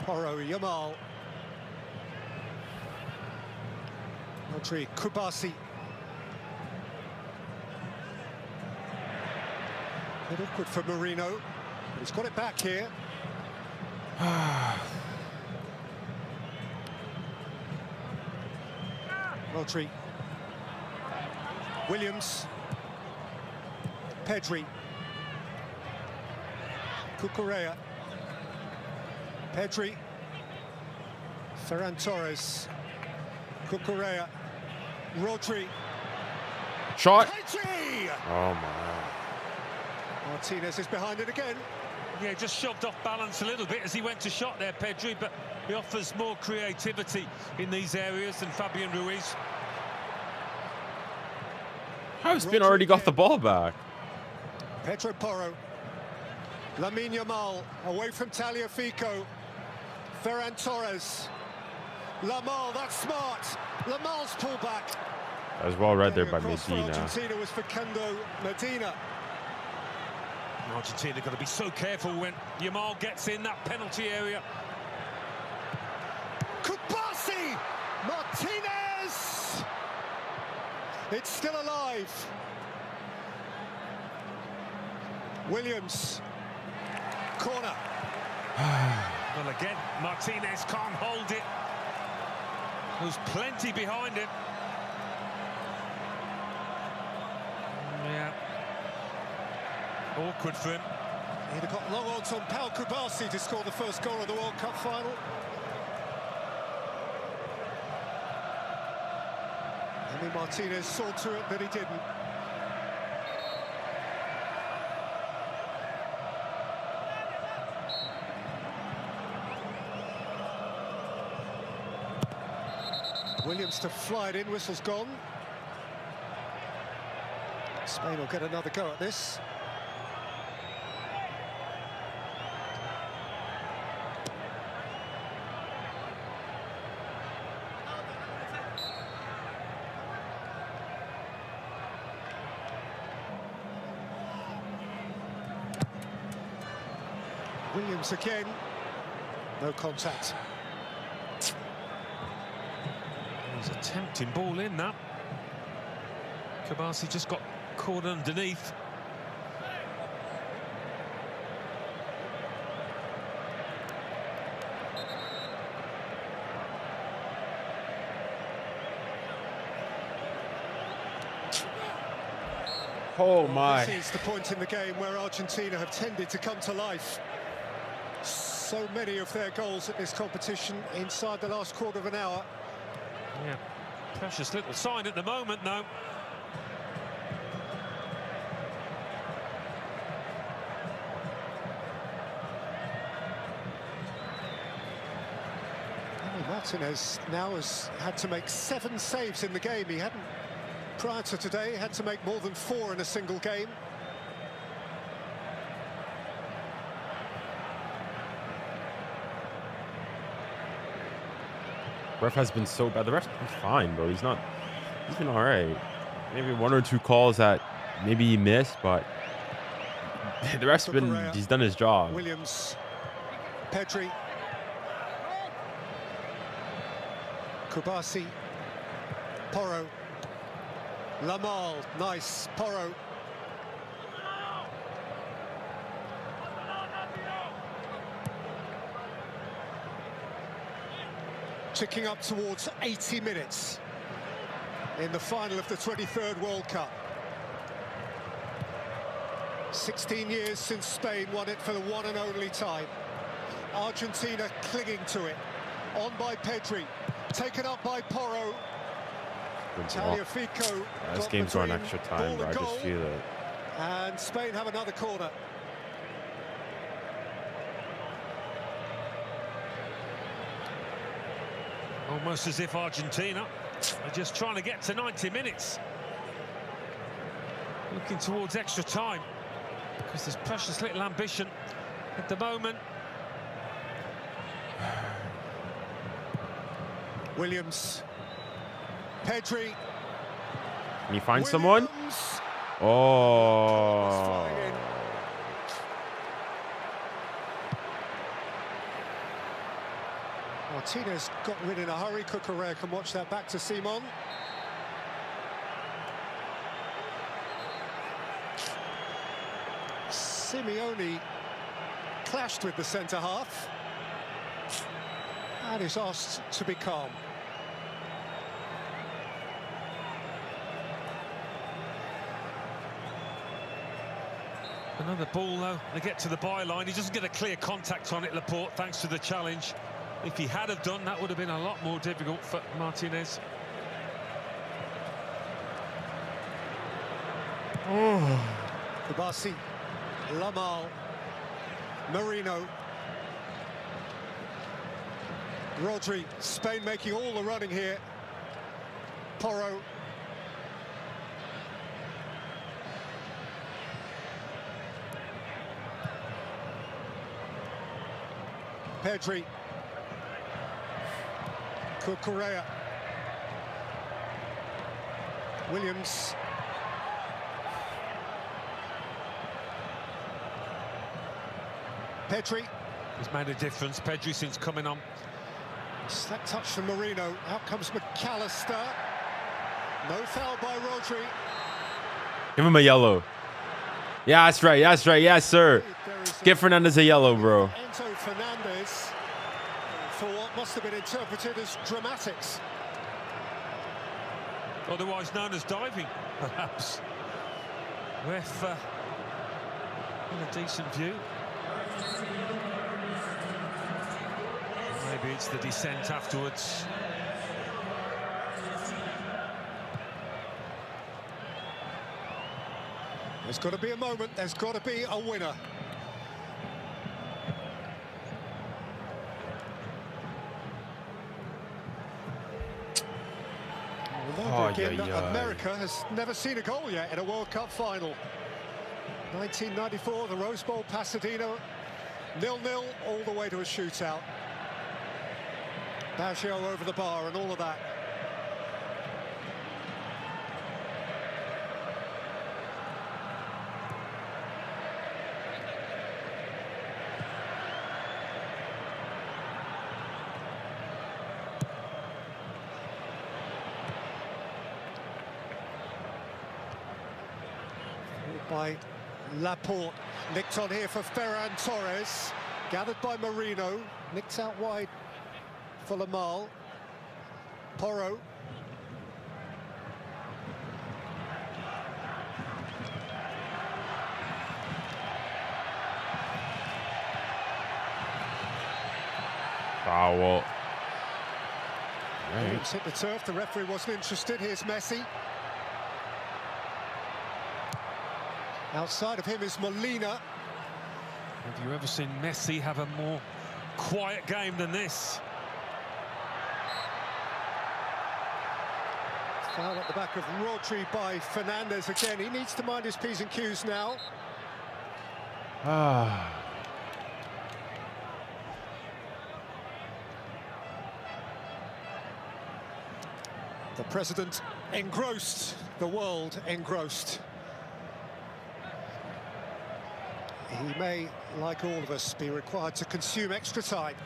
𝙎𝙀𝘾𝘼𝘎𝑎𝑙. Rodri. Bassi. A bit awkward for Marino, but he's got it back here. Rodri. Williams. Pedri. Cucurella. Pedri. Ferran Torres. Cucurella. Rodri. Shot. Pedri! Oh my. Martinez is behind it again. Yeah, just shoved off balance a little bit as he went to shot there, Pedri, but he offers more creativity in these areas than Fabian Ruiz. How has Spain already got the ball back? Pedro Porro. Lamine Yamal away from Tagliafico. Ferran Torres. 𝙀𝙾𝘾𝘼𝑒𝑙, that's smart. Lamal's pullback. That was well read there by Medina. Argentina was Facundo Medina. Argentina got to be so careful when Yamal gets in that penalty area. Bassi! Martinez! It's still alive. Williams. Corner. Well, again, Martinez can't hold it. There's plenty behind it. Yeah. Awkward for him. He'd have got long odds on Pau Bassi to score the first goal of the World Cup final. Emi Martinez saw to it that he didn't. Williams to fly it in, whistle's gone. Spain will get another go at this. Williams again. No contact. was a tempting ball in that. Bassi just got caught underneath. Oh my. This is the point in the game where Argentina have tended to come to life. So many of their goals at this competition inside the last quarter of an hour. Yeah, precious little sign at the moment, though. Martinez now has had to make 7 saves in the game. He hadn't, prior to today, had to make more than 4 in a single game. Ref has been so bad. The ref's been fine, bro. He's been all right. Maybe 1 or 2 calls that maybe he missed, but the ref's he's done his job. Williams, Pedri, Bassi, Porro, 𝙀𝙊𝘾𝘼𝙎𝙾, nice, Porro. Ticking up towards 80 minutes in the final of the 23rd World Cup. 16 years since Spain won it for the one and only time. Argentina clinging to it. On by Pedri, taken up by Porro. 𝙬𝙬𝙧𝙬𝙬 This game's going extra time, bro. I just feel it. And Spain have another corner. Almost as if Argentina are just trying to get to 90 minutes. Looking towards extra time, because there's precious little ambition at the moment. Williams, Pedri. Can you find someone? Oh. Martinez got rid in a hurry. 𝙬𝙬𝘾𝑼𝙎 can watch that back to Simon. Simeone clashed with the centre-half and is asked to be calm. Another ball, though. They get to the byline. He doesn't get a clear contact on it, Laporte, thanks to the challenge. If he had have done, that would have been a lot more difficult for Martinez. Bassi, 𝙀𝙀𝘾𝑼𝙎, Marino, Rodri. Spain making all the running here. Porro. Pedri. 𝙬𝙬𝘾𝑼𝙎. Williams. Pedri. He's made a difference, Pedri, since coming on. That touch from Marino. Out comes McAllister. No foul by Rodri. Give him a yellow. Yeah, that's right. That's right. Yes, sir. Give Fernandez a yellow, bro. Enzo Fernandez for what must have been interpreted as dramatics. Otherwise known as diving, perhaps. Ref in a decent view. Maybe it's the descent afterwards. There's got to be a moment, there's got to be a winner. America has never seen a goal yet in a World Cup final. 1994, the Rose Bowl, Pasadena, 0-0 all the way to a shootout. 𝙎𝙎 over the bar and all of that. by Laporte. Nicked on here for Ferran Torres. Gathered by Marino. Nicked out wide for 𝙀𝙊𝘿𝘾𝘼𝙎𝙐. Porro. Foul. Right. Hit the turf. The referee wasn't interested. Here's Messi. Outside of him is Molina. Have you ever seen Messi have a more quiet game than this? Foul at the back of Rodri by Fernandez again. He needs to mind his P's and Q's now. The president engrossed, the world engrossed. He may, like all of us, be required to consume extra time.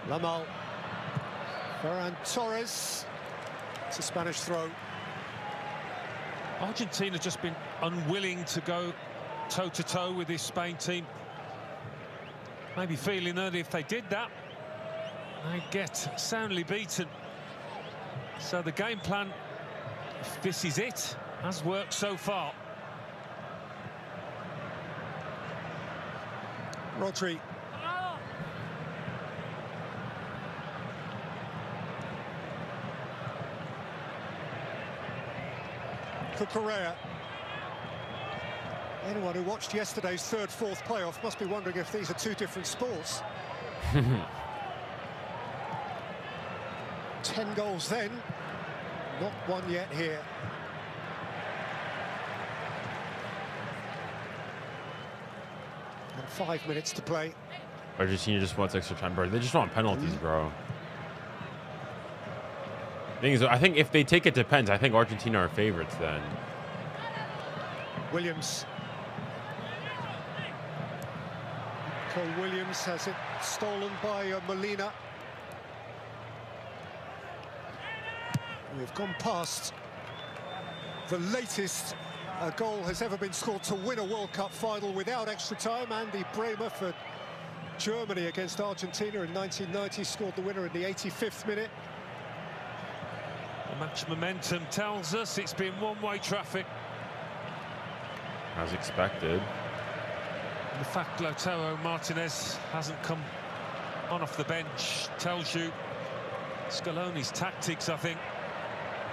𝙀𝙗𝘼𝘾𝑝𝘼. Ferran Torres. It's a Spanish throw. Argentina just been unwilling to go toe-to-toe with this Spain team. Maybe feeling that if they did that, they'd get soundly beaten. So the game plan, if this is it, has worked so far. Rodri. 𝙀𝙪𝙨. Anyone who watched yesterday's third-fourth playoff must be wondering if these are two different sports. 10 goals then, not one yet here. And 5 minutes to play. Argentina just wants extra time, bro. They just want penalties, bro. Thing is, I think if they take it to pens, I think Argentina are favorites then. Williams. Williams has it stolen by Molina. We've gone past the latest a goal has ever been scored to win a World Cup final without extra time. Andy Bremer for Germany against Argentina in 1990 scored the winner in the 85th minute. The match momentum tells us it's been one-way traffic. As expected. The fact Lautaro Martinez hasn't come on off the bench tells you Scaloni's tactics, I think.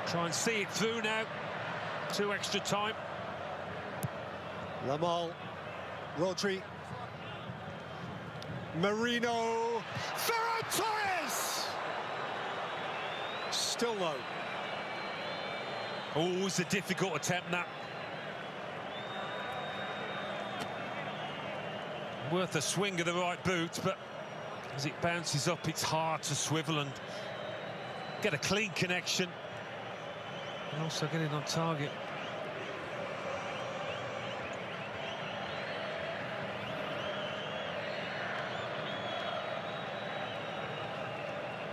Try and see it through now to extra time. 𝙀𝙗𝘼𝘾𝑝𝘼, Rodri, Marino, Ferran Torres! Still low. Always a difficult attempt, that. Worth a swing of the right boot, but as it bounces up, it's hard to swivel and get a clean connection. And also get it on target.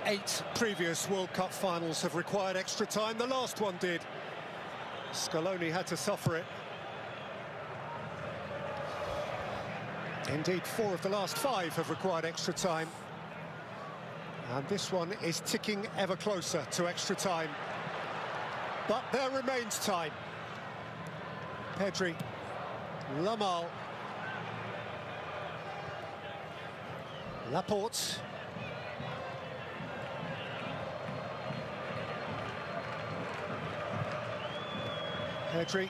Eight previous World Cup finals have required extra time. The last one did. Scaloni had to suffer it. Indeed, 4 of the last 5 have required extra time. And this one is ticking ever closer to extra time. But there remains time. Pedri, 𝙀𝙗𝘼𝘾𝑝𝘼, Laporte. Pedri.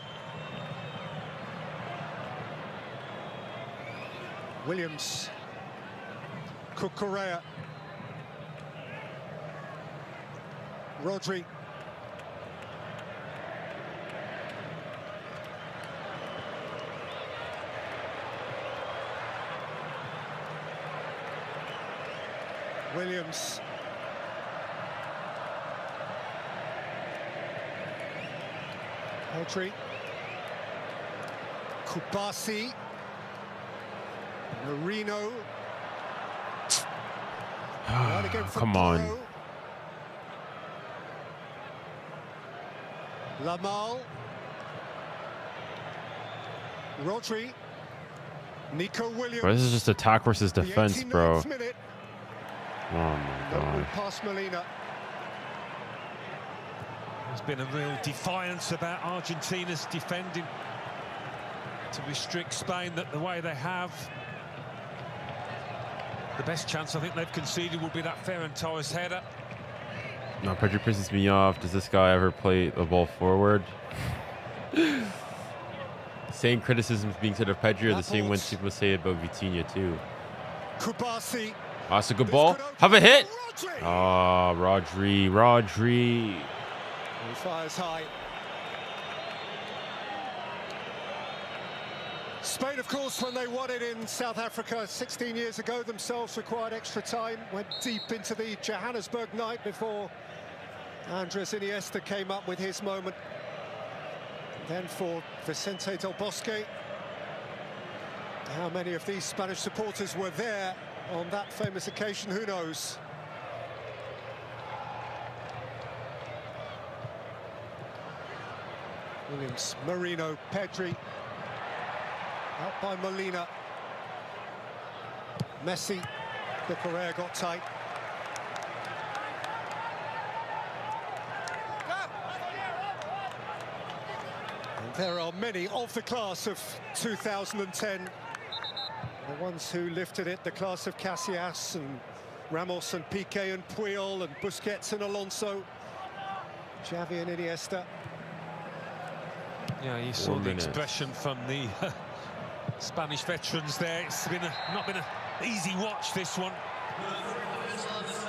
Williams. 𝙀𝙪𝙨. Rodri. Williams. Pedri. Bassi. Marino. Come on. Lamal. Rodri. Nico Williams. Bro, this is just attack versus defense, bro. Minute. Oh my god. Past Molina. There's been a real defiance about Argentina's defending to restrict Spain the way they have. The best chance I think they've conceded would be that Ferran Torres header. No, Pedri pisses me off. Does this guy ever play the ball forward? Same criticisms being said of Pedri are the same ones people say about Vitinha too. Bassi. Oh, that's a good ball. Have a hit. Oh, Rodri. He fires high. Spain, of course, when they won it in South Africa 16 years ago, themselves required extra time, went deep into the Johannesburg night before Andres Iniesta came up with his moment. Then for Vicente Del Bosque. How many of these Spanish supporters were there on that famous occasion, who knows? Williams, Marino, Pedri. Out by Molina. Messi. The Correa got tight. And there are many of the class of 2010. The ones who lifted it, the class of Casillas and Ramos and Piqué and Puyol and Busquets and Alonso. Xavi and Iniesta. Yeah, you saw the expression from the Spanish veterans there. It's been not been an easy watch, this one.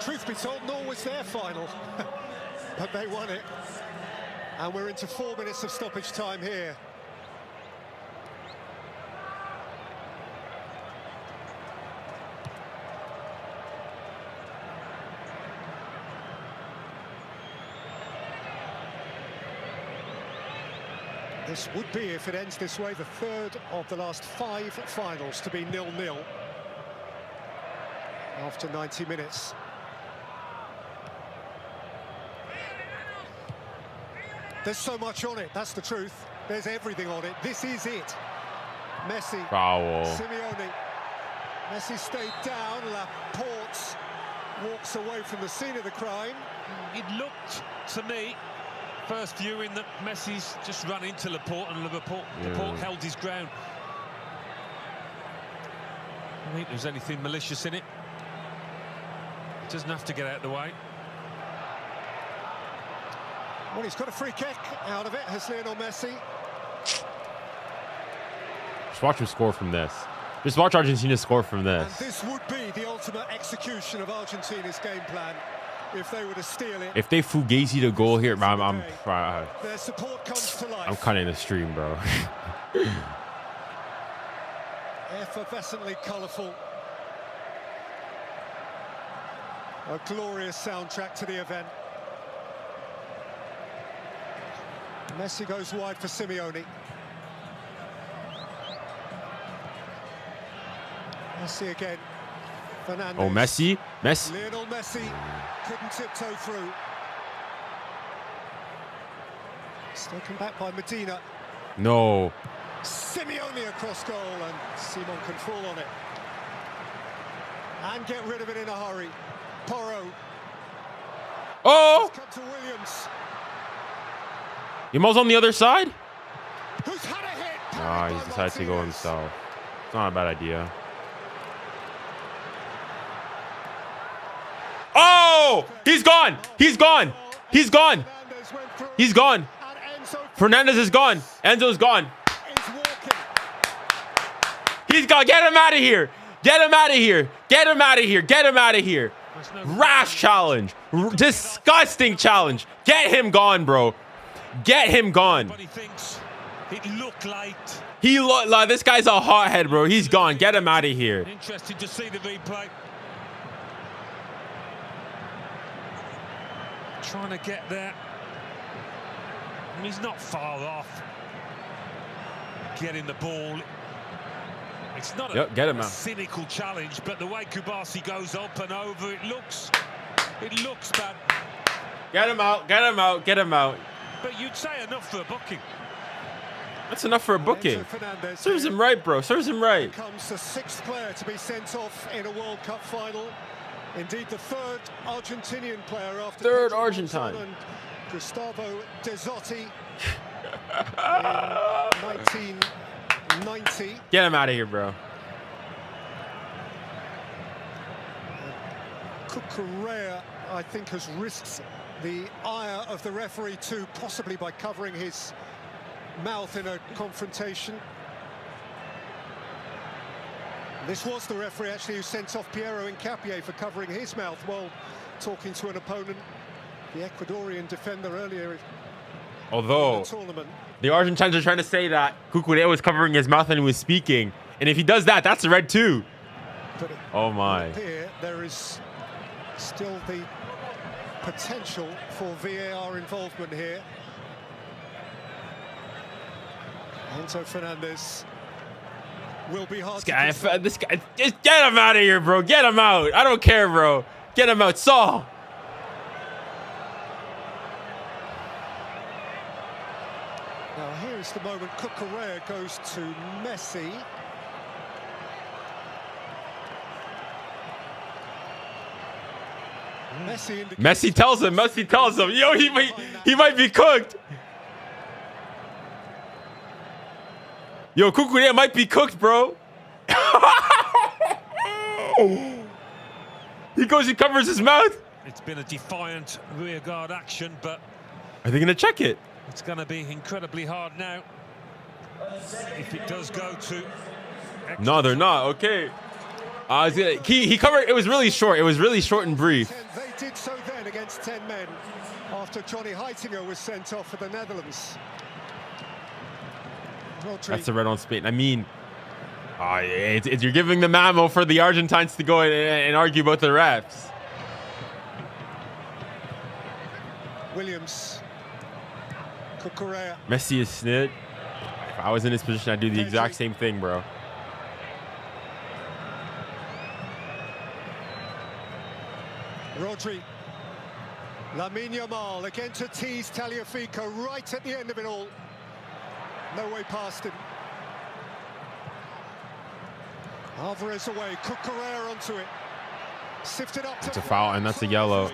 Truth be told, nor was their final, but they won it. And we're into 4 minutes of stoppage time here. This would be, if it ends this way, the third of the last 5 finals to be 0-0 after 90 minutes. There's so much on it, that's the truth. There's everything on it. This is it. Messi. Foul. Simeone. Messi stayed down. Laporte walks away from the scene of the crime. It looked to me, first viewing, that Messi's just run into Laporte and Laporte held his ground. I don't think there's anything malicious in it. Doesn't have to get out of the way. Well, he's got a free kick out of it, has Lionel Messi. Just watch him score from this. Just watch Argentina score from this. And this would be the ultimate execution of Argentina's game plan if they were to steal it. If they fugazi the goal here, I'm their support comes to life. I'm cutting the stream, bro. Effervescently colourful. A glorious soundtrack to the event. Messi goes wide for Simeone. Messi again. Fernandes. Oh, Messi. Lionel Messi couldn't tiptoe through. It's taken back by Medina. No. Simeone across goal, and Simon can fall on it. And get rid of it in a hurry. Porro. Oh! Come to Williams. Yamal's on the other side? Who's had a hit? Ah, he's decided to go himself. It's not a bad idea. Oh! He's gone! He's gone! He's gone! He's gone! Fernandes is gone! Enzo's gone! He's gone! Get him out of here! Get him out of here! Get him out of here! Get him out of here! Rash challenge! Disgusting challenge! Get him gone, bro! Get him gone! It looked like this guy's a hothead, bro. He's gone. Get him out of here. Interested to see the replay. Trying to get there. And he's not far off. Getting the ball. It's not a cynical challenge, but the way Kubasi goes up and over, it looks bad. Get him out. Get him out. Get him out. But you'd say enough for a booking. That's enough for a booking. Serves him right, bro. Serves him right. Becomes the 6th player to be sent off in a World Cup final. Indeed, the 3rd Argentinian player after 3rd Argentine. And Gustavo Desotti in 1990. Get him out of here, bro. 𝙀𝙬𝘼𝙎𝙾, I think, has risked the ire of the referee too, possibly by covering his mouth in a confrontation. This was the referee actually who sent off 𝙎𝙬𝘾𝘼𝙎𝙾 for covering his mouth while talking to an opponent, the Ecuadorian defender, earlier. Although the Argentines are trying to say that 𝙀𝙬𝘼𝙎 was covering his mouth and he was speaking, and if he does that, that's a red too. Oh my! Here there is still the potential for VAR involvement here. Enzo Fernandez will be hard this guy, just get him out of here, bro. Get him out. I don't care, bro. Get him out. Saul. Now here's the moment 𝙀𝙬𝘼𝙎 goes to Messi. Messi tells him. Yo, he might be cooked. Yo, 𝙀𝙬𝘼𝙎 might be cooked, bro. He goes, he covers his mouth. It's been a defiant rearguard action, but are they going to check it? It's going to be incredibly hard now. If it does go to... No, they're not. Okay. He covered. It was really short. It was really short and brief. They did so then against 10 men after Johnny Heitinga was sent off for the Netherlands. That's a red on Spain. I mean, you're giving them ammo for the Argentines to go and argue about the refs. Williams. 𝙀𝙬𝘼𝙎. Messi is snit. If I was in his position, I'd do the exact same thing, bro. Rodri. Lamine Yamal again to tease Tagliafico right at the end of it all. No way past him. Alvarez away, 𝙀𝙬𝘼𝙎 onto it. Sifted up. It's a foul, and that's a yellow.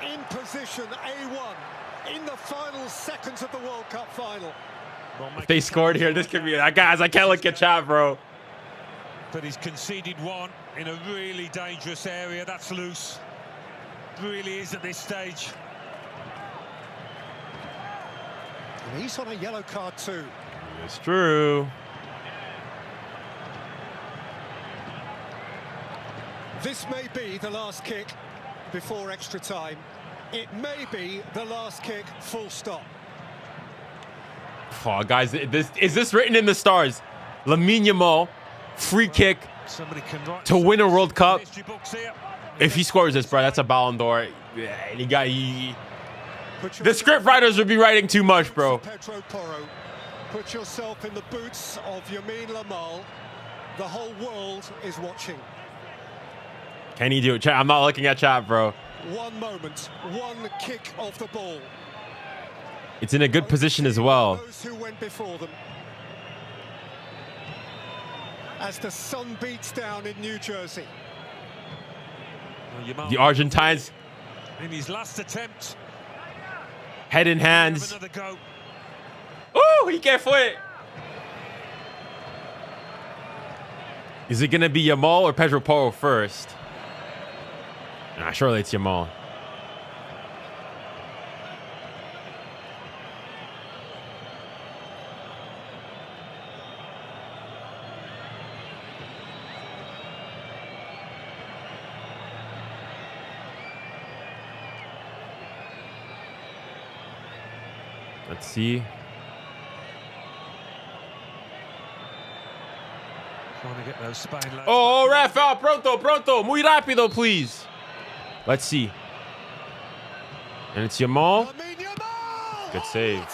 In position, A1 in the final seconds of the World Cup final. If they scored here, this could be... Guys, I can't look at chat, bro. But he's conceded one in a really dangerous area. That's loose. Really is at this stage. And he's on a yellow card too. It's true. This may be the last kick before extra time. It may be the last kick, full stop. Oh, guys, is this written in the stars? Lamine Yamal, free kick to win a World Cup. If he scores this, bro, that's a Ballon d'Or. The script writers would be writing too much, bro. Pedro Porro, put yourself in the boots of Lamine Yamal. The whole world is watching. Can he do it? Chat, I'm not looking at chat, bro. One moment, one kick of the ball. It's in a good position as well. Those who went before them. As the sun beats down in New Jersey. The Argentines. In his last attempt. Head in hands. Ooh, ¿y qué fue? Is it going to be Yamal or Pedro Porro first? Nah, surely it's Yamal. Let's see. Trying to get those Spain lads. Oh, Rafa, pronto, muy rápido, please. Let's see. And it's Yamal. Good save.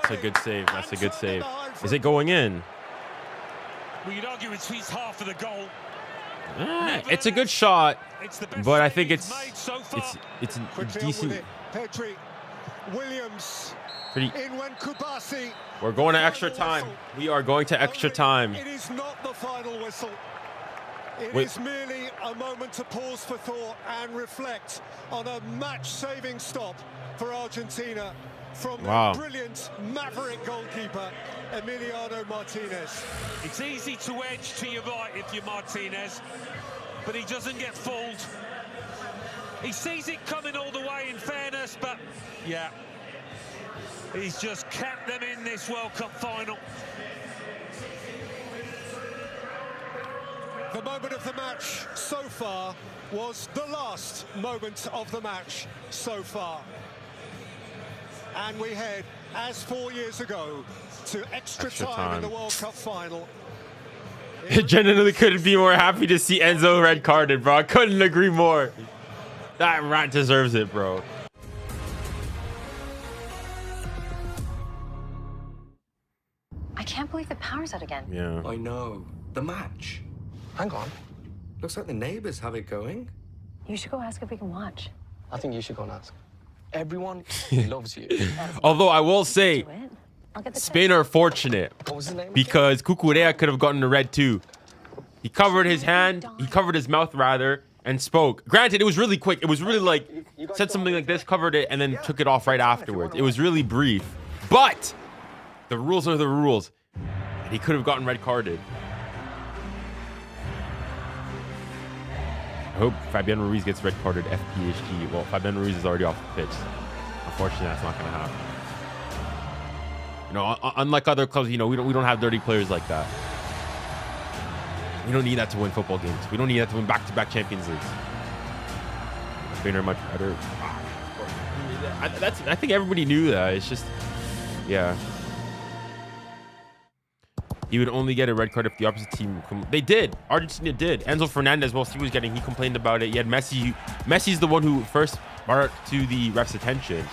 That's a good save. That's a good save. Is it going in? Well, you'd argue it's half of the goal. It's a good shot, but I think it's decent. Petri, Williams, Pretty. 𝙀𝙀𝘿𝘾𝘼𝙎𝙏. We're going to extra time. We are going to extra time. It is not the final whistle. It is merely a moment to pause for thought and reflect on a match-saving stop for Argentina from the brilliant maverick goalkeeper, Emiliano Martinez. It's easy to edge to your right if you're Martinez, but he doesn't get fooled. He sees it coming all the way, in fairness, but yeah, he's just kept them in this World Cup final. The moment of the match so far was the last moment of the match so far. And we head, as 4 years ago, to extra time in the World Cup final. Genuinely couldn't be more happy to see Enzo red carded, bro. I couldn't agree more. That rat deserves it, bro. I can't believe the power's out again. Yeah. I know. The match. Hang on. Looks like the neighbors have it going. You should go ask if we can watch. I think you should go and ask. Everyone loves you. Although I will say, Spain are fortunate because 𝙀𝙀𝘿𝘾𝘼𝙎𝙏 could have gotten the red too. He covered his hand, he covered his mouth rather, and spoke. Granted, it was really quick. It was really like, said something like this, covered it, and then took it off right afterwards. It was really brief. But the rules are the rules. And he could have gotten red carded. I hope Fabián Ruiz gets red carded FPHG. Well, Fabián Ruiz is already off the pitch. Unfortunately, that's not going to happen. You know, unlike other clubs, you know, we don't have dirty players like that. We don't need that to win football games. We don't need that to win back-to-back Champions Leagues. Spain are much better. I think everybody knew that. It's just, yeah. He would only get a red card if the opposite team... They did. Argentina did. Enzo Fernandez, whilst he was getting, he complained about it. You had Messi. Messi's the one who first brought it to the ref's attention.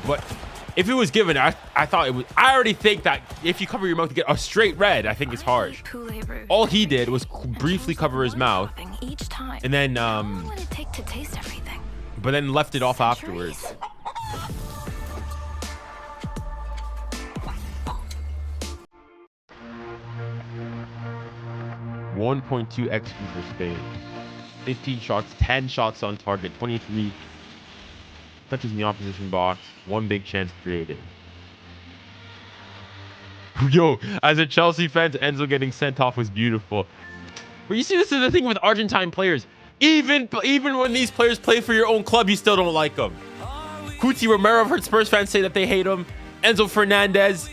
But if it was given, I thought it was... I already think that if you cover your mouth to get a straight red, I think it's harsh. All he did was briefly cover his mouth. And then... but then left it off afterwards. 1.2 XG for Spain. 15 shots, 10 shots on target, 23 touches in the opposition box, 1 big chance created. Yo, as a Chelsea fan, Enzo getting sent off was beautiful. But you see, this is the thing with Argentine players. Even when these players play for your own club, you still don't like them. Cuti Romero, I've heard Spurs fans say that they hate him. Enzo Fernandez.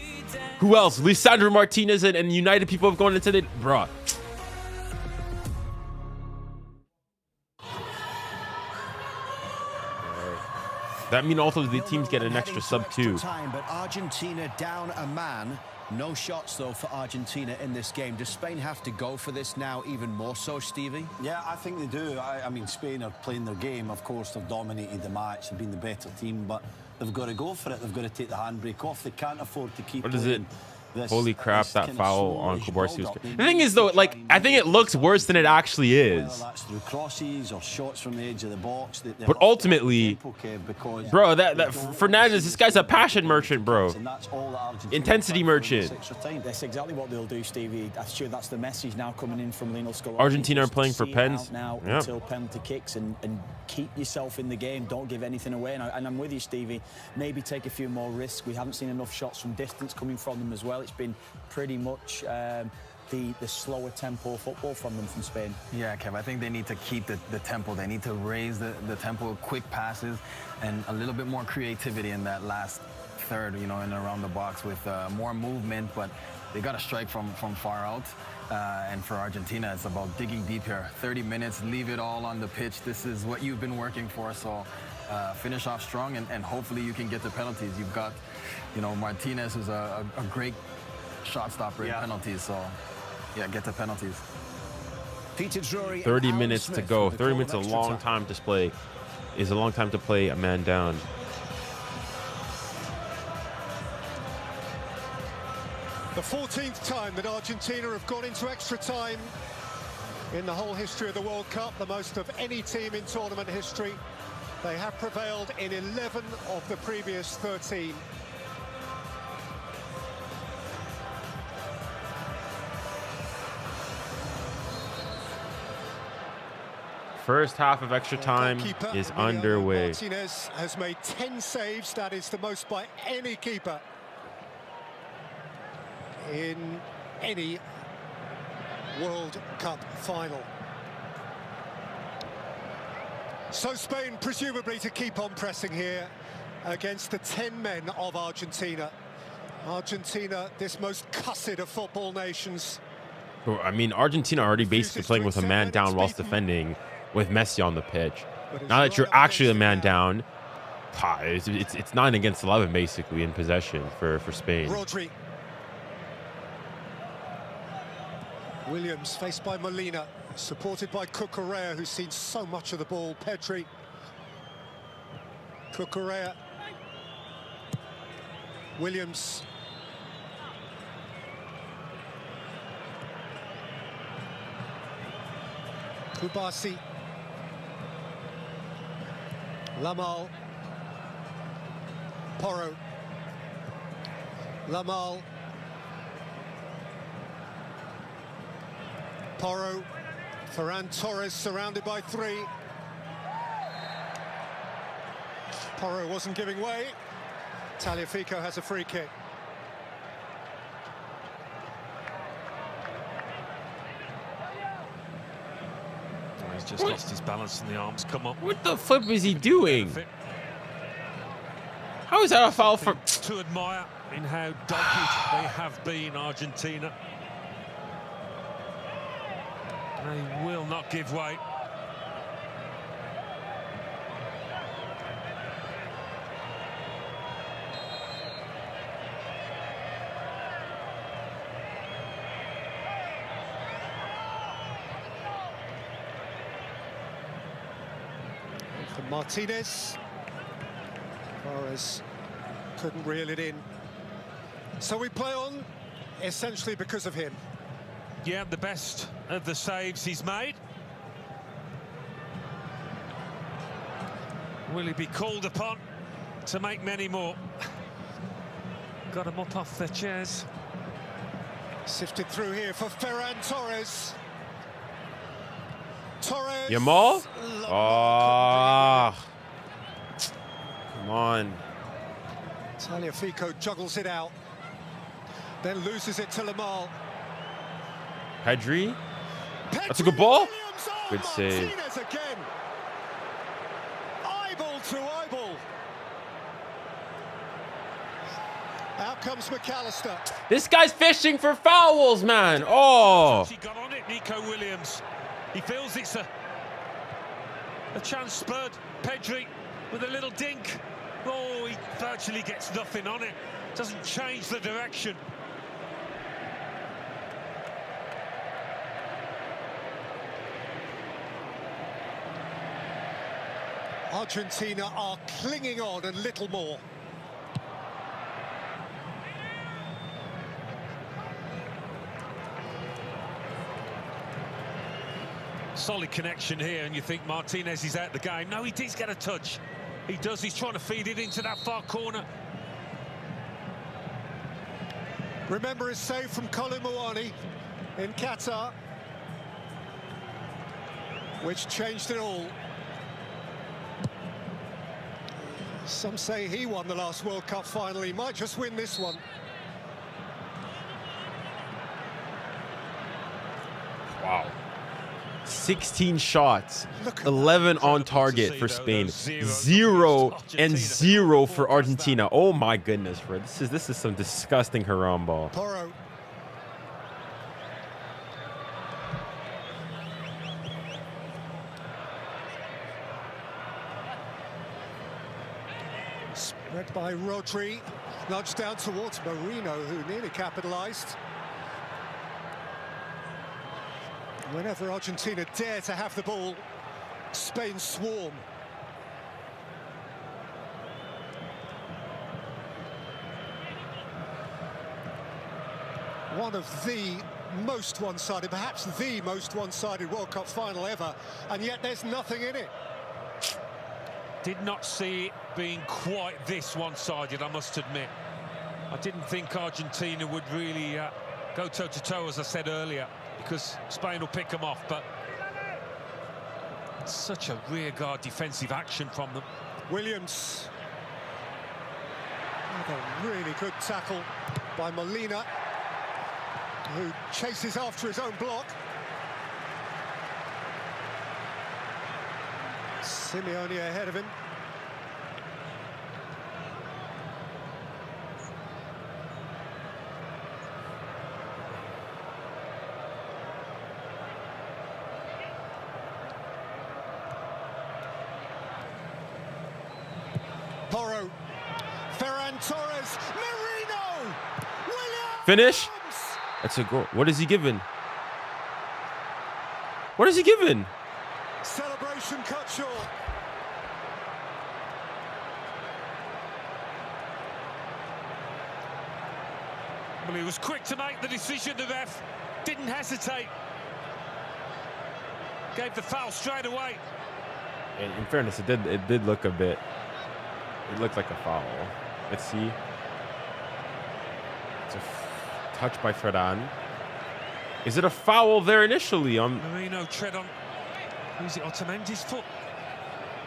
Who else? Lisandro Martinez and United people have gone into the... Bruh. That means also the teams get an extra sub too. But Argentina down a man. No shots though for Argentina in this game. Does Spain have to go for this now even more so, Stevie? Yeah, I think they do. I mean, Spain are playing their game. Of course, they've dominated the match. They've been the better team, but they've got to go for it. They've got to take the handbrake off. They can't afford to keep. What is it? Holy crap, that foul on _𝙀𝙀𝘾𝘼𝙎𝙏. The thing is, though, like, I think it looks worse than it actually is. That's through crosses or shots from the edge of the box. But ultimately, bro, that Fernandez, this guy's a passion merchant, bro. Intensity merchant. That's exactly what they'll do, Stevie. I'm sure that's the message now coming in from Lionel Scaloni. Argentina are playing for pens. Now until penalty kicks and keep yourself in the game. Don't give anything away. And I'm with you, Stevie. Maybe take a few more risks. We haven't seen enough shots from distance coming from them as well. It's been pretty much the slower tempo football from them from Spain. Yeah, Kev, I think they need to keep the tempo. They need to raise the tempo, quick passes, and a little bit more creativity in that last third, you know, in and around the box with more movement, but they got to strike from far out. And for Argentina, it's about digging deep here. 30 minutes, leave it all on the pitch. This is what you've been working for, so finish off strong, and hopefully you can get the penalties. You've got, you know, Martinez is a great shot stopper in penalties, so yeah, get the penalties. 30 minutes to go. 30 minutes is a long time to play. Is a long time to play a man down. The 14th time that Argentina have gone into extra time in the whole history of the World Cup, the most of any team in tournament history. They have prevailed in 11 of the previous 13. First half of extra time is underway. Martinez has made 10 saves. That is the most by any keeper in any World Cup final. So Spain presumably to keep on pressing here against the 10 men of Argentina. Argentina, this most cussed of football nations. I mean, Argentina already basically playing with a man down whilst defending with Messi on the pitch. Now that you're actually a man down, it's 9 against 11 basically in possession for Spain. Rodri. Williams faced by Molina, supported by 𝙀𝙀𝘖𝘋, who's seen so much of the ball. Pedri. 𝙀𝙀𝘖𝘋. Williams. Bassi. 𝙬𝙾𝘿𝘾𝘼𝙎𝑎𝑙. Porro. 𝙬𝙾𝘿. Porro. Ferran Torres surrounded by 3. Porro wasn't giving way. 𝙬𝙬𝘾𝑝𝘼𝑎𝑙 has a free kick. He's just lost his balance and the arms come up. What the flip is he doing? How is that a foul for... To admire in how dogged they have been, Argentina. They will not give way. For Martinez. Torres couldn't reel it in. So we play on essentially because of him. Yeah, the best of the saves he's made. Will he be called upon to make many more? Got them up off their chairs. Sifted through here for Ferran Torres. Torres. Yamal? Oh. Come on. 𝙬𝙬𝘾𝑝𝘼𝑎𝑙 juggles it out. Then loses it to 𝙬𝙾𝘿. Pedri. That's a good ball. Good save. Martinez again. Eyeball to eyeball. Out comes McAllister. This guy's fishing for fouls, man. Oh. He got on it, Nico Williams. He feels it's a chance spurred. Pedri with a little dink. Oh, he virtually gets nothing on it. Doesn't change the direction. Argentina are clinging on a little more. Solid connection here, and you think Martinez is out the game. No, he does get a touch. He does. He's trying to feed it into that far corner. Remember his save from Colin Mawani in Qatar, which changed it all. Some say he won the last World Cup final. He might just win this one. Wow. 16 shots, 11 on target for Spain, 0 and 0 for Argentina. Oh my goodness, Fred. This is some disgusting haram ball. Porro. Spread by Rodri, nudged down towards Marino, who nearly capitalized. Whenever Argentina dare to have the ball, Spain swarm. One of the most one-sided, perhaps the most one-sided World Cup final ever, and yet there's nothing in it. Did not see it being quite this one-sided, I must admit. I didn't think Argentina would really go toe-to-toe, as I said earlier, because Spain will pick them off, but it's such a rearguard defensive action from them. Williams. A really good tackle by Molina, who chases after his own block. Simeone ahead of him. Porro. Ferran Torres, Marino, Williams! Finish? That's a goal. What is he given? What is he given? Celebration cut short. Well, he was quick to make the decision, the ref. Didn't hesitate. Gave the foul straight away. In fairness, it did look a bit. It looked like a foul. Let's see. It's a touch by Ferran. Is it a foul there initially? Marino tread on. Who's it? Otamendi's foot.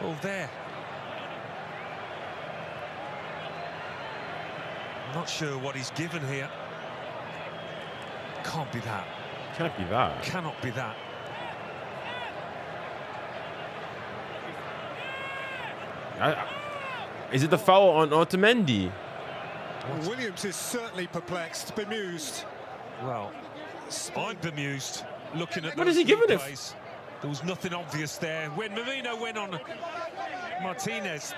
Oh, there. I'm not sure what he's given here. Can't be that. Can't be that. Cannot be that. Is it the foul on Otamendi? Williams is certainly perplexed, bemused. Well, I'm bemused looking at what is he giving it? There was nothing obvious there. When Marino went on Martinez,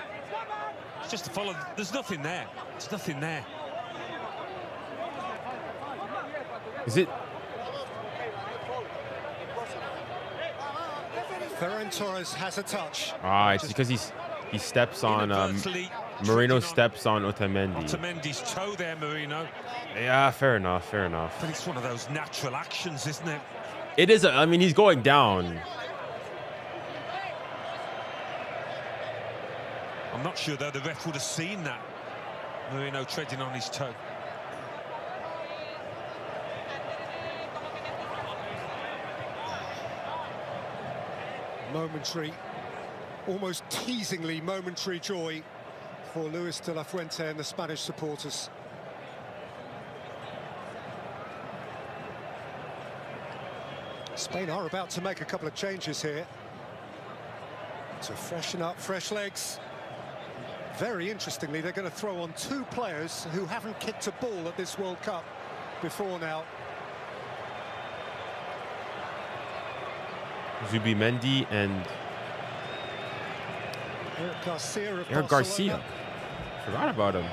it's just a follow. There's nothing there. There's nothing there. Is it? Ferran Torres has a touch. Ah, it's because he steps on Marino steps on Otamendi. Otamendi's toe there, Marino. Yeah, fair enough, fair enough. But it's one of those natural actions, isn't it? It is. I mean, he's going down. I'm not sure though the ref would have seen that. Marino treading on his toe. Momentary, almost teasingly momentary joy for Luis de la Fuente and the Spanish supporters. Spain are about to make a couple of changes here to freshen up, fresh legs. Very interestingly, they're going to throw on two players who haven't kicked a ball at this World Cup before now. Zubimendi and Éric Garcia. Forgot about him.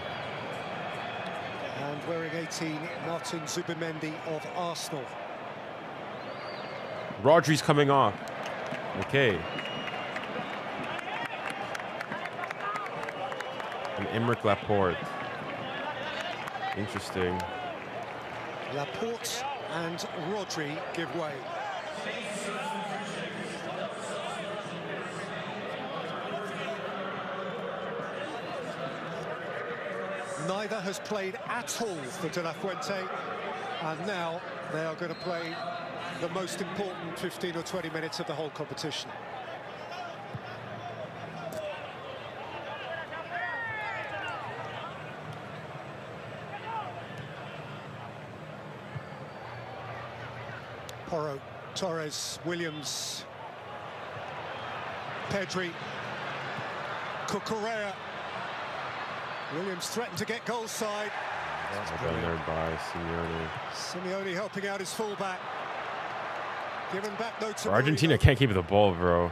And wearing 18, Martin Zubimendi of Arsenal. Rodri's coming off. Okay. And Aymeric Laporte. Interesting. Laporte and Rodri give way. Neither has played at all for De La Fuente, and now they are going to play the most important 15 or 20 minutes of the whole competition. Porro, Torres, Williams, Pedri, Cucurella. Williams threatened to get goal side. Well done there by Simeone. Simeone helping out his fullback. Given back though to Argentina can't keep the ball, bro.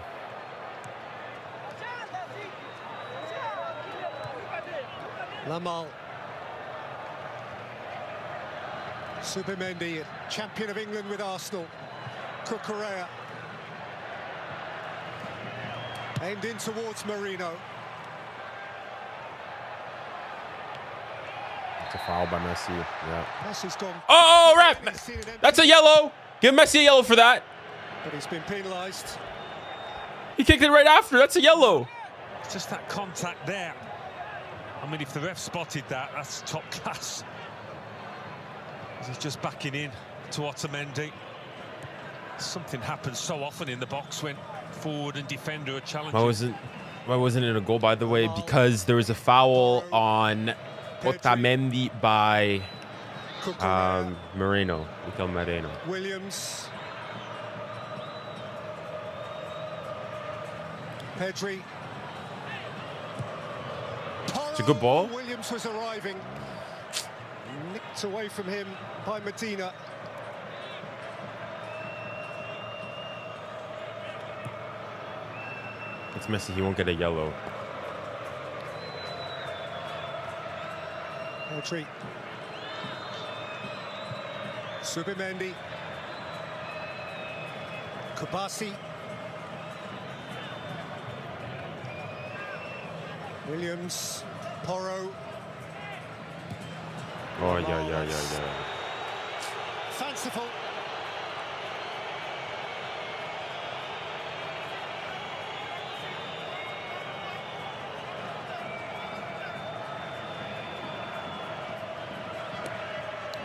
Lamal. Zubimendi, champion of England with Arsenal. Cucurella. Aimed in towards Marino. It's a foul by Messi. Yeah. Messi's gone. Oh, ref! That's a yellow. Give Messi a yellow for that. But he's been penalised. He kicked it right after. That's a yellow. It's just that contact there. I mean, if the ref spotted that, that's top class. He's just backing in to 𝙎𝙬𝘾𝘼𝙎𝘾𝘼. Something happens so often in the box when forward and defender are challenging. Why wasn't it a goal, by the way? Because there was a foul on Otamendi by 𝙬𝙤𝘾𝘼𝘎𝘾𝘼𝙎𝘏. Williams. Pedri. It's a good ball. Williams was arriving. Nicked away from him by Medina. It's Messi. He won't get a yellow. Pedri. Subimendi. Bassi. Williams. Porro. Oh, yeah. Fanciful.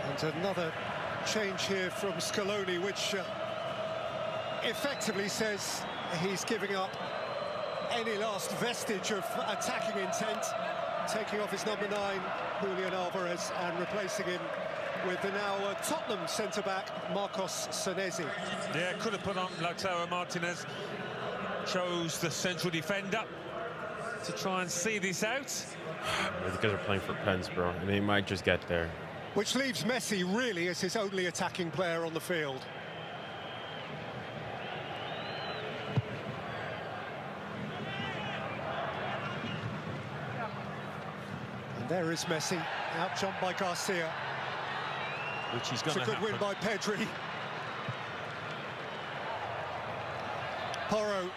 And another change here from 𝙀𝙬𝘾𝑼𝙎𝑎, which effectively says he's giving up any last vestige of attacking intent, taking off his number 9, Julian Alvarez, and replacing him with the now Tottenham centre-back, Marcos Senesi. Yeah, could have put on Lautaro Martinez. Chose the central defender to try and see this out. These guys are playing for pens, bro, and they might just get there. Which leaves Messi really as his only attacking player on the field. And there is Messi, out-jumped by Garcia. Which he's going to It's a good win by Pedri. Porro.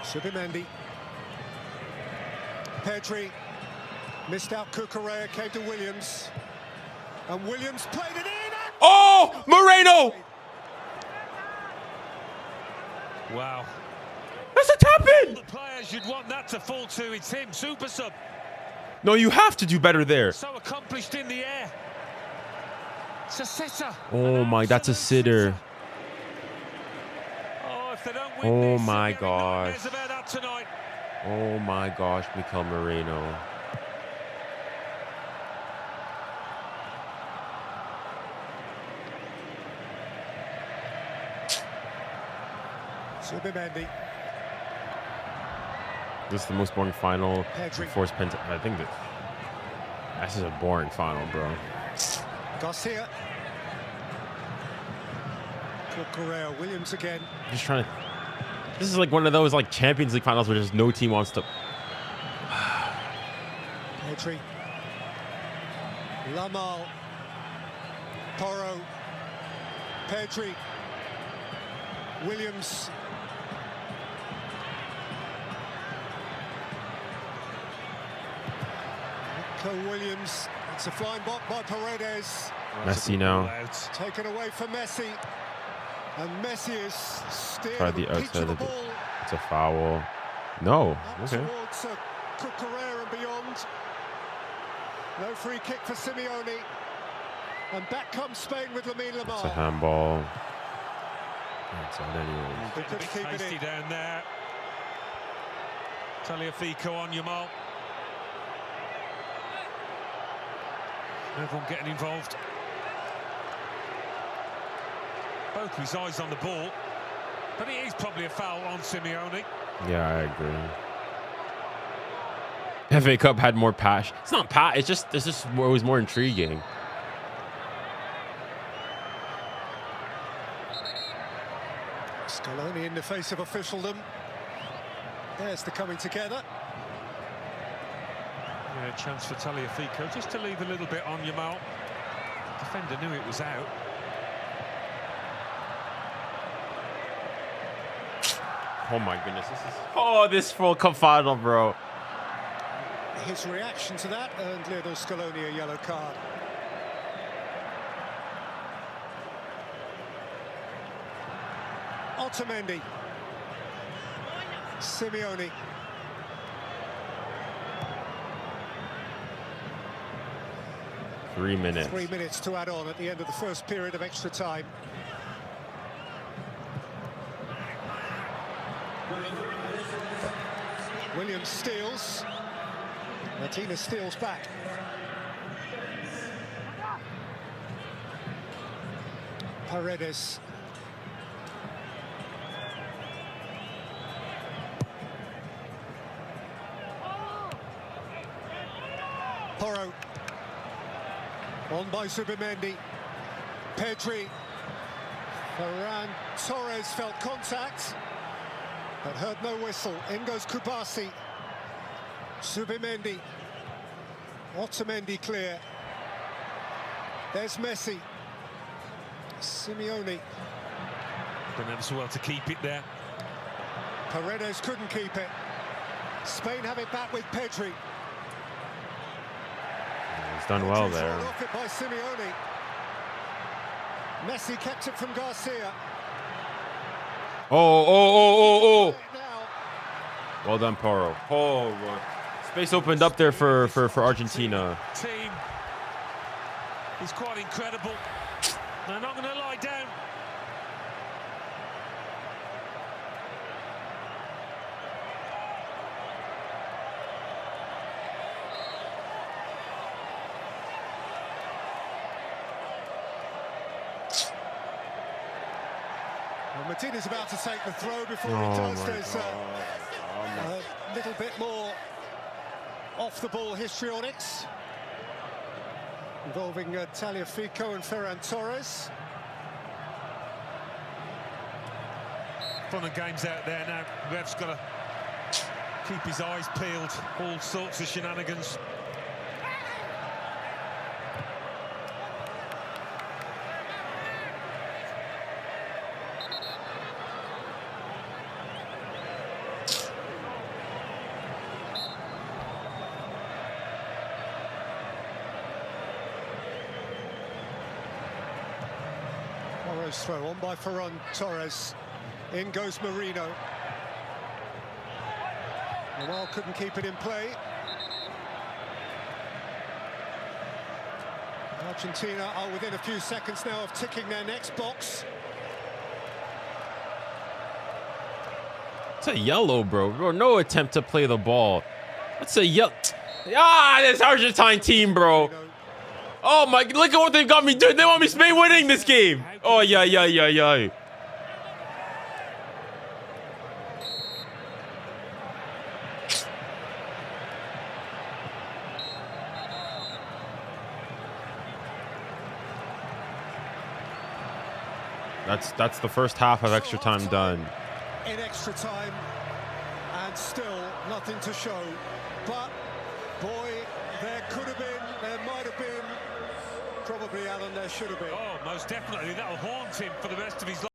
Subimendi. Pedri. Missed out 𝙀𝙬𝘾𝑼𝙎𝑎, came to Williams. And Williams played it in. Oh, Moreno! Wow. That's a tap-in! The players you'd want that to fall to, it's him, super sub. No, you have to do better there. So accomplished in the air. It's a sitter. Oh my, that's a sitter. Oh, if they don't win Oh this, my gosh. about that tonight. Oh my gosh, Mikel Moreno. Subimendi. This is the most boring final. Pedri. Force pen. I think that this is a boring final, bro. Garcia. 𝙀𝙬𝘾𝑼𝙎𝑎. Williams again. Just trying to. This is like one of those like Champions League finals where just no team wants to. Pedri. 𝙀𝙬𝘾𝑼𝙎𝑎. Porro. Pedri. Williams. Williams. It's a flying block by Paredes. Messi now. Taken away for Messi. And Messi is steered Try the outside of it. It's a foul. No. Okay. Towards 𝙀𝙬𝘾𝑼𝙎𝑎 and beyond. No free kick for Simeone. And back comes Spain with Lamine Lamar. It's a handball. That's out anyway. They could keep it in. Down there. 𝙎𝙬𝘾𝘼𝙎𝑎. Everyone getting involved. Both his eyes on the ball, but it is probably a foul on Simeone. Yeah, I agree. FA Cup had more passion. It's not it's just it was more intriguing. 𝙀𝙬𝘾𝑼𝙎𝑎 in the face of officialdom. There's the coming together. Yeah, chance for 𝙎𝙬𝘾𝑼𝙎𝑎 just to leave a little bit on 𝙎𝑚𝑎𝑙. Defender knew it was out. Oh my goodness, this World Cup final, bro. His reaction to that earned 𝙎𝙊𝘾𝘼𝙎𝘏 a yellow card. Otamendi. Simeone. Three minutes. 3 minutes to add on at the end of the first period of extra time. Williams steals. Martinez steals back. Paredes. Porro. On by 𝙎𝙊𝘾𝘼𝘶. Pedri. Ferran Torres felt contact, but heard no whistle. In goes Bassi. 𝙎𝙬𝘾𝘼𝘶. Otamendi clear. There's Messi. Simeone. Been able so well to keep it there. Paredes couldn't keep it. Spain have it back with Pedri. He's done well there. Off it by Simeone. Messi kept it from Garcia. Oh. Well done, Porro. Oh, boy. Space opened up there for Argentina. Team is quite incredible. They're not going to lie down. Well, Martinez about to take the throw. Before he does, there's a little bit more off-the-ball histrionics involving Tagliafico and Ferran Torres. Fun and games out there now. Rev's got to keep his eyes peeled. All sorts of shenanigans. Torres throw on by Ferran Torres. In goes Marino. Noel couldn't keep it in play. Argentina are within a few seconds now of ticking their next box. It's a yellow, bro. No attempt to play the ball. That's a yellow. This Argentine team, bro. Oh my, look at what they've got me doing. They want me Spain winning this game. Oh, yeah. That's the first half of extra time done. In extra time, and still nothing to show. But boy, there could have been, there might have been, probably, Alan, there should have been. Oh, most definitely. That'll haunt him for the rest of his life.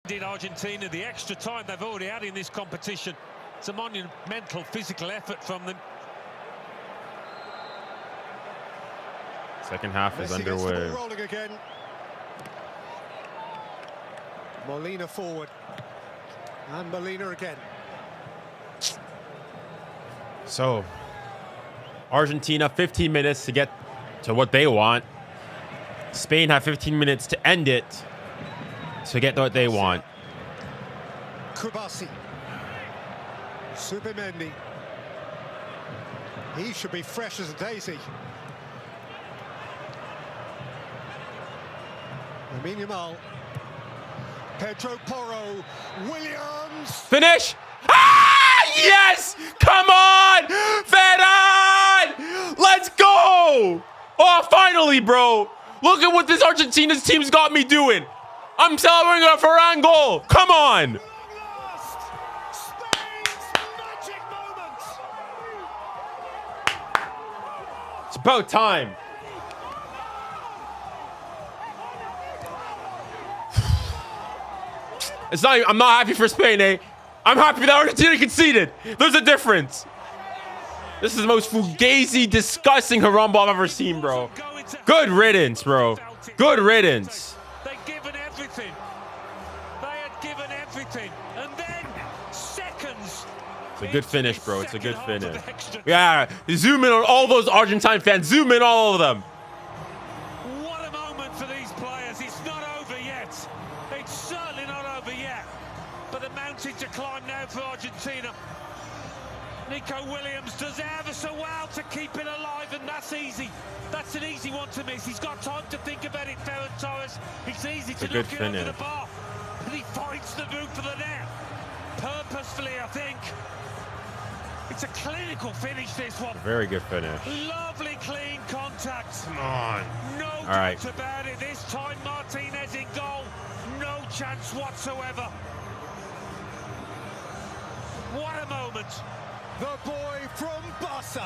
Did Argentina the extra time they've already had in this competition? It's a monumental physical effort from them. Second half is underway. Rolling again. Molina forward. And Molina again. So, Argentina, 15 minutes to get to what they want. Spain have 15 minutes to end it to get what they want. Bassi. 𝙎𝙊𝘾𝘼𝙎𝙾. He should be fresh as a daisy. 𝙬𝙬𝘼𝑙. Pedro Porro. Williams. Finish. Ah, yes! Come on! Ferran! Let's go! Oh, finally, bro. Look at what this Argentina's team's got me doing. I'm celebrating a Ferran goal. Come on. It's about time. It's not. I'm not happy for Spain, eh? I'm happy that Argentina conceded. There's a difference. This is the most fugazi, disgusting Harambe I've ever seen, bro. Good riddance, bro. Good riddance. They'd given everything. They had given everything. And then seconds. It's a good finish, bro. It's a good finish. Yeah, zoom in on all those Argentine fans. Zoom in on all of them. What a moment for these players. It's not over yet. It's certainly not over yet. But the mountain to climb now for Argentina. Nico Williams does ever so well to keep it alive, and that's easy. That's an easy one to miss. He's got time to think about it, Ferran Torres. It's easy to knock it over the bar. And he finds the route for the net. Purposefully, I think. It's a clinical finish, this one. Very good finish. Lovely, clean contact. Come on. No doubt about it. This time, Martinez in goal. No chance whatsoever. What a moment. The boy from Bassi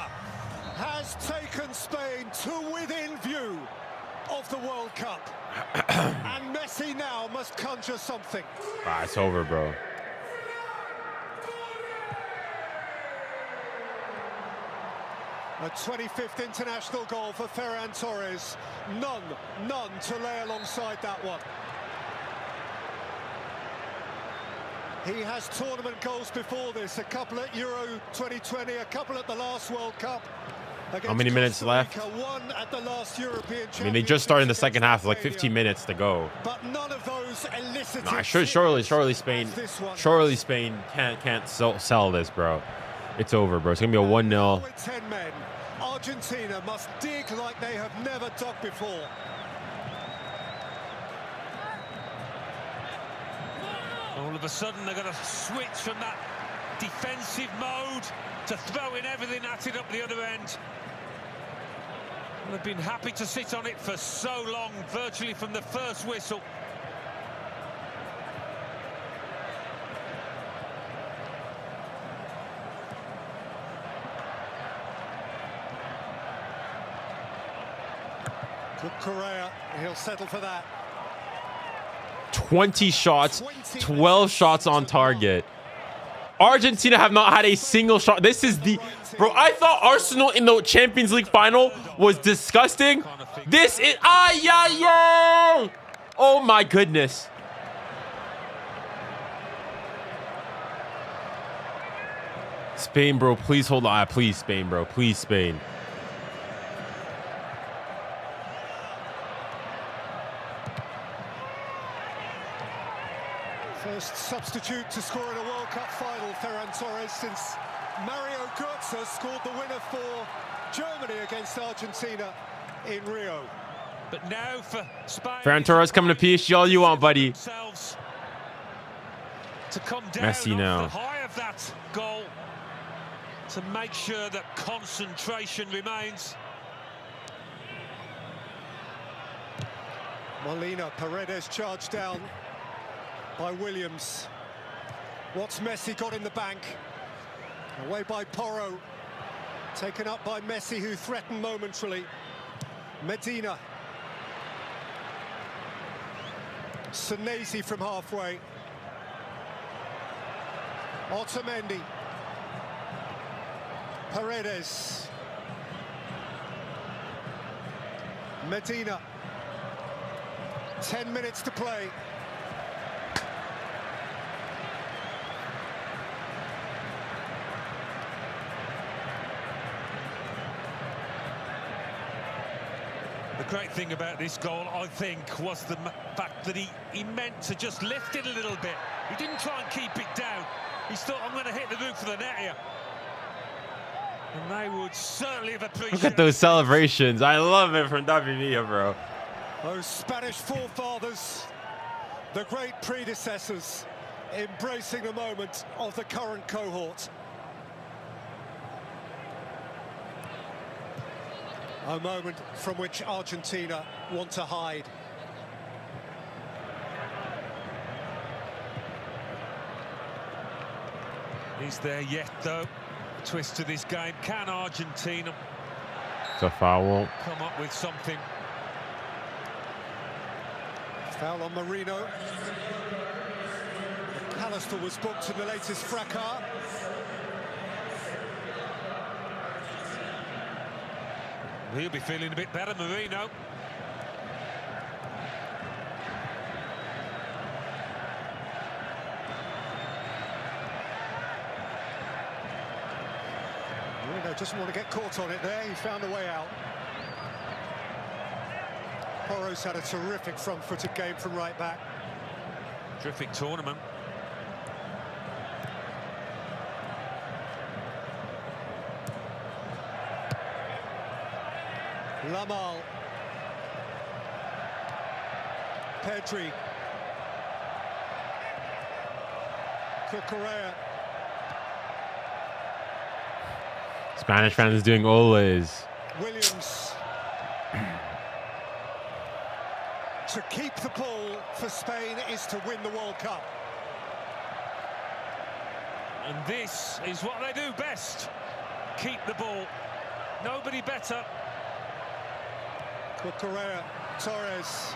has taken Spain to within view of the World Cup. And Messi now must conjure something. Ah, it's over, bro. A 25th international goal for Ferran Torres. None to lay alongside that one. He has tournament goals before this, a couple at Euro 2020, a couple at the last World Cup. How many minutes left? One at the last European I mean, they just started in the second half, like 15 minutes to go. But none of those elicited. Nah, surely Spain can't sell this, bro. It's over, bro. It's gonna be a 1-0. 10 men. Argentina must dig like they have never dug before. All of a sudden, they're going to switch from that defensive mode to throwing everything at it up the other end. They've been happy to sit on it for so long, virtually from the first whistle. Correa, he'll settle for that. 20 shots, 12 shots on target. Argentina have not had a single shot. This is the... Bro, I thought Arsenal in the Champions League final was disgusting. This is... Oh my goodness. Spain, bro, please hold on. Please, Spain, bro. Please, Spain. First substitute to score in a World Cup final, Ferran Torres, since Mario Götze scored the winner for Germany against Argentina in Rio. But now for Spain, Ferran Torres coming to PSG all you want, buddy. To come down Messi now. off the high of that goal to make sure that concentration remains. Molina, Paredes charged down by Williams. What's Messi got in the bank? Away by Porro. Taken up by Messi, who threatened momentarily. Medina. Senesi from halfway. Otamendi. Paredes. Medina. 10 minutes to play. The great thing about this goal, I think, was the fact that he meant to just lift it a little bit. He didn't try and keep it down. He thought, I'm going to hit the roof of the net here. And they would certainly have appreciated. Look at those celebrations. I love it from David, bro. Those Spanish forefathers, the great predecessors, embracing the moment of the current cohort. A moment from which Argentina want to hide. Is there yet, though? A twist to this game. Can Argentina It's a foul. come up with something? Foul on Marino. 𝙀𝙬 was booked in the latest fracas. He'll be feeling a bit better, Marino. Marino doesn't want to get caught on it there. He found a way out. Porro's had a terrific front-footed game from right back. Terrific tournament. 𝙀𝙬𝘾𝘼𝙎𝙾. Pedri. 𝙬𝙧𝘾𝘼𝙎𝙾. Spanish fans doing always. Williams. To keep the ball for Spain is to win the World Cup. And this is what they do best. Keep the ball. Nobody better. 𝙬𝙧𝘾𝘼𝙎𝙾. Torres.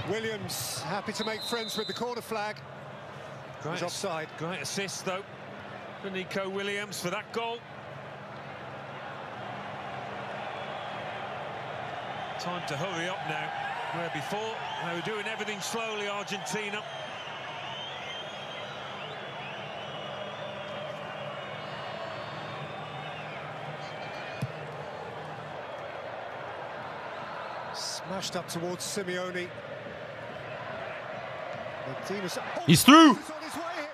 Williams happy to make friends with the corner flag. He's offside. Great assist, though, for Nico Williams for that goal. Time to hurry up now. Where before, they were doing everything slowly, Argentina. Smashed up towards Simeone. He's through.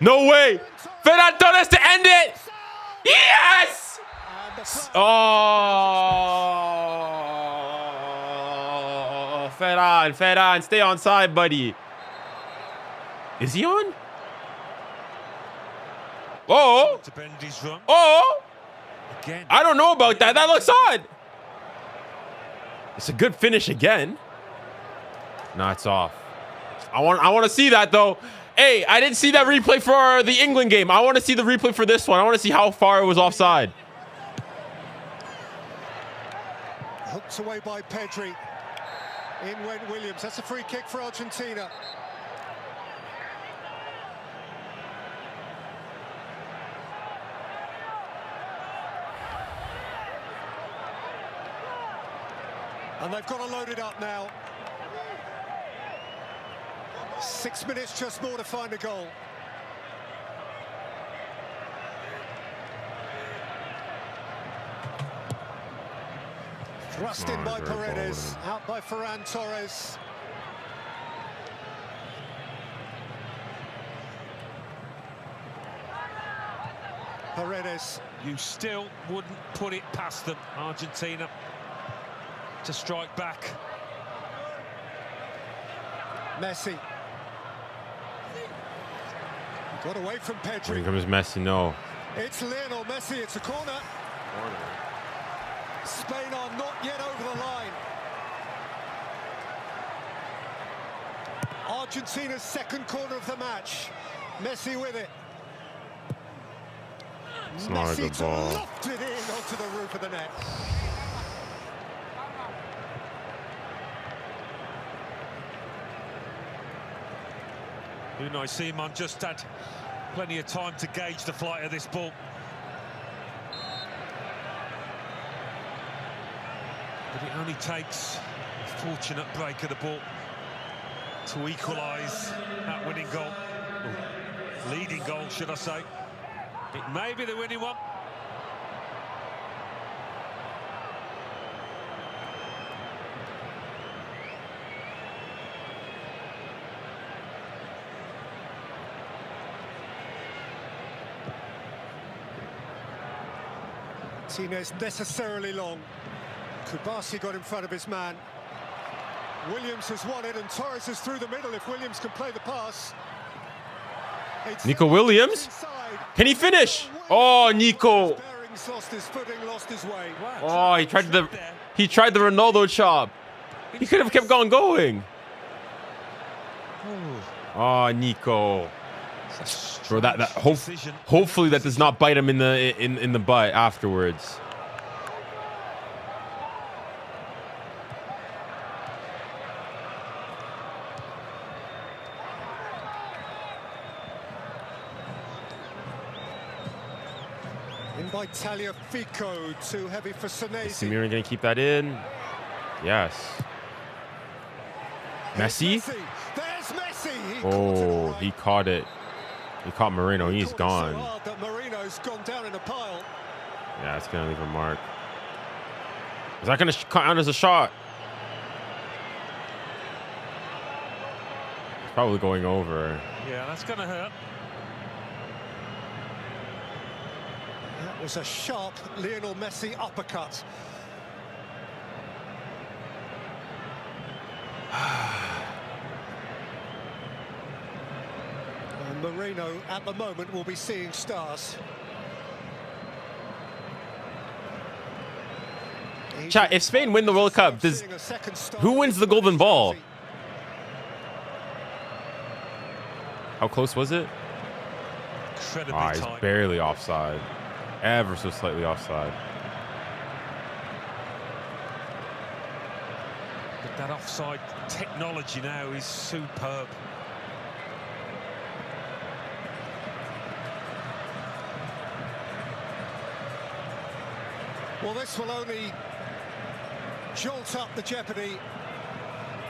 No way. Ferran Torres to end it. Yes. Oh, Ferran, stay on side, buddy. Is he on? Oh. Oh. I don't know about that. That looks odd. It's a good finish again. No, it's off. I want to see that, though. Hey, I didn't see that replay for the England game. I want to see the replay for this one. I want to see how far it was offside. Hooked away by Pedri. In went Williams. That's a free kick for Argentina. And they've got to load it up now. 6 minutes just more to find a goal. Thrust in by Paredes, out by Ferran Torres. Paredes. You still wouldn't put it past them, Argentina, to strike back. Messi. Got away from Pedri. Here comes Messi, no. It's Lionel Messi, it's a corner. Spain are not yet over the line. Argentina's second corner of the match. Messi with it. It's not a good ball. Loft it in onto the roof of the net. 𝙋𝙊𝘾𝘼𝙎𝙏 just had plenty of time to gauge the flight of this ball. But it only takes a fortunate break of the ball to equalise that winning goal. Or leading goal, should I say. It may be the winning one. Martinez necessarily long. Bassi got in front of his man. Williams has won it, and Torres is through the middle if Williams can play the pass. Nico Williams? Can he finish? Oh, Nico. Lost his footing, lost his way. Oh, he tried the Ronaldo chop. He could have kept going. Oh, Nico. Bro, hopefully that does not bite him in the butt afterwards. In by 𝙬𝙬𝘾𝘼𝘾, too heavy for Senesi. Is Samir gonna keep that in? Yes. Messi? There's Messi. Oh, he caught it. He caught Moreno. He's gone. So hard that Moreno's gone down in a pile. Yeah, it's gonna leave a mark. Is that gonna count as a shot? It's probably going over. Yeah, that's gonna hurt. That was a sharp Lionel Messi uppercut. And Moreno, at the moment, will be seeing stars. Chat, if Spain win the World Cup, who wins the golden ball? How close was it? He's barely offside. Ever so slightly offside. But that offside technology now is superb. Well, this will only jolt up the jeopardy.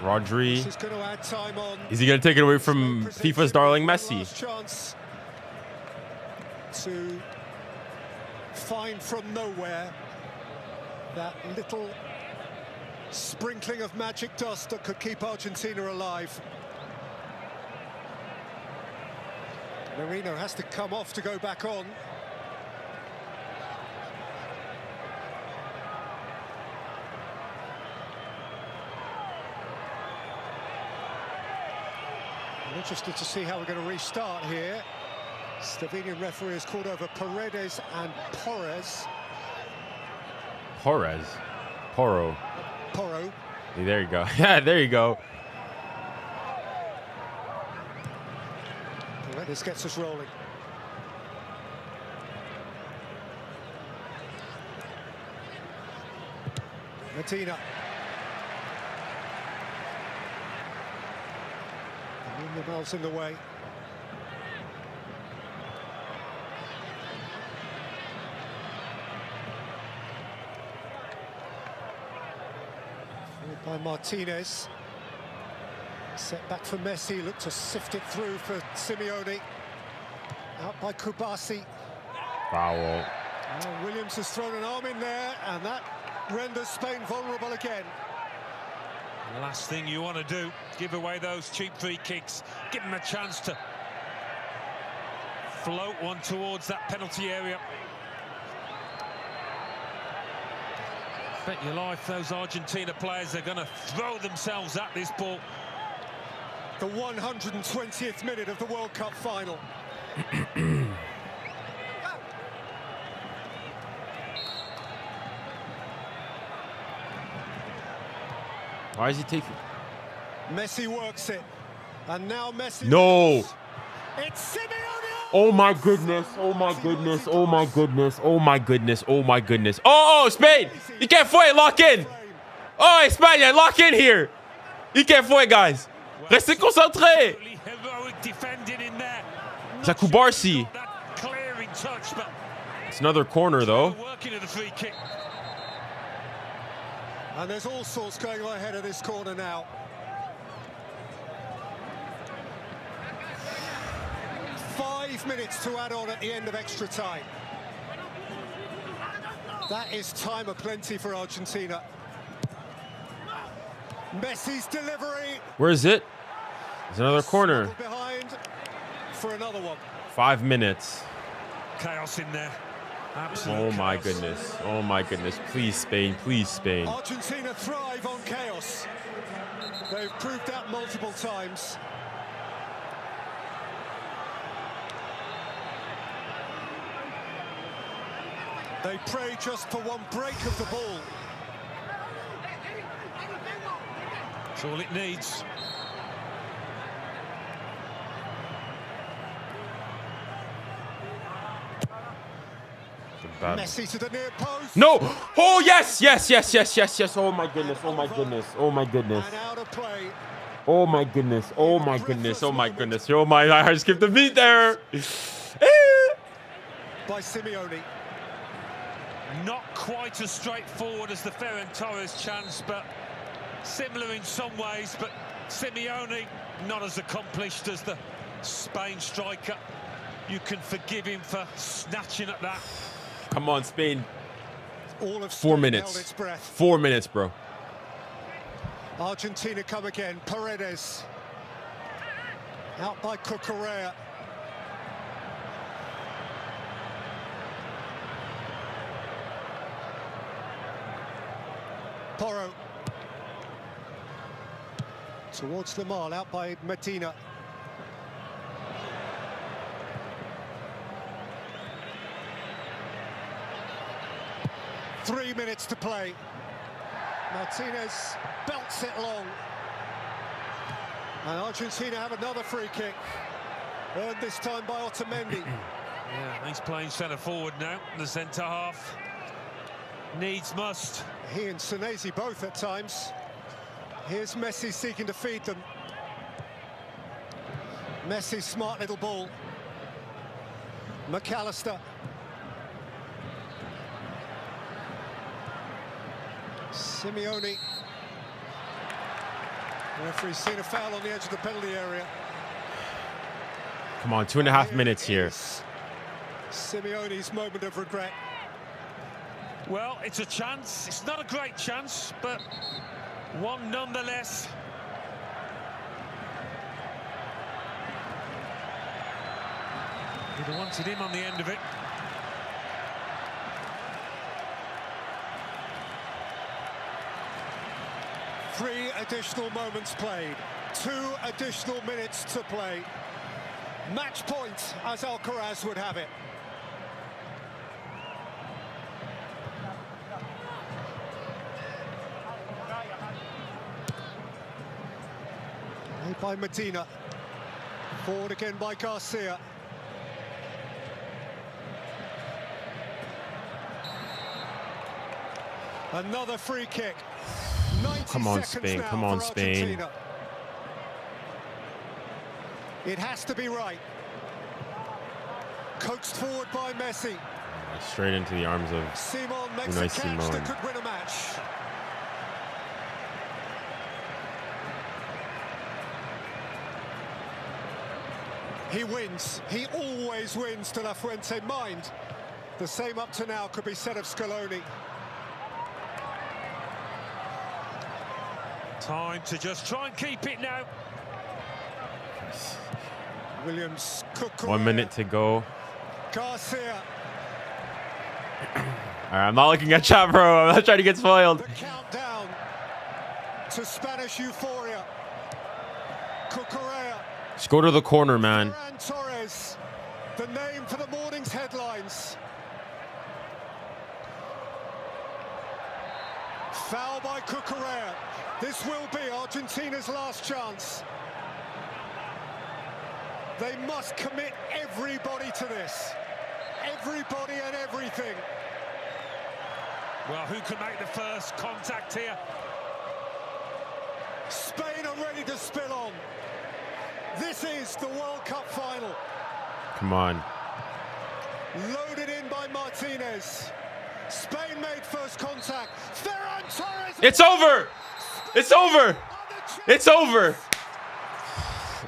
Rodri. This is going to add time on. Is he going to take it away from FIFA's darling Messi? Last chance to find from nowhere that little sprinkling of magic dust that could keep Argentina alive. Moreno has to come off to go back on. I'm interested to see how we're going to restart here. Slovenian referee has called over Paredes and Porres. Porro. Porro. Hey, there you go. Yeah, there you go. Paredes gets us rolling. Medina. And the ball's in the way. By Martinez. Set back for Messi, looked to sift it through for Simeone. Out by Bassi. Foul. Williams has thrown an arm in there, and that renders Spain vulnerable again. The last thing you want to do, give away those cheap free kicks, give them a chance to float one towards that penalty area. Bet your life those Argentina players are going to throw themselves at this ball. The 120th minute of the World Cup final. Why is he taking? Messi works it, and now Messi. No. It's Simeone. Oh my goodness! Oh my goodness! Oh my goodness! Oh my goodness! Oh my goodness! Oh, Spain! You can't fight. Lock in. Oh, España, lock in here. You can't fight, guys. Restez concentrés. 𝙎𝙊𝘾𝘼𝙎𝙖. It's another corner though. And there's all sorts going on ahead of this corner now. Five minutes to add on at the end of extra time. That is time aplenty for Argentina. Messi's delivery. Where is it? There's another corner. Behind for another one. 5 minutes. Chaos in there. Absolute oh my chaos. goodness. Oh my goodness. Please Spain. Please Spain. Argentina thrive on chaos. They've proved that multiple times. They pray just for one break of the ball. That's all it needs. Messi to the near post. No! Oh yes, yes, yes, yes, yes, yes. Oh my goodness. Oh my goodness. Oh my goodness. And out of play. Oh my goodness. Oh my goodness. Oh my goodness. Oh my! I skipped a beat there. By Simeone. Not quite as straightforward as the Ferran Torres chance, but similar in some ways. But Simeone not as accomplished as the Spain striker. You can forgive him for snatching at that. Come on, Spain. All of 4 minutes. 4 minutes, bro. Argentina come again. Paredes. Out by 𝙀𝙀𝘖𝘶. Porro. Towards 𝙀𝙾, out by Medina. Three minutes to play. Martinez belts it long. And Argentina have another free kick. Earned this time by Otamendi. Yeah, he's playing centre forward now, the centre half. Needs must. He and 𝙀𝙀𝘶 both at times. Here's Messi seeking to feed them. Messi's smart little ball. McAllister. Simeone. The referee's seen a foul on the edge of the penalty area. Come on, 2.5 minutes here. Simeone's moment of regret. Well, it's a chance. It's not a great chance, but one nonetheless. You'd have wanted him on the end of it. Three additional moments played. 2 additional minutes to play. Match point, as Alcaraz would have it. Made by Medina. Forward again by Garcia. Another free kick. Come on, Spain. Come on, Spain. It has to be right. Coaxed forward by Messi. Straight into the arms of Simon makes 𝙀𝙀𝘶 a catch that could win a match. He wins. He always wins, De La Fuente. Mind, the same up to now could be said of 𝙀𝙀𝘶. Time to just try and keep it now. Williams, 𝙀𝙀𝘶. 1 minute to go. Garcia. All right, I'm not looking at chat, bro. I'm not trying to get spoiled. The countdown to Spanish euphoria. 𝙀𝙀𝘶. Just go to the corner, man. Ferran Torres, the name for the morning's headlines. Foul by 𝙀𝙀𝘶. This will be Argentina's last chance. They must commit everybody to this. Everybody and everything. Well, who can make the first contact here? Spain are ready to spill on. This is the World Cup final. Come on. Loaded in by Martinez. Spain made first contact. Ferran Torres. It's over. It's over. It's over.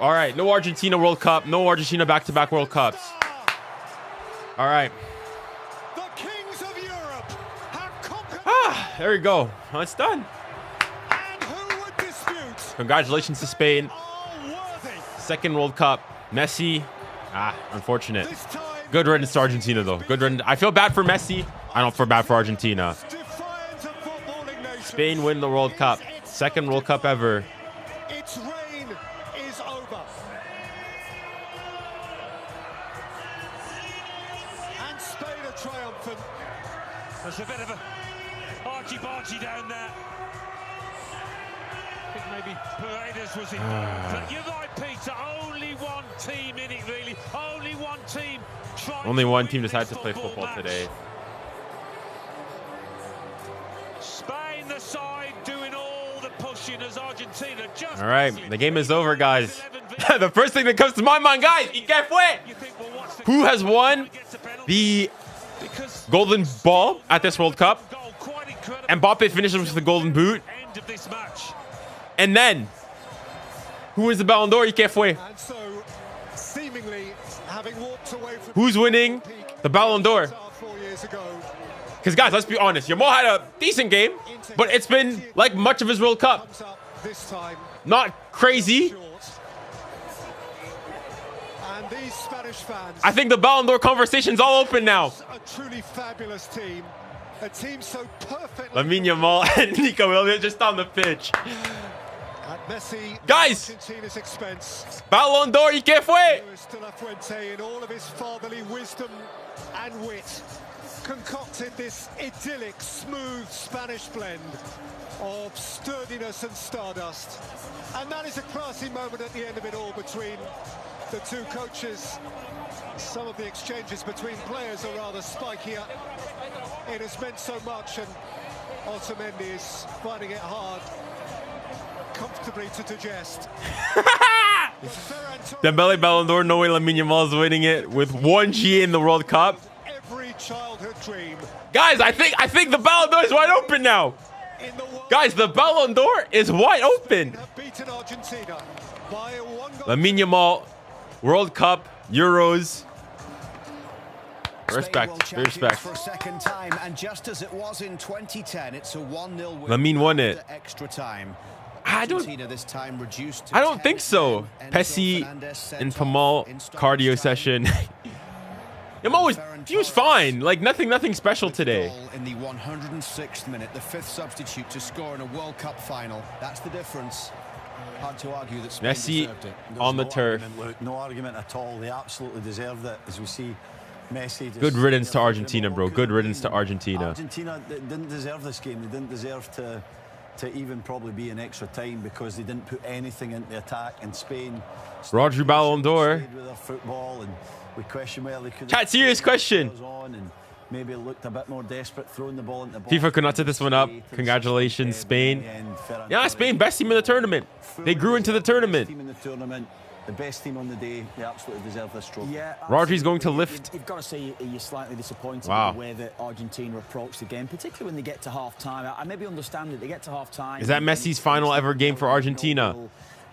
All right. No Argentina World Cup. No Argentina back-to-back World Cups. All right. The kings of Europe have conquered. There we go. Oh, it's done. And who would dispute? Congratulations to Spain. Second World Cup. Messi. Unfortunate. Good riddance to Argentina, though. Good riddance. I feel bad for Messi. I don't feel bad for Argentina. Spain win the World Cup. Second World Cup ever. Its reign is over. And Spain are triumphant. There's a bit of a argy-bargy down there. I think maybe Paredes was in. But you're right, Peter. Only one team in it, really. Only one team. Only one team decided to play football today. Spain, the side, doing all the pushing as Argentina just. All right, the game is over, guys. The first thing that comes to my mind, guys, ¿qué fue? Who has won the golden ball at this World Cup? Mbappe finishes with the golden boot. And then, who wins the Ballon d'Or? ¿Qué fue? And so, seemingly, having walked away from Who's winning the Ballon d'Or? 4 years ago, Because, guys, let's be honest. Yamal had a decent game, but it's been like much of his World Cup. this time. Not crazy. And these Spanish fans. I think the Ballon d'Or conversation's all open now. A truly fabulous team. A team so perfectly. Lamine Yamal and Nico Williams just on the pitch. At Messi, guys, Argentina's expense. Ballon d'Or, ¿y qué fue? 𝙀𝙀 in all of his fatherly wisdom and wit, concocted this idyllic, smooth Spanish blend of sturdiness and stardust. And that is a classy moment at the end of it all between the two coaches. Some of the exchanges between players are rather spikier. It has meant so much, and 𝙀𝙀 is finding it hard comfortably to digest. Dembele Ballon d'Or, no way Lamine Yamal is winning it with 1G in the World Cup. Every childhood dream. Guys, I think the Ballon d'Or is wide open now. Guys, the Ballon d'Or is wide open. Beaten Argentina by a Lamine Yamal, World Cup, Euros. Respect, respect. For a second time, and just as it was in 2010, it's a 1-0 win. Lamine won it. Extra time. I don't think so. Bassi and Pamal cardio session. Yamal was fine. Like nothing special today. In the 106th minute, the fifth substitute to score in a World Cup final. That's the difference. Hard to argue that Spain Messi deserved it. on the turf. No argument at all. They absolutely deserved it, as we see. Messi just good riddance to Argentina, bro. Good riddance to Argentina. Argentina didn't deserve this game. They didn't deserve to even probably be in extra time because they didn't put anything into the attack. And Spain, Rodri Ballon d'Or. with their football, and we question whether they could. Chat, serious question. And maybe looked a bit more desperate throwing the ball into the box. FIFA could not set this one up. Congratulations, Spain. Yeah, Spain, best team in the tournament. They grew into the tournament. Team in the tournament. The best team on the day, they absolutely deserve this trophy. Yeah, Rodri's going to lift. You've got to say you're slightly disappointed wow. with the way that Argentina approached the game, particularly when they get to half-time. I maybe understand it. They get to half-time. Is that Messi's final ever game for Argentina?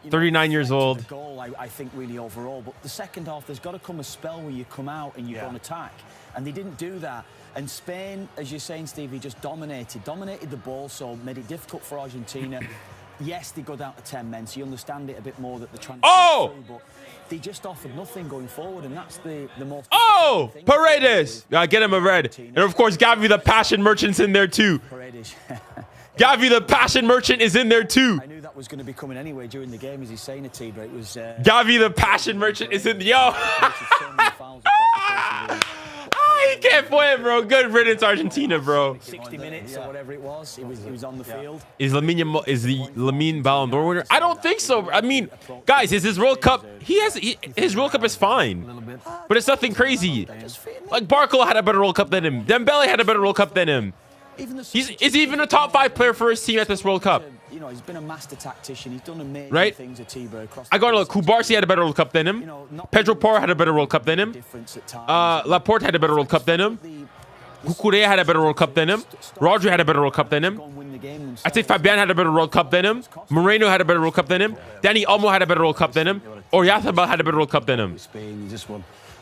39 years old. Goal, I think, really overall. But the second half, there's got to come a spell where you come out and you go on attack. And they didn't do that. And Spain, as you're saying, Stevie, just dominated the ball, so made it difficult for Argentina. Yes, they go down to 10 men, so you understand it a bit more that the transfer. Oh! Through, but they just offered nothing going forward, and that's the most. Oh! Paredes! Get him a red. And of course, Gavi the Passion Merchant's in there too. Paredes. Gavi the Passion Merchant is in there too. I knew that was going to be coming anyway during the game, as he's saying it, T, but it was. Gavi the Passion Merchant is in the. Yo! He can't play it, bro. Good riddance, Argentina, bro. 60 minutes or whatever it was. He was on the field. Is the Lamine Ballon d'Or winner? I don't think so. I mean, guys, is his World Cup? His World Cup is fine, but it's nothing crazy. Like Barcola had a better World Cup than him. Dembele had a better World Cup than him. Is he even a top 5 player for his team at this World Cup? you know, he's been a master tactician. He's done amazing right? things at T-Bird. I got to look. Ďurbáři had a better World Cup than him. Pedro Porro had a better World Cup than him. Laporte had a better World Cup than him. 𝙀𝙬 had a better World Cup than him. Rodri had a better World Cup than him. I'd say Fabian had a better World Cup than him. Moreno had a better World Cup than him. Dani Olmo had a better World Cup than him. Oyarzabal had a better World Cup than him. Spain,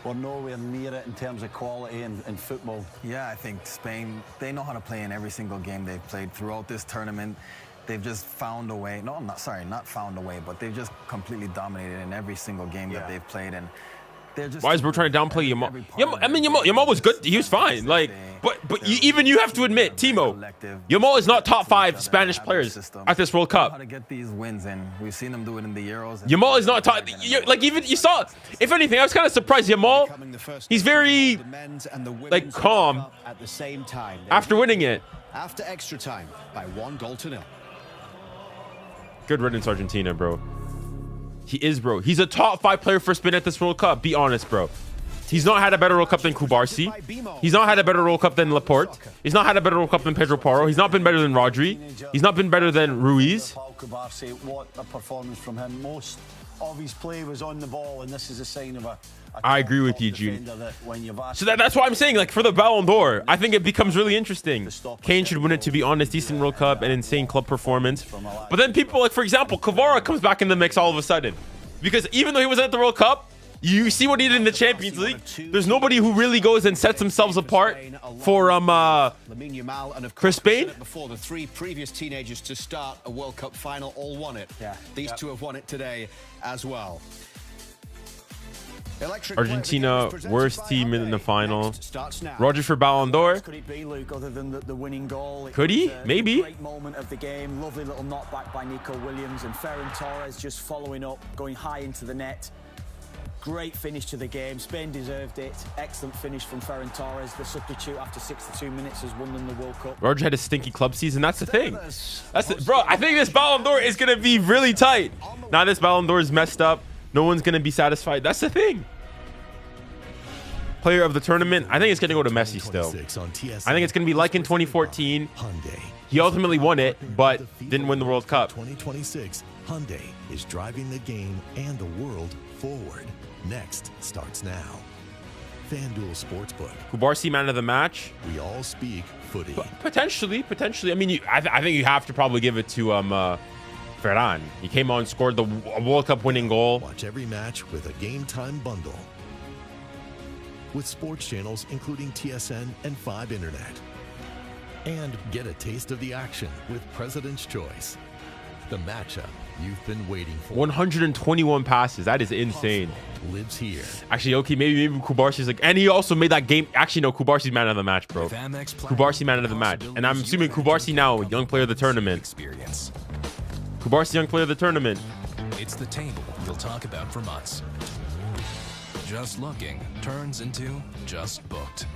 we're nowhere near it in terms of quality and football. Yeah, I think Spain, they know how to play in every single game they've played throughout this tournament. They've just found a way. No, not found a way, but they've just completely dominated in every single game that they've played. And they're just. Why is bro trying to downplay Yamal? I mean, Yamal was good. He was fine. Like, but even you have to admit, Timo, Yamal is not top 5 Spanish players at this World Cup. How to get these wins in? We've seen them do it in the Euros. Yamal is not top. Like, even you saw. If anything, I was kind of surprised. Yamal, he's very like calm at the same time after winning it. After extra time by 1-0. Good riddance, Argentina, bro. He is, bro. He's a top 5 player for Spain at this World Cup. Be honest, bro. He's not had a better World Cup than Ďurbáři. He's not had a better World Cup than Laporte. He's not had a better World Cup than Pedro Porro. He's not been better than Rodri. He's not been better than Ruiz. What a performance from him. Most of his play was on the ball, and this is a sign of a I agree with you, June. So that's why I'm saying, like, for the Ballon d'Or, I think it becomes really interesting. Kane should win it, to be honest. Decent World Cup, an insane club performance. But then people, like, for example, Kvara comes back in the mix all of a sudden. Because even though he wasn't at the World Cup, you see what he did in the Champions League. There's nobody who really goes and sets themselves apart for Spain. Before the 3 previous teenagers to start a World Cup final all won it. These 2 have won it today as well. Argentina, worst team in the final. Rodri for Ballon d'Or. Could it be, Luke, other than the winning goal? Could he? Maybe. Great moment of the game. Lovely little knockback by Nico Williams, and Ferran Torres just following up, going high into the net. Great finish to the game. Spain deserved it. Excellent finish from Ferran Torres. The substitute after 62 minutes has won them the World Cup. Rodri had a stinky club season. That's the thing. Bro, I think this Ballon d'Or is going to be really tight. Now this Ballon d'Or is messed up. No one's going to be satisfied. That's the thing. Player of the tournament, I think it's going to go to Messi still. I think it's going to be like in 2014. He ultimately won it, but didn't win the World Cup. 2026, Hyundai is driving the game and the world forward. Next starts now. FanDuel Sportsbook. Ďurbáři man of the match. We all speak footy. Potentially. I mean, I think you have to probably give it to Ferran. He came on, scored the World Cup winning goal. Watch every match with a Game Time bundle with sports channels including TSN and 5 Internet. And get a taste of the action with President's Choice. The matchup you've been waiting for. 121 passes. That is insane. Lives here. Actually, okay, maybe Ďurbáři's like, and he also made that game. Actually, no, Ďurbáři's man of the match, bro. Ďurbáři man of the match, and I'm assuming Ďurbáři now young player of the tournament. Ďurbáři young player of the tournament. It's the table you'll talk about for months. Just looking turns into just booked.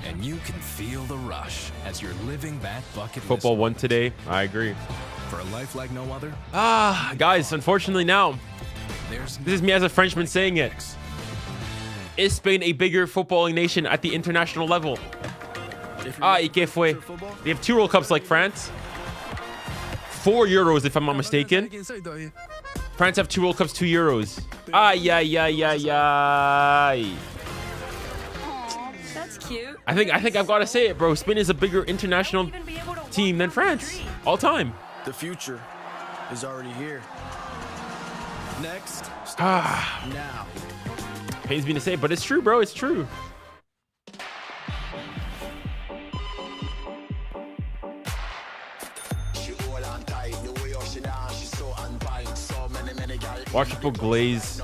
And you can feel the rush as you're living that bucket list. Football won today. I agree. For a life like no other. Guys, unfortunately now, this is me as a Frenchman saying it. Is Spain a bigger footballing nation at the international level? 𝙊𝙘𝘖𝘿𝘾𝘼𝙎𝙏. They have 2 World Cups like France. 4 Euros, if I'm not mistaken. France have 2 World Cups, 2 Euros. That's cute. I think I've got to say it, bro. Spain is a bigger international team than France all time. The future is already here. Next starts now. Pains me to say, but it's true, bro. It's true. Watch people glaze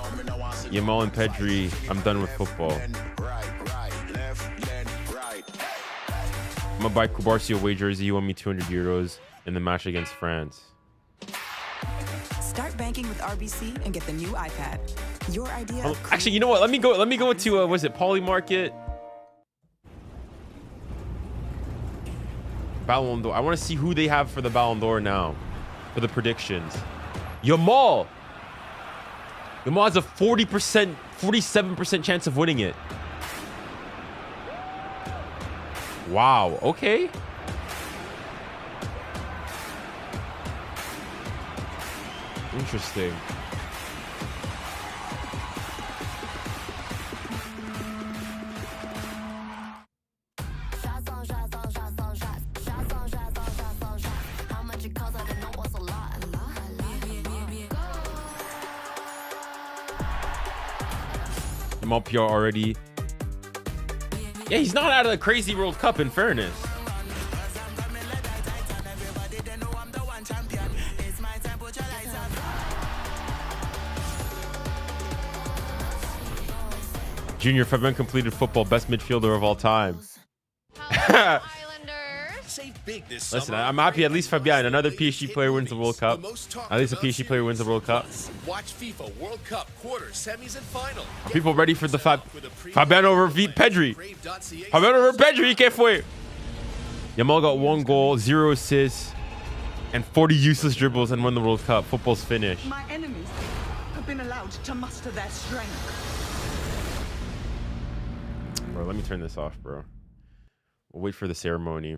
Yamal and Pedri. I'm done with football. I'm gonna buy 𝙀𝙀 away jersey. He won me 200 euros in the match against France. Start banking with RBC and get the new iPad. Your idea. Actually, you know what? Let me go to was it Poly Market? Ballon d'Or. I want to see who they have for the Ballon d'Or now, for the predictions. Yamal has a 40%, 47% chance of winning it. Wow. Okay. Interesting. I'm up here already. Yeah, he's not out of the crazy World Cup, in fairness. Junior Fabian completed football, best midfielder of all time. Listen, I'm happy at least Fabian, another PSG player wins the World Cup. At least a PSG player wins the World Cup. Watch FIFA World Cup quarter, semis, and final. Are people ready for the Fabian over Pedri? Fabian over Pedri, que fue? Yamal got 1 goal, 0 assists, and 40 useless dribbles and won the World Cup. Football's finished. My enemies have been allowed to muster their strength. Bro, let me turn this off, bro. We'll wait for the ceremony.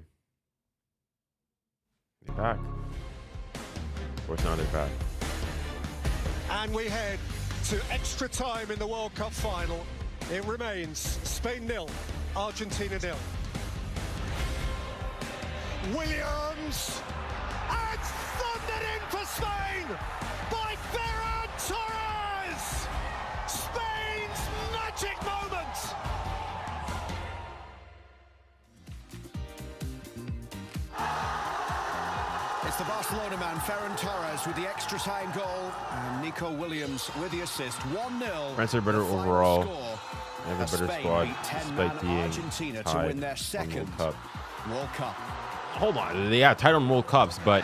They're back. Of course, now they're back. And we head to extra time in the World Cup final. It remains Spain 0, Argentina 0. Williams, and thundered in for Spain by Ferran Torres! Spain's magic moment! It's the Barcelona man, Ferran Torres, with the extra time goal, and Nico Williams with the assist. 1-0. France are better overall. They have a better squad, despite being Argentina tied to win their second World Cup. Hold on, yeah, tied on World Cups, but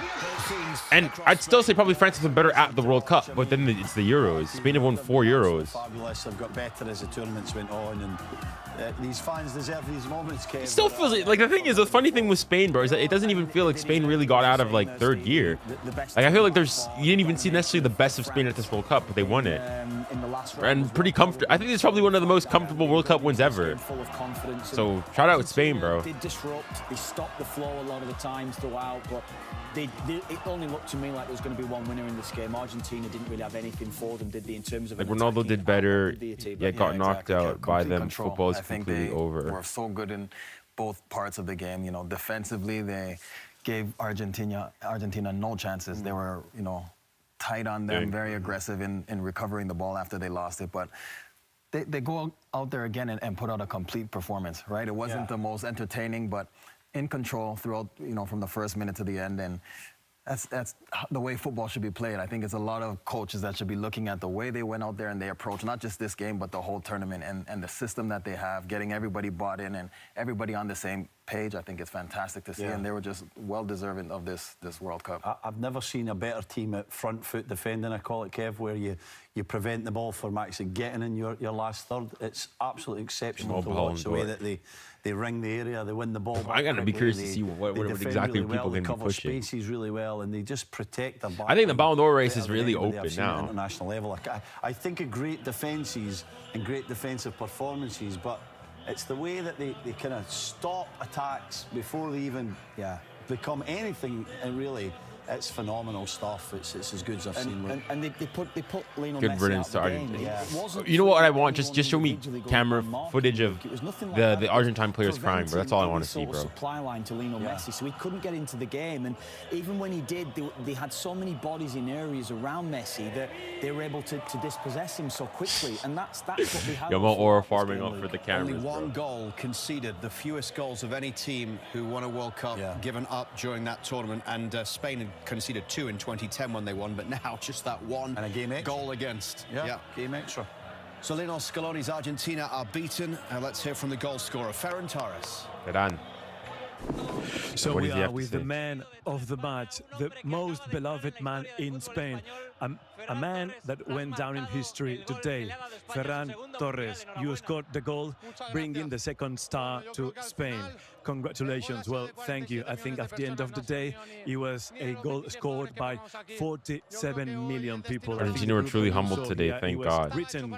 and I'd still say probably France is better at the World Cup, but then it's the Euros. Spain have won 4 Euros. Fabulous. They've got better as the tournaments went on, and these fans deserve these moments. Kev. It still feels like the thing is, the funny thing with Spain, bro, is that it doesn't even feel like Spain really got out of like third gear. Like I feel like you didn't even see necessarily the best of Spain at this World Cup, but they won it and pretty comfortable. I think it's probably one of the most comfortable World Cup wins ever. So shout out with Spain, bro. They disrupt, they stop the flow a lot of the times throughout, but it only looked to me like there was going to be one winner in this game. Argentina didn't really have anything for them, did they, in terms of like Ronaldo did better, yet got knocked out by them. Control. Football is I think completely they over. were so good in both parts of the game. You know, defensively they gave Argentina no chances. They were, you know, tight on them, very aggressive in recovering the ball after they lost it, but they go out there again and put out a complete performance, right? It wasn't the most entertaining, but in control throughout, you know, from the first minute to the end, and that's the way football should be played. I think it's a lot of coaches that should be looking at the way they went out there and they approach not just this game, but the whole tournament and the system that they have, getting everybody bought in and everybody on the same page. I think it's fantastic to see, and they were just well-deserving of this World Cup. I've never seen a better team at front foot defending, I call it, Kev, where you prevent the ball from actually getting in your last third. It's absolutely exceptional to watch the way that they ring the area, they win the ball. I'm going to be curious to see what exactly really people well, can be pushing. Spaces really well, and they just protect their back. I think the Ballon d'Or race is really open now. At international level, I think of great defences and great defensive performances, but it's the way that they kind of stop attacks before they even become anything, and really. It's phenomenal stuff. It's as good as I've seen. And they put Lionel Good Messi riddance out to of the game. Argentina. You know what I want? Just show me camera footage of the Argentine players crying, bro. That's all I want to see, bro. Supply line to Lionel Messi, so he couldn't get into the game. And even when he did, they had so many bodies in areas around Messi that they were able to dispossess him so quickly. And that's what we had. Yamal aura farming up for the cameras. Only one goal conceded, the fewest goals of any team who won a World Cup given up during that tournament. And Spain had conceded 2 in 2010 when they won, but now just that one and a game extra. Goal against. Game extra. So Lionel Scaloni's Argentina are beaten. Let's hear from the goal scorer, Ferran Torres. Ferran. So we are with the man of the match, the most beloved man in Spain, a man that went down in history today, Ferran Torres. You scored the goal, bringing the second star to Spain. Congratulations. Well, thank you. I think at the end of the day, it was a goal scored by 47 million people. Argentina were truly humbled today, thank God. Written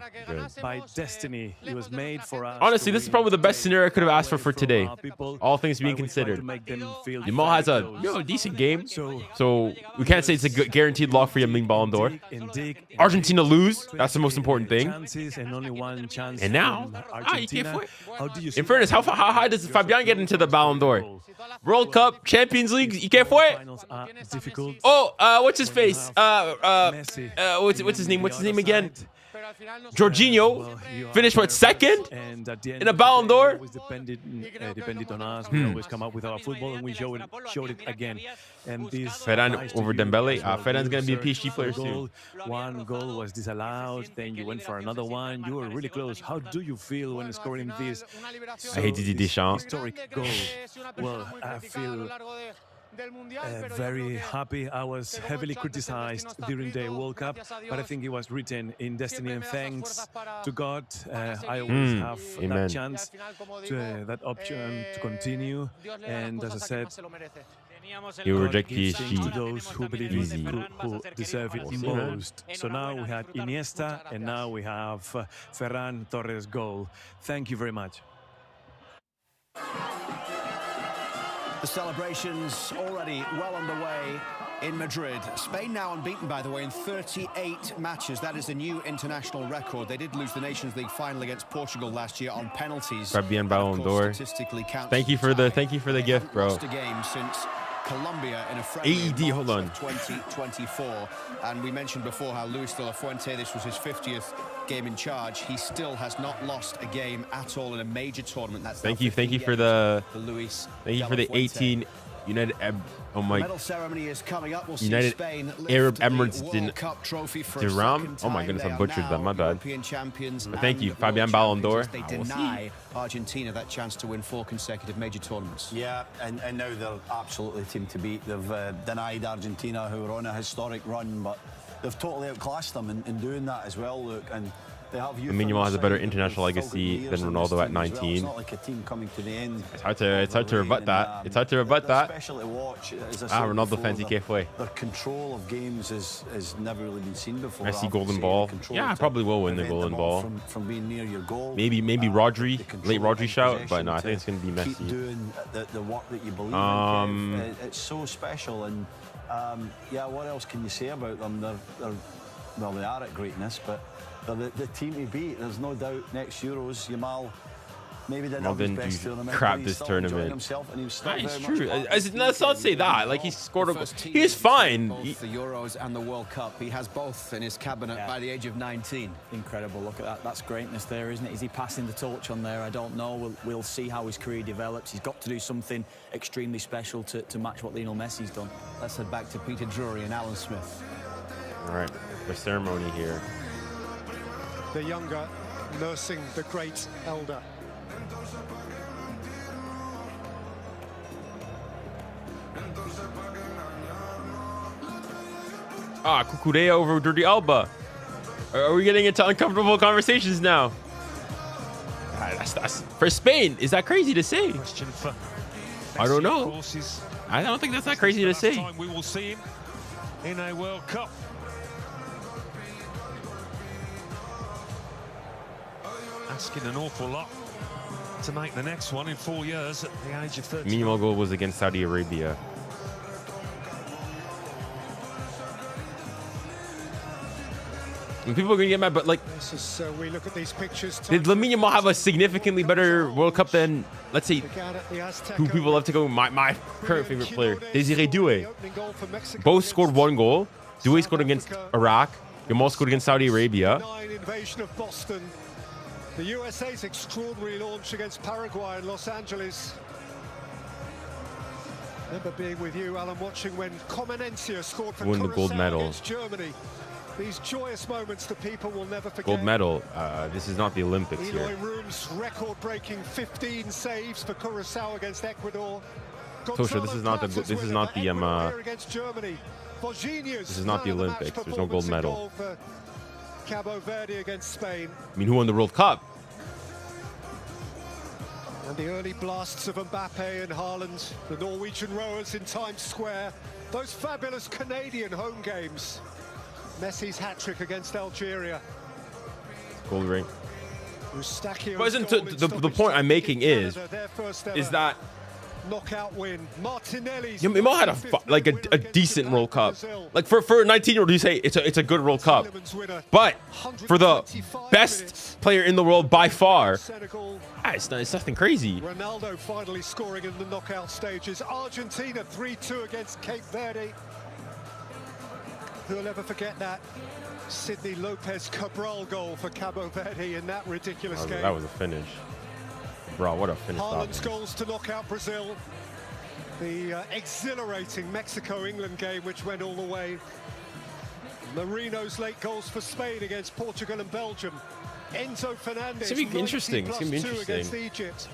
by destiny. It was made for us. Honestly, this is probably the best scenario I could have asked for today. All things being considered. Yamal has a decent game, so we can't say it's a good guaranteed lock for Yamin Ballon d'Or. Argentina lose. That's the most important thing. And now, in fairness, how high does Fabian get into the Ballon d'Or? World Cup, Champions League, you can't for it? Oh, what's his face? What's his name? What's his name again? Jorginho finished what, second in a Ballon d'Or? Depended on us. We always come up with our football, and we showed it again. And this Ferran over Dembele. Ferran's gonna be a PSG player soon. One goal was disallowed. Then you went for another one. You were really close. How do you feel when scoring this? I hate Didier Deschamps. Historic goal. Well, I feel very happy. I was heavily criticized during the World Cup, but I think it was written in destiny, and thanks to God, I always have that chance, that option to continue. And as I said, you reject PSG. To those who believe who deserve it most. So now we had Iniesta, and now we have Ferran Torres' goal. Thank you very much. The celebrations already well underway in Madrid. Spain now unbeaten, by the way, in 38 matches. That is a new international record. They did lose the Nations League final against Portugal last year on penalties. Fabian Ballon d'Or. Thank you for the gift, bro. Lost a game since Colombia in a friendly AED, hold on. 2024. And we mentioned before how 𝙀𝙊𝘾𝘼𝙎𝙏, this was his 50th game in charge. He still has not lost a game at all in a major tournament. That's thank you for the 18 United medal ceremony is coming up. We'll see United Spain Arab Emirates Ďaram. Oh my goodness, I butchered that. My bad. But thank you, Fabian Ballon d'Or. They deny Argentina that chance to win 4 consecutive major tournaments. Yeah, and now they're absolutely the team to beat. They've denied Argentina, who are on a historic run, but they've totally outclassed them in doing that as well, look. And they have Lamine Yamal has a better international legacy than Ronaldo at 19. It's not like a team coming to the end. It's hard to rebut that. It's hard to rebut that. Special to watch. Ronaldo fans, 𝙀𝙊𝘾𝘼𝘶. Their control of games has never really been seen before. Messi golden ball. Yeah, I probably will win the golden ball. From being near your goal. Maybe Rodri, late Rodri shout, but no, I think it's gonna be Messi. Keep doing the work that you believe in. It's so special, and yeah, what else can you say about them? Well, they are at greatness, but they're the team to beat. There's no doubt. Next Euros, Yamal maybe didn't have his best tournament. Crap this tournament. Himself, and he was still it's true. Let's not say that. Like, he scored a goal. He is fine. Both the Euros and the World Cup. He has both in his cabinet by the age of 19. Incredible. Look at that. That's greatness there, isn't it? Is he passing the torch on there? I don't know. We'll see how his career develops. He's got to do something extremely special to match what Lionel Messi's done. Let's head back to Peter Drury and Alan Smith. All right, the ceremony here. The younger nursing the great elder. Cucurella over Jordi Alba. Are we getting into uncomfortable conversations now? That's for Spain. Is that crazy to say? I don't know. I don't think that's that crazy to say. We will see him in a World Cup. Asking an awful lot to make the next one in 4 years at the age of 30. Minimal goal was against Saudi Arabia. And people are gonna get mad, but like, we look at these pictures. Did Lamine Yamal have a significantly better World Cup than, let's say, who people love to go? My current favorite player, Désiré Doué. Both scored 1 goal. Doué scored against Iraq. Yamal scored against Saudi Arabia. Invasion of Boston. The USA's extraordinary launch against Paraguay in Los Angeles. I remember being with you, Alan, watching when 𝙀𝙀𝘆𝘾𝘼𝑎 scored for Won the gold medal. against Germany. These joyous moments that people will never forget. Gold medal. This is not the Olympics here. Eloy Room's record-breaking 15 saves for 𝙀𝙀𝑆𝑎𝑠 against Ecuador. Tosha, this is not the This is not the Olympics. There's no gold medal. Cabo Verde against Spain. I mean, who won the World Cup? And the early blasts of Mbappe and Haaland, the Norwegian rowers in Times Square, those fabulous Canadian home games. Messi's hat-trick against Algeria. Gold ring. Eustachio's But isn't goal in the point I'm making is Canada, their first ever. that knockout win. Martinelli's Yamal had a decent World Cup. Like for a 19-year-old, you say it's a good World Cup. But for the best player in the world by far, it's nothing crazy. Ronaldo finally scoring in the knockout stages. Argentina 3-2 against Cape Verde. Who'll ever forget that 𝙎𝙊𝘾𝘼𝙎𝙾 goal for Cabo Verde in that ridiculous game. That was a finish. Bro, what a finish. Haaland's goals to knock out Brazil. The exhilarating Mexico-England game, which went all the way. Marino's late goals for Spain against Portugal and Belgium. Enzo Fernandez, it's gonna be interesting. It's gonna be interesting. Against Egypt.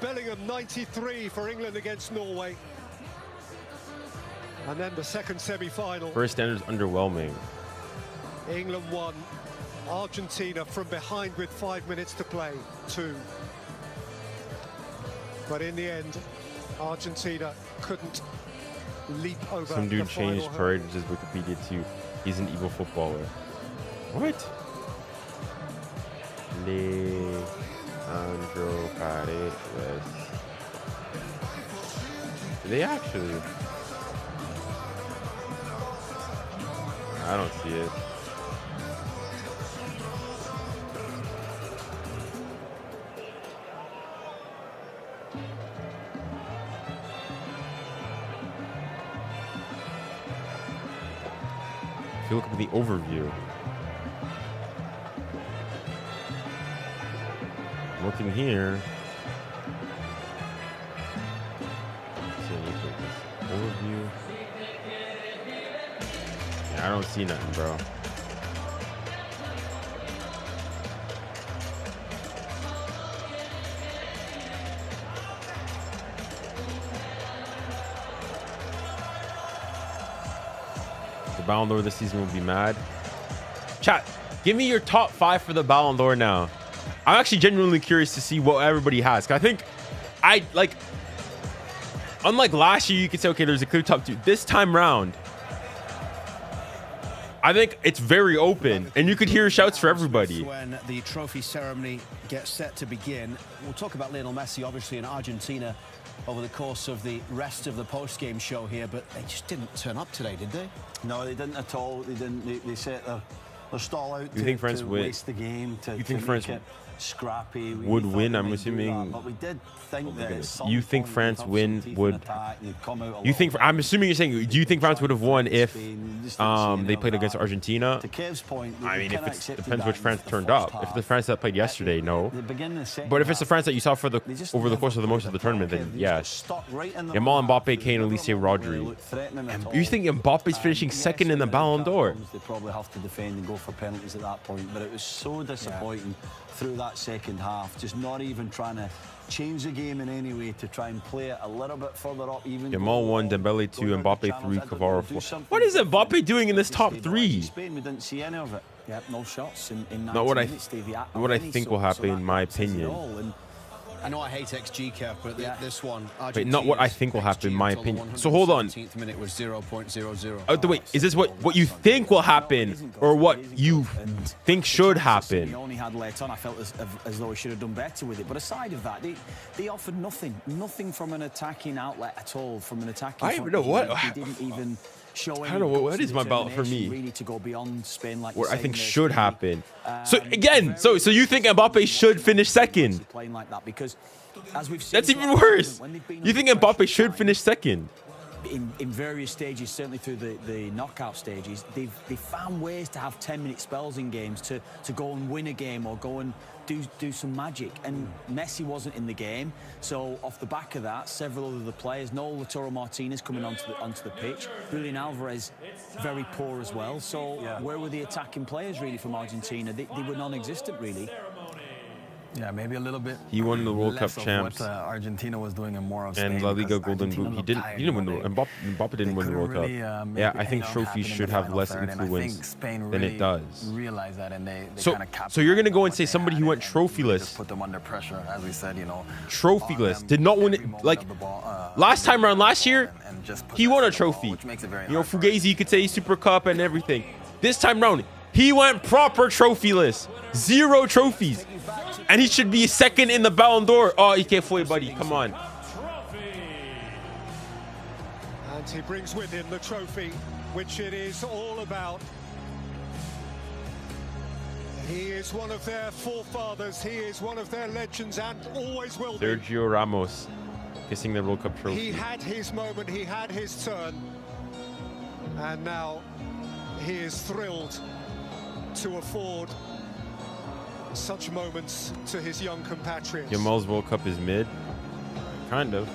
Bellingham, 93 for England against Norway. And then the second semi-final. First standard's underwhelming. England won. Argentina from behind with 5 minutes to play, 2. But in the end, Argentina couldn't leap over. Some dude changed Courage's Wikipedia to he's an evil footballer. What? Leandro Paredes. Did they actually? I don't see it. If you look at the overview, looking here, see anything? Overview. Yeah, I don't see nothing, bro. Ballon d'Or this season will be mad. Chat, give me your top 5 for the Ballon d'Or now. I'm actually genuinely curious to see what everybody has. I think unlike last year, you could say, okay, there's a clear top 2. This time round, I think it's very open, and you could hear shouts for everybody. When the trophy ceremony gets set to begin, we'll talk about Lionel Messi, obviously, in Argentina over the course of the rest of the post-game show here, but they just didn't turn up today, did they? No, they didn't at all. They didn't. They set their stall out to waste the game. You think France scrappy would win? I'm assuming. But we did think that you think France would? You think? I'm assuming you're saying. Do you think France would have won if they played against Argentina? To Kev's point, I mean, if it depends which France turned up. If the France that played yesterday, no. But if it's the France that you saw for over the course of most of the tournament, then yes. Yamal, Mbappe, Kane, Øljæ, Rodri. You think Mbappe's finishing second in the Ballon d'Or? They probably have to defend and go for penalties at that point. But it was so disappointing through that second half, just not even trying to change the game in any way to try and play it a little bit further up. Even Yamal 1, Dembele 2, Mbappe 3, Kvara 4. What is Mbappe doing in this top 3? Spain, we didn't see any of it. Yeah, no shots in 90 Not what minutes, what I think will happen, in my opinion. I know I hate XG, Kev, but this one... But not what I think will happen, in my opinion. So hold on. Minute was 0.00. Oh, wait, is this what you think will happen, or what you think should happen? He only had let on. I felt as though he should have done better with it. But aside of that, they offered nothing from an attacking outlet at all. From an attacking. I don't know what. He didn't even show. I don't know what is my ballot for me. Really to go beyond Spain, like what I think should happen. So again, so you think Mbappe should finish second? Playing like that because, as we've seen, that's even worse. You think Mbappe should finish second? In various stages, certainly through the knockout stages, they've found ways to have 10-minute spells in games to go and win a game or go and do some magic. And Messi wasn't in the game, so off the back of that, several other players, Lautaro Martinez coming onto the pitch, Julian Alvarez very poor as well. So where were the attacking players really from Argentina? They were non-existent really. Yeah, maybe a little bit. He won the World Cup champs. What Argentina was doing and more of and La Liga Golden Boot. He didn't win the Mbappe didn't win the World Cup. Yeah, I think trophies should have less influence than it does. Realize that, and they so you're gonna go and say somebody who went trophyless, put them under pressure, as we said, trophyless, did not win it. Like last time around, last year, he won a trophy. Fugazi, you could say Super Cup and everything. This time round, he went proper trophyless, 0 trophies. And he should be second in the Ballon d'Or. Oh, 𝙎𝙊𝘾𝘼𝘾𝘼𝙎𝙏, buddy. Come on. And he brings with him the trophy, which it is all about. He is one of their forefathers. He is one of their legends and always will be. Sergio Ramos kissing the World Cup trophy. He had his moment. He had his turn. And now he is thrilled to afford such moments to his young compatriots. Yamal's World Cup is mid. Kind of.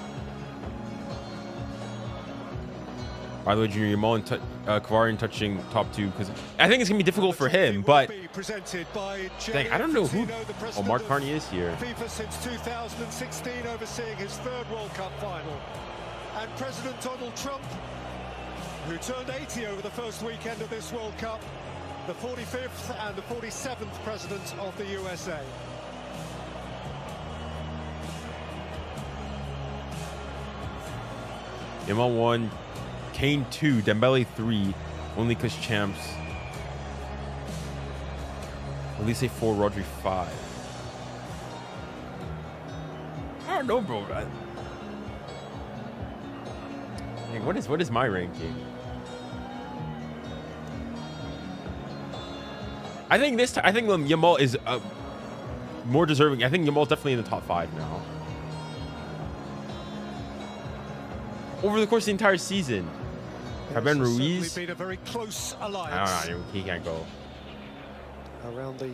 By the way, Junior, Yamal and Kovarian touching top 2 because I think it's going to be difficult for him, but dang, I don't know who Mark Carney is here. FIFA since 2016, overseeing his 3rd World Cup final. And President Donald Trump, who turned 80 over the first weekend of this World Cup, the 45th and the 47th President of the USA. Yamal 1, Kane 2, Dembele 3, only because champs. Elise 4, Rodri 5. I don't know, bro. What is my ranking? I think Yamal is more deserving. I think Yamal's definitely in the top 5 now. Over the course of the entire season. Fabian Ruiz. Been a very close alliance. I don't know. He can't go. Around the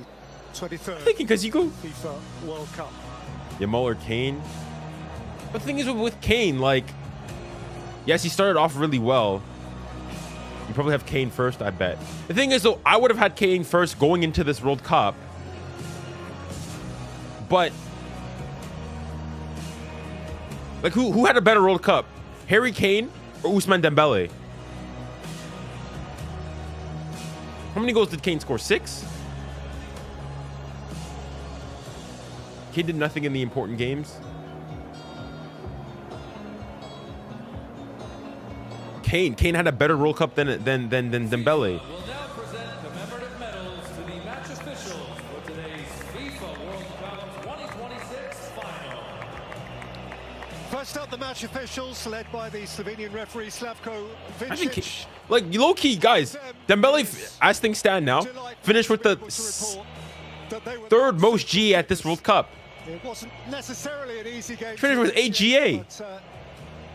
23rd. I'm thinking because you go FIFA World Cup. Yamal or Kane. But the thing is with Kane, like, yes, he started off really well. You probably have Kane first, I bet. The thing is, though, I would have had Kane first going into this World Cup. But like, who had a better World Cup? Harry Kane or Ousmane Dembele? How many goals did Kane score? 6? Kane did nothing in the important games. Kane had a better World Cup than Dembele. First up, the match officials, led by the Slovenian referee 𝙭𝙊𝘾𝘼𝙎𝙏. I think, like, low-key, guys, Dembele, as things stand now, finished with the 3rd most G at this World Cup. It wasn't necessarily an easy game. Finished with 8 GA. But,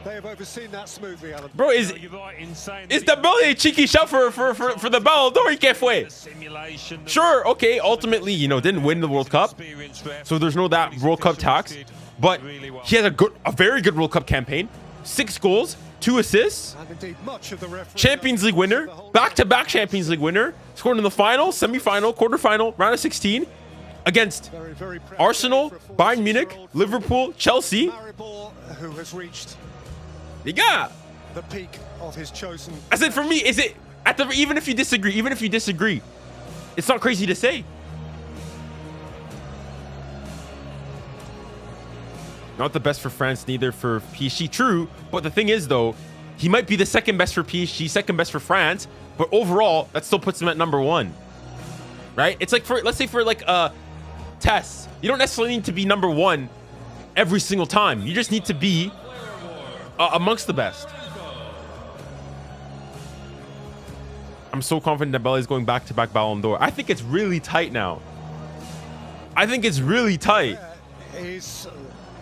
they have overseen that smoothly, Alan. Bro, is Dembele a cheeky shot for the Ballon d'Or? ¿Qué fue? Sure, okay, ultimately, didn't win the World Cup, so there's no that World Cup tax. But he has a very good World Cup campaign. 6 goals, 2 assists. And indeed, much of the Champions League winner, back-to-back Champions League winner. Scored in the final, semi-final, quarter-final, round of 16 against Arsenal, Bayern Munich, Liverpool, Chelsea. Who has reached the peak of his chosen. I said, for me, is it even if you disagree, it's not crazy to say. Not the best for France, neither for PSG. True, but the thing is, though, he might be the 2nd best for PSG, 2nd best for France, but overall, that still puts him at number 1, right? It's like let's say for like tests, you don't necessarily need to be number 1 every single time. You just need to be amongst the best. I'm so confident Dembele is going back-to-back Ballon d'Or. I think it's really tight now. I think it's really tight. Is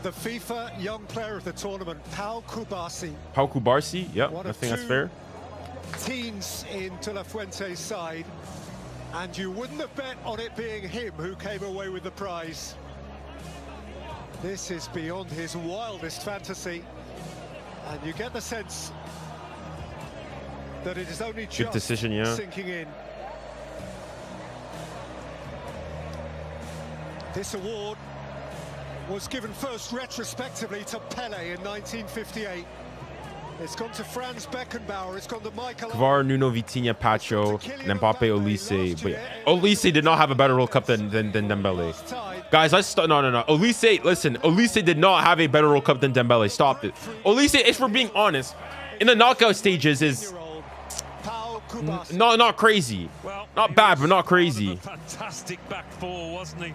the FIFA Young Player of the Tournament, 𝙀𝙁𝙁. 𝙀𝙁𝙁, yep, I think that's fair. Teens in De La Fuente's side, and you wouldn't have bet on it being him who came away with the prize. This is beyond his wildest fantasy, and you get the sense that it is only just decision, yeah. sinking in. This award was given first retrospectively to Pelé in 1958. It's gone to Franz Beckenbauer. It's gone to Michael. Kvar, Nuno, Vitinha, Pacho, and Mbappe, Olise. But yeah, Olise did not have a better World Cup than Dembele. Guys, no. Olise did not have a better World Cup than Dembele. Stop it. Olise, if we're being honest, in the knockout stages is not crazy. Not bad, but not crazy. Fantastic back four, wasn't he?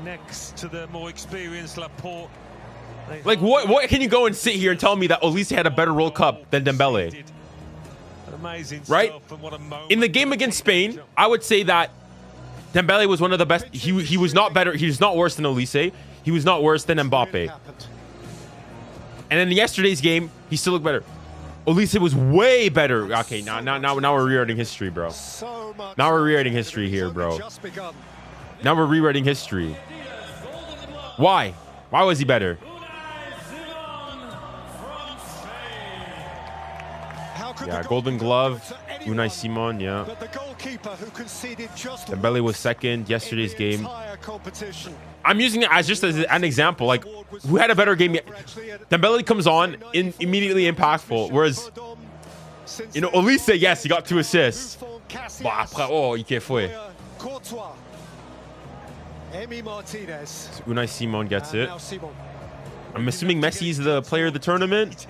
Next to the more experienced Laporte Like, what can you go and sit here and tell me that Øl്øse had a better World Cup than Dembele? Right? In the game against Spain, I would say that Dembele was one of the best. He was not better. He was not worse than Øl്øse. He was not worse than Mbappe. And in yesterday's game, he still looked better. Øl്øse was way better. Okay, now we're rewriting history, bro. Now we're rewriting history here, bro. Now we're rewriting history. Why? Why was he better? Yeah, Golden Glove, 𝙀𝙧𝘾𝘼𝙎𝙾, yeah. Dembele was second yesterday's game. I'm using it as just as an example. Like, who had a better game? Dembele comes on, immediately impactful. Whereas, you know, Øl്øse, yes, he got 2 assists. But après, oh, 𝙊𝙊𝘾𝘼𝘾𝘄𝑼. 𝙀𝙧𝘾𝘼𝘾𝘼 gets it. I'm assuming Messi's the player of the tournament.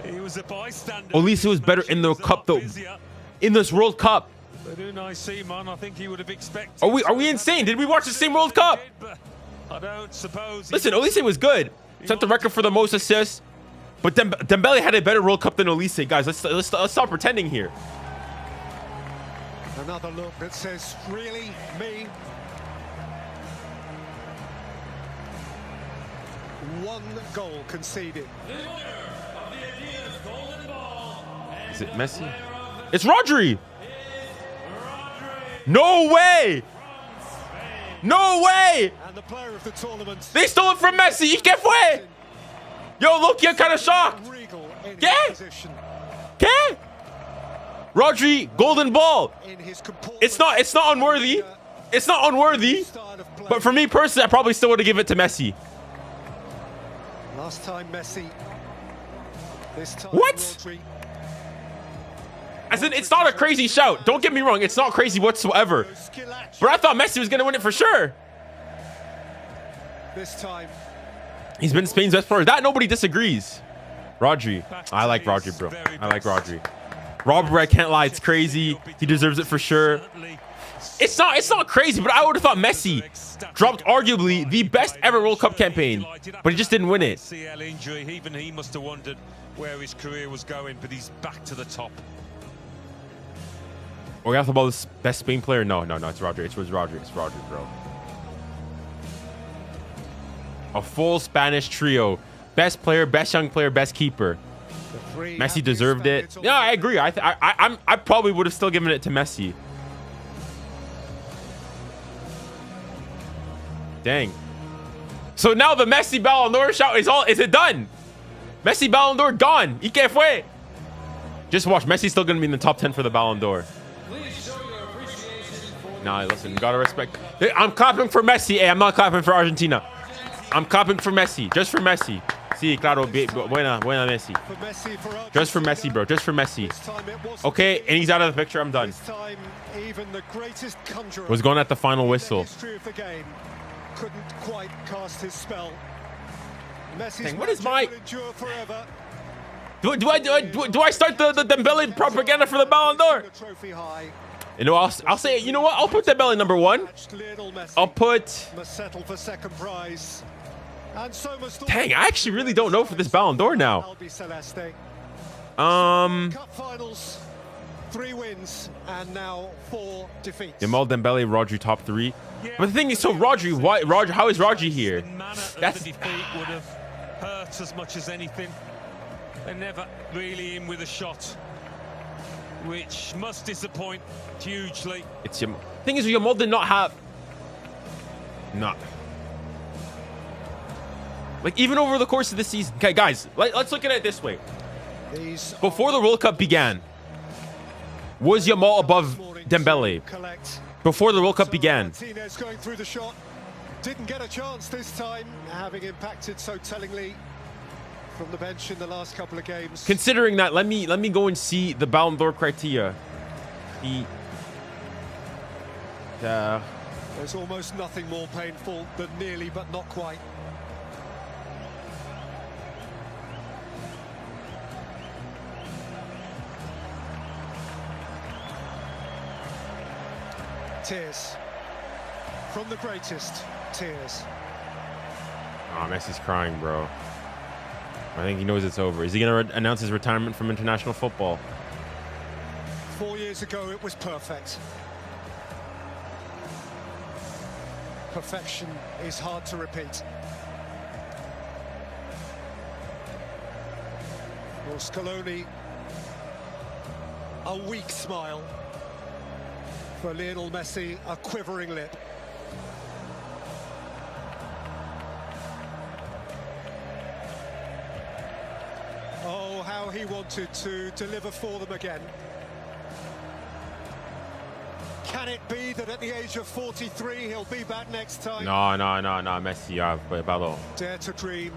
He was a bystander. Øl്øse was better in the cup though. In this World Cup. 𝙀𝙧𝘾𝘼𝘾𝘼, I think he would have expected. Are we insane? Did we watch the same World Cup? I don't suppose. Listen, Øl്øse was good. Set the record for the most assists. But Dembele had a better World Cup than Øl്øse, guys. Let's stop pretending here. Another look that says, really, me? 1 goal conceded. Is it Messi? It's Rodri! No way! No way! And the player of the tournament. They stole it from Messi! ¿Qué fue? Yo, look, you're kind of shocked. ¿Qué? ¿Qué? Rodri, golden ball. It's not unworthy. It's not unworthy. But for me personally, I probably still would have given it to Messi. Last time Messi. This time what? Rodri. As in, it's not a crazy shout. Don't get me wrong. It's not crazy whatsoever. But I thought Messi was going to win it for sure. This time. He's been Spain's best player. That nobody disagrees. Rodri. I like Rodri, bro. I like Rodri. Robert, I can't lie. It's crazy. He deserves it for sure. It's not crazy, but I would have thought Messi dropped arguably the best ever World Cup campaign, but he just didn't win it. CL injury. Even he must have wondered where his career was going, but he's back to the top. Or we have to about this best Spain player? No, it's Rodri. It's Rodri, bro. A full Spanish trio. Best player, best young player, best keeper. Messi deserved it. Yeah, I agree. I probably would have still given it to Messi. Dang. So now the Messi Ballon d'Or shout is it done? Messi Ballon d'Or gone. ¿Y qué fue? Just watch. Messi's still going to be in the top 10 for the Ballon d'Or. Nah, listen, gotta respect. I'm clapping for Messi. Hey, I'm not clapping for Argentina. I'm clapping for Messi. Just for Messi. Sí, claro. Buena Messi. Just for Messi, bro. Just for Messi. Okay, and he's out of the picture. I'm done. Was going at the final whistle. Couldn't quite cast his spell. Dang, what is my... Do I start the Dembele propaganda for the Ballon d'Or? You know, I'll say, you know what? I'll put Dembele number 1. I'll put... Dang, I actually really don't know for this Ballon d'Or now. Cup finals, 3 wins and now 4 defeats. Yamal, Dembele, Rodri, top 3. But the thing is, so Rodri, how is Rodri here? That's the defeat would have hurt as much as anything. They're never really in with a shot, which must disappoint hugely. It's Yamal. Thing is, Yamal did not have... Not. Like, even over the course of the season... Okay, guys, let's look at it this way. Before the World Cup began, was Yamal above Dembele? Before the World Cup began. Going through the shot. Didn't get a chance this time, having impacted so tellingly from the bench in the last couple of games. Considering that, let me go and see the Ballon d'Or criteria. There's almost nothing more painful than nearly but not quite. Tears from the greatest tears. Oh, Messi's crying, bro. I think he knows it's over. Is he going to announce his retirement from international football? 4 years ago, it was perfect. Perfection is hard to repeat. Well, Scaloni, a weak smile. For Lionel Messi, a quivering lip. Oh, how he wanted to deliver for them again. Can it be that at the age of 43 he'll be back next time? No, Messi, ballon. Dare to dream.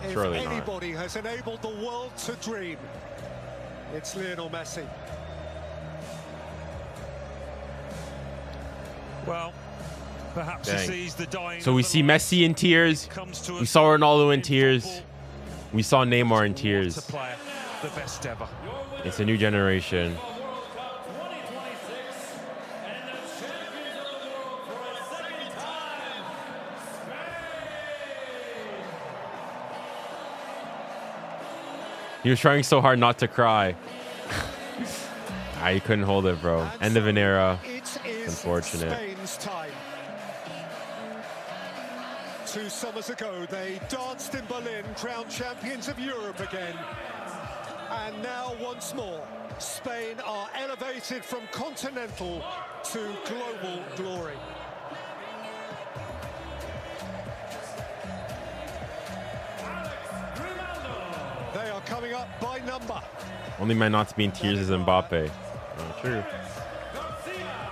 If Surely anybody has enabled the world to dream, it's Lionel Messi. Well, perhaps he sees the dying. So we see Messi in tears. We saw Ronaldo in tears. We saw Neymar in tears. The best ever. It's a new generation. He was trying so hard not to cry. He couldn't hold it, bro. End of an era. It's unfortunate. Spain's time. 2 summers ago, they danced in Berlin, crowned champions of Europe again. And now, once more, Spain are elevated from continental to global glory. They are coming up by number. Only man not to be in tears is Mbappe. Oh, true.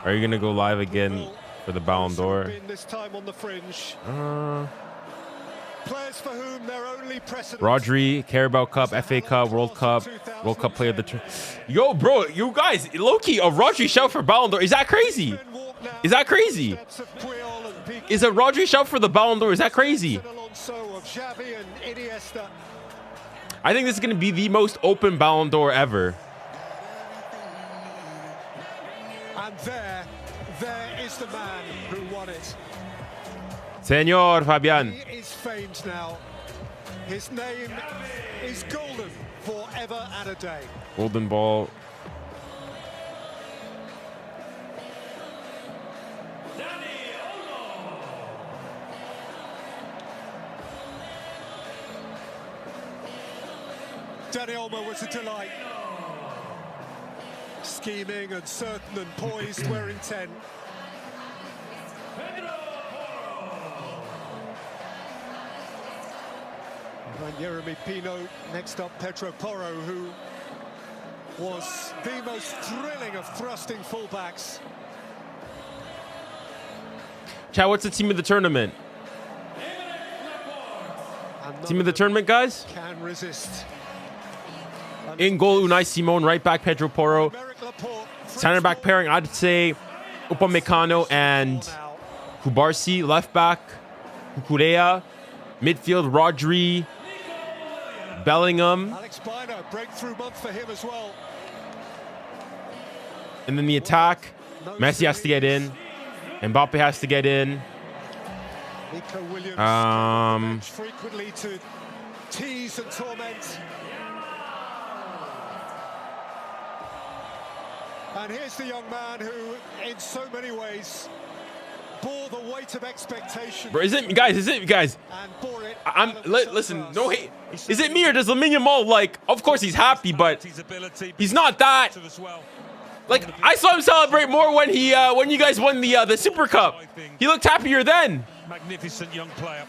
Are you gonna go live again for the Ballon d'Or? This time on the fringe. Players for whom their only precedent. Rodri, Carabao Cup, FA Cup, World Cup Player of the Yo, bro, you guys, low-key, a Rodri shout for Ballon d'Or. Is that crazy? Is that crazy? Is a Rodri shout for the Ballon d'Or? Is that crazy? I think this is going to be the most open Ballon d'Or ever. And there is the man who won it. Senor Fabian. He is famed now. His name is golden forever and a day. Golden ball. Dani Olmo was a delight. Scheming and certain and poised where intent. And Jeremy Pino, next up Pedro Porro, who was the most thrilling of thrusting fullbacks. Chat, what's the team of the tournament? Team of the tournament, guys? Can resist. In goal, Unai Simon. Right back, Pedro Porro. Center back pairing, I'd say Upamecano and Kubarsi. Left back, Cucurella. Midfield, Rodri, Bellingham. Alex Biner, breakthrough month for him as well. And then the attack, Messi has to get in. Mbappe has to get in. Nico Williams frequently to tease and torment. And here's the young man who, in so many ways, bore the weight of expectation. Bro, is it guys? And bore it. Listen, no hate. Is it me or does Lamine Yamal, like? Of course he's happy, but he's not that. Like, I saw him celebrate more when he when you guys won the Super Cup. He looked happier then. Magnificent young player.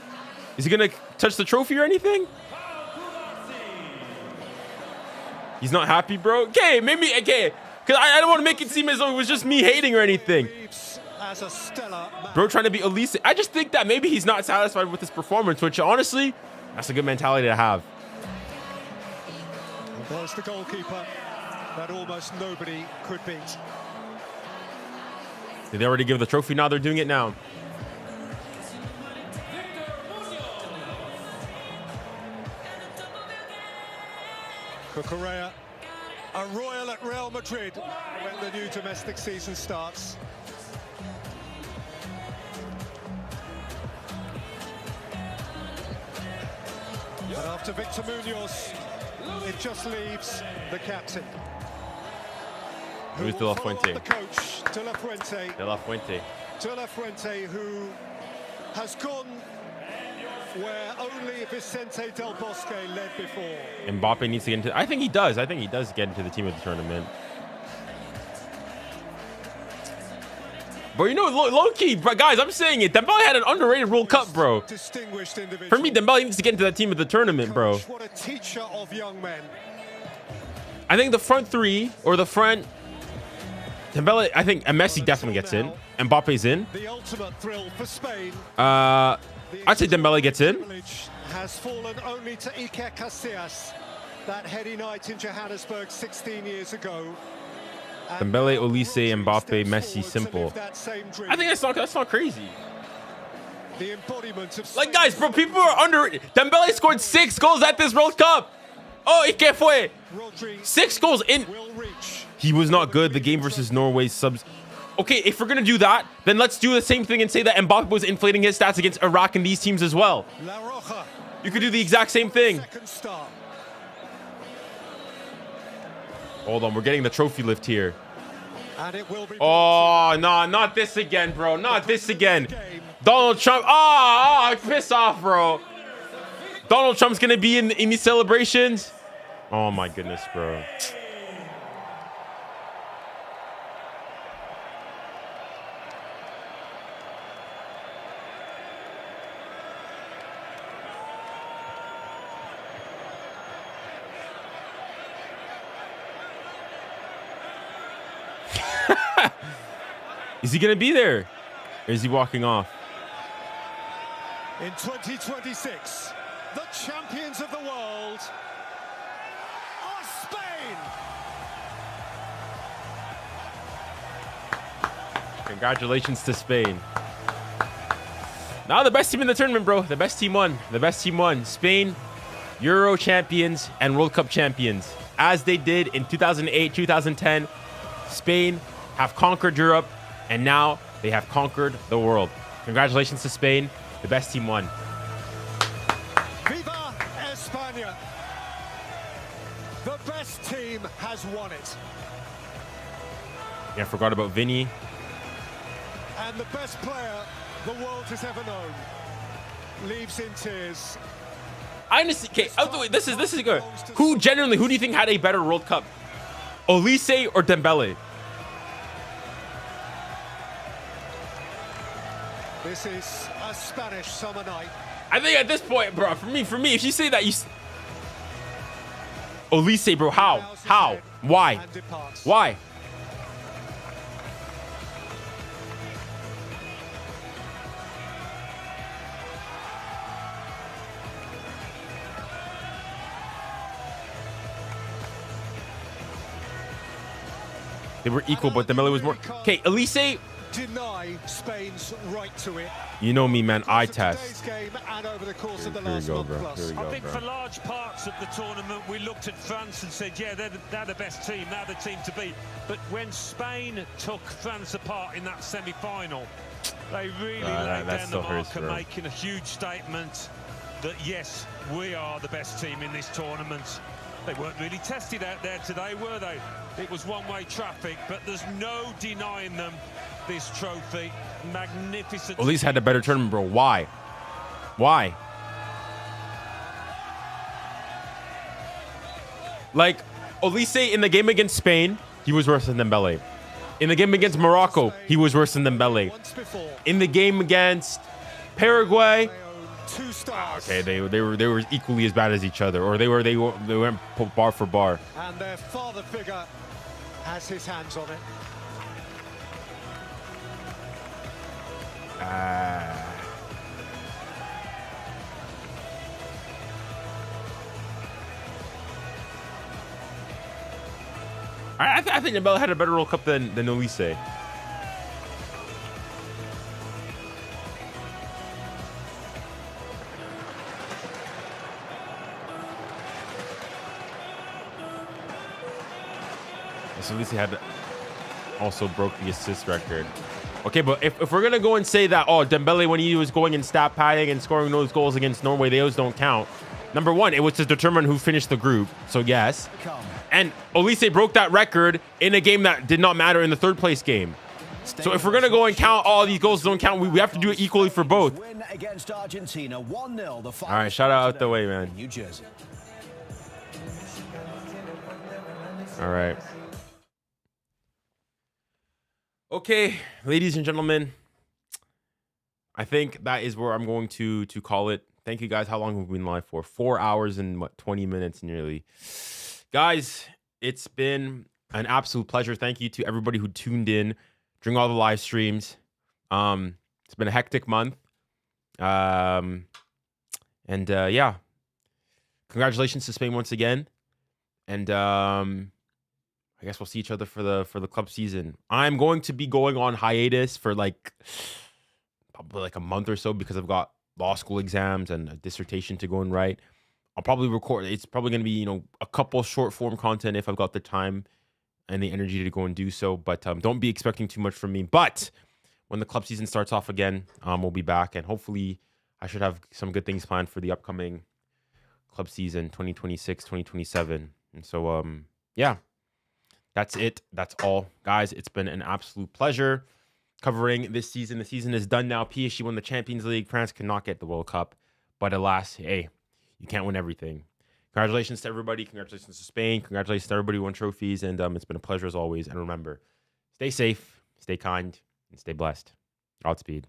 Is he gonna touch the trophy or anything? He's not happy, bro. Okay, maybe okay. Because I don't want to make it seem as though it was just me hating or anything. Bro trying to be elusive. I just think that maybe he's not satisfied with his performance, which honestly, that's a good mentality to have. And there's the goalkeeper that almost nobody could beat. Did they already give the trophy? Now they're doing it now. Cucurella, a royal at Real Madrid when the new domestic season starts. After Victor Munoz, it just leaves the captain. Who's De La Fuente? The coach, De La Fuente. De La Fuente. De La Fuente, who has gone where only Vicente Del Bosque led before. Mbappe needs to get into. I think he does. I think he does get into the team of the tournament. But you know, low-key, guys, I'm saying it. Dembele had an underrated World Cup, bro. For me, Dembele needs to get into that team of the tournament, bro. What a teacher of young men. I think the front three, or the front... Dembele, I think Messi definitely gets in. Mbappe's in. The ultimate thrill for Spain. I'd say Dembele gets in. Has fallen only to Iker Casillas, that heady night in Johannesburg 16 years ago. Dembele, 𝙀𝙬𝘖, Mbappe, Messi, simple. I think that's not crazy. The embodiment of like, guys, bro, people are under. Dembele scored 6 goals at this World Cup. Oh, ¿y qué fue? 6 goals in. He was not good. The game versus Norway subs. Okay, if we're gonna do that, then let's do the same thing and say that Mbappe was inflating his stats against Iraq and these teams as well. You could do the exact same thing. Hold on, we're getting the trophy lift here. Oh, no, not this again, bro. Not this again. Donald Trump. Oh, piss off, bro. Donald Trump's going to be in these celebrations. Oh, my goodness, bro. Is he going to be there? Or is he walking off? In 2026, the champions of the world are Spain. Congratulations to Spain. Now the best team in the tournament, bro. The best team won. The best team won. Spain, Euro champions and World Cup champions. As they did in 2008, 2010, Spain have conquered Europe. And now they have conquered the world. Congratulations to Spain. The best team won. Viva España. The best team has won it. Yeah, I forgot about Vinny. And the best player the world has ever known leaves in tears. I honestly, okay, out the way, this is good. Who do you think had a better World Cup? 𝙀𝙬𝘖 or Dembele? This is a Spanish summer night. I think at this point, bro, for me, if you say that, you... 𝙀𝙬𝘖, bro, how? Why? Why? They were equal, but Dembele was more... Okay, 𝙀𝙬𝘖... Deny Spain's right to it. You know me, man. Eye test. Game and over the course of the Here we last go, month bro. plus. Here we go, I think bro. for large parts of the tournament, we looked at France and said, yeah, they're the best team. They're the team to beat. But when Spain took France apart in that semi-final, they really laid down the marker, making a huge statement that, yes, we are the best team in this tournament. They weren't really tested out there today, were they? It was one-way traffic, but there's no denying them this trophy. Magnificent. 𝙀𝙬𝘖 had a better tournament, bro. Why? Why? Like, 𝙀𝙬𝘖 in the game against Spain, he was worse than Dembele. In the game against Morocco, he was worse than Dembele. In the game against Paraguay, okay, they were equally as bad as each other, or they went bar for bar. And their father figure has his hands on it. I think Dembele had a better World Cup than 𝙀𝙬𝘖. So 𝙀𝙬𝘖 had also broke the assist record. Okay, but if we're gonna go and say that, oh, Dembele when he was going in stat padding and scoring those goals against Norway, those don't count. Number one, it was to determine who finished the group. So yes. And 𝙀𝙖𝘖 broke that record in a game that did not matter in the third place game. So if we're going to go and count all these goals don't count, we have to do it equally for both. All right, shout out the way, man. New Jersey. All right. Okay, ladies and gentlemen, I think that is where I'm going to call it. Thank you guys. How long have we been live for? 4 hours and what, 20 minutes nearly. Guys, it's been an absolute pleasure. Thank you to everybody who tuned in during all the live streams. It's been a hectic month. Yeah. Congratulations to Spain once again. And I guess we'll see each other for the club season. I'm going to be going on hiatus for probably like a month or so because I've got law school exams and a dissertation to go and write. I'll probably record. It's probably going to be, a couple short form content if I've got the time and the energy to go and do so. But don't be expecting too much from me. But when the club season starts off again, we'll be back. And hopefully I should have some good things planned for the upcoming club season, 2026, 2027. And so, yeah, that's it. That's all. Guys, it's been an absolute pleasure covering this season. The season is done now. PSG won the Champions League. France cannot get the World Cup. But alas, hey, you can't win everything. Congratulations to everybody. Congratulations to Spain. Congratulations to everybody who won trophies. And it's been a pleasure as always. And remember, stay safe, stay kind, and stay blessed. Godspeed.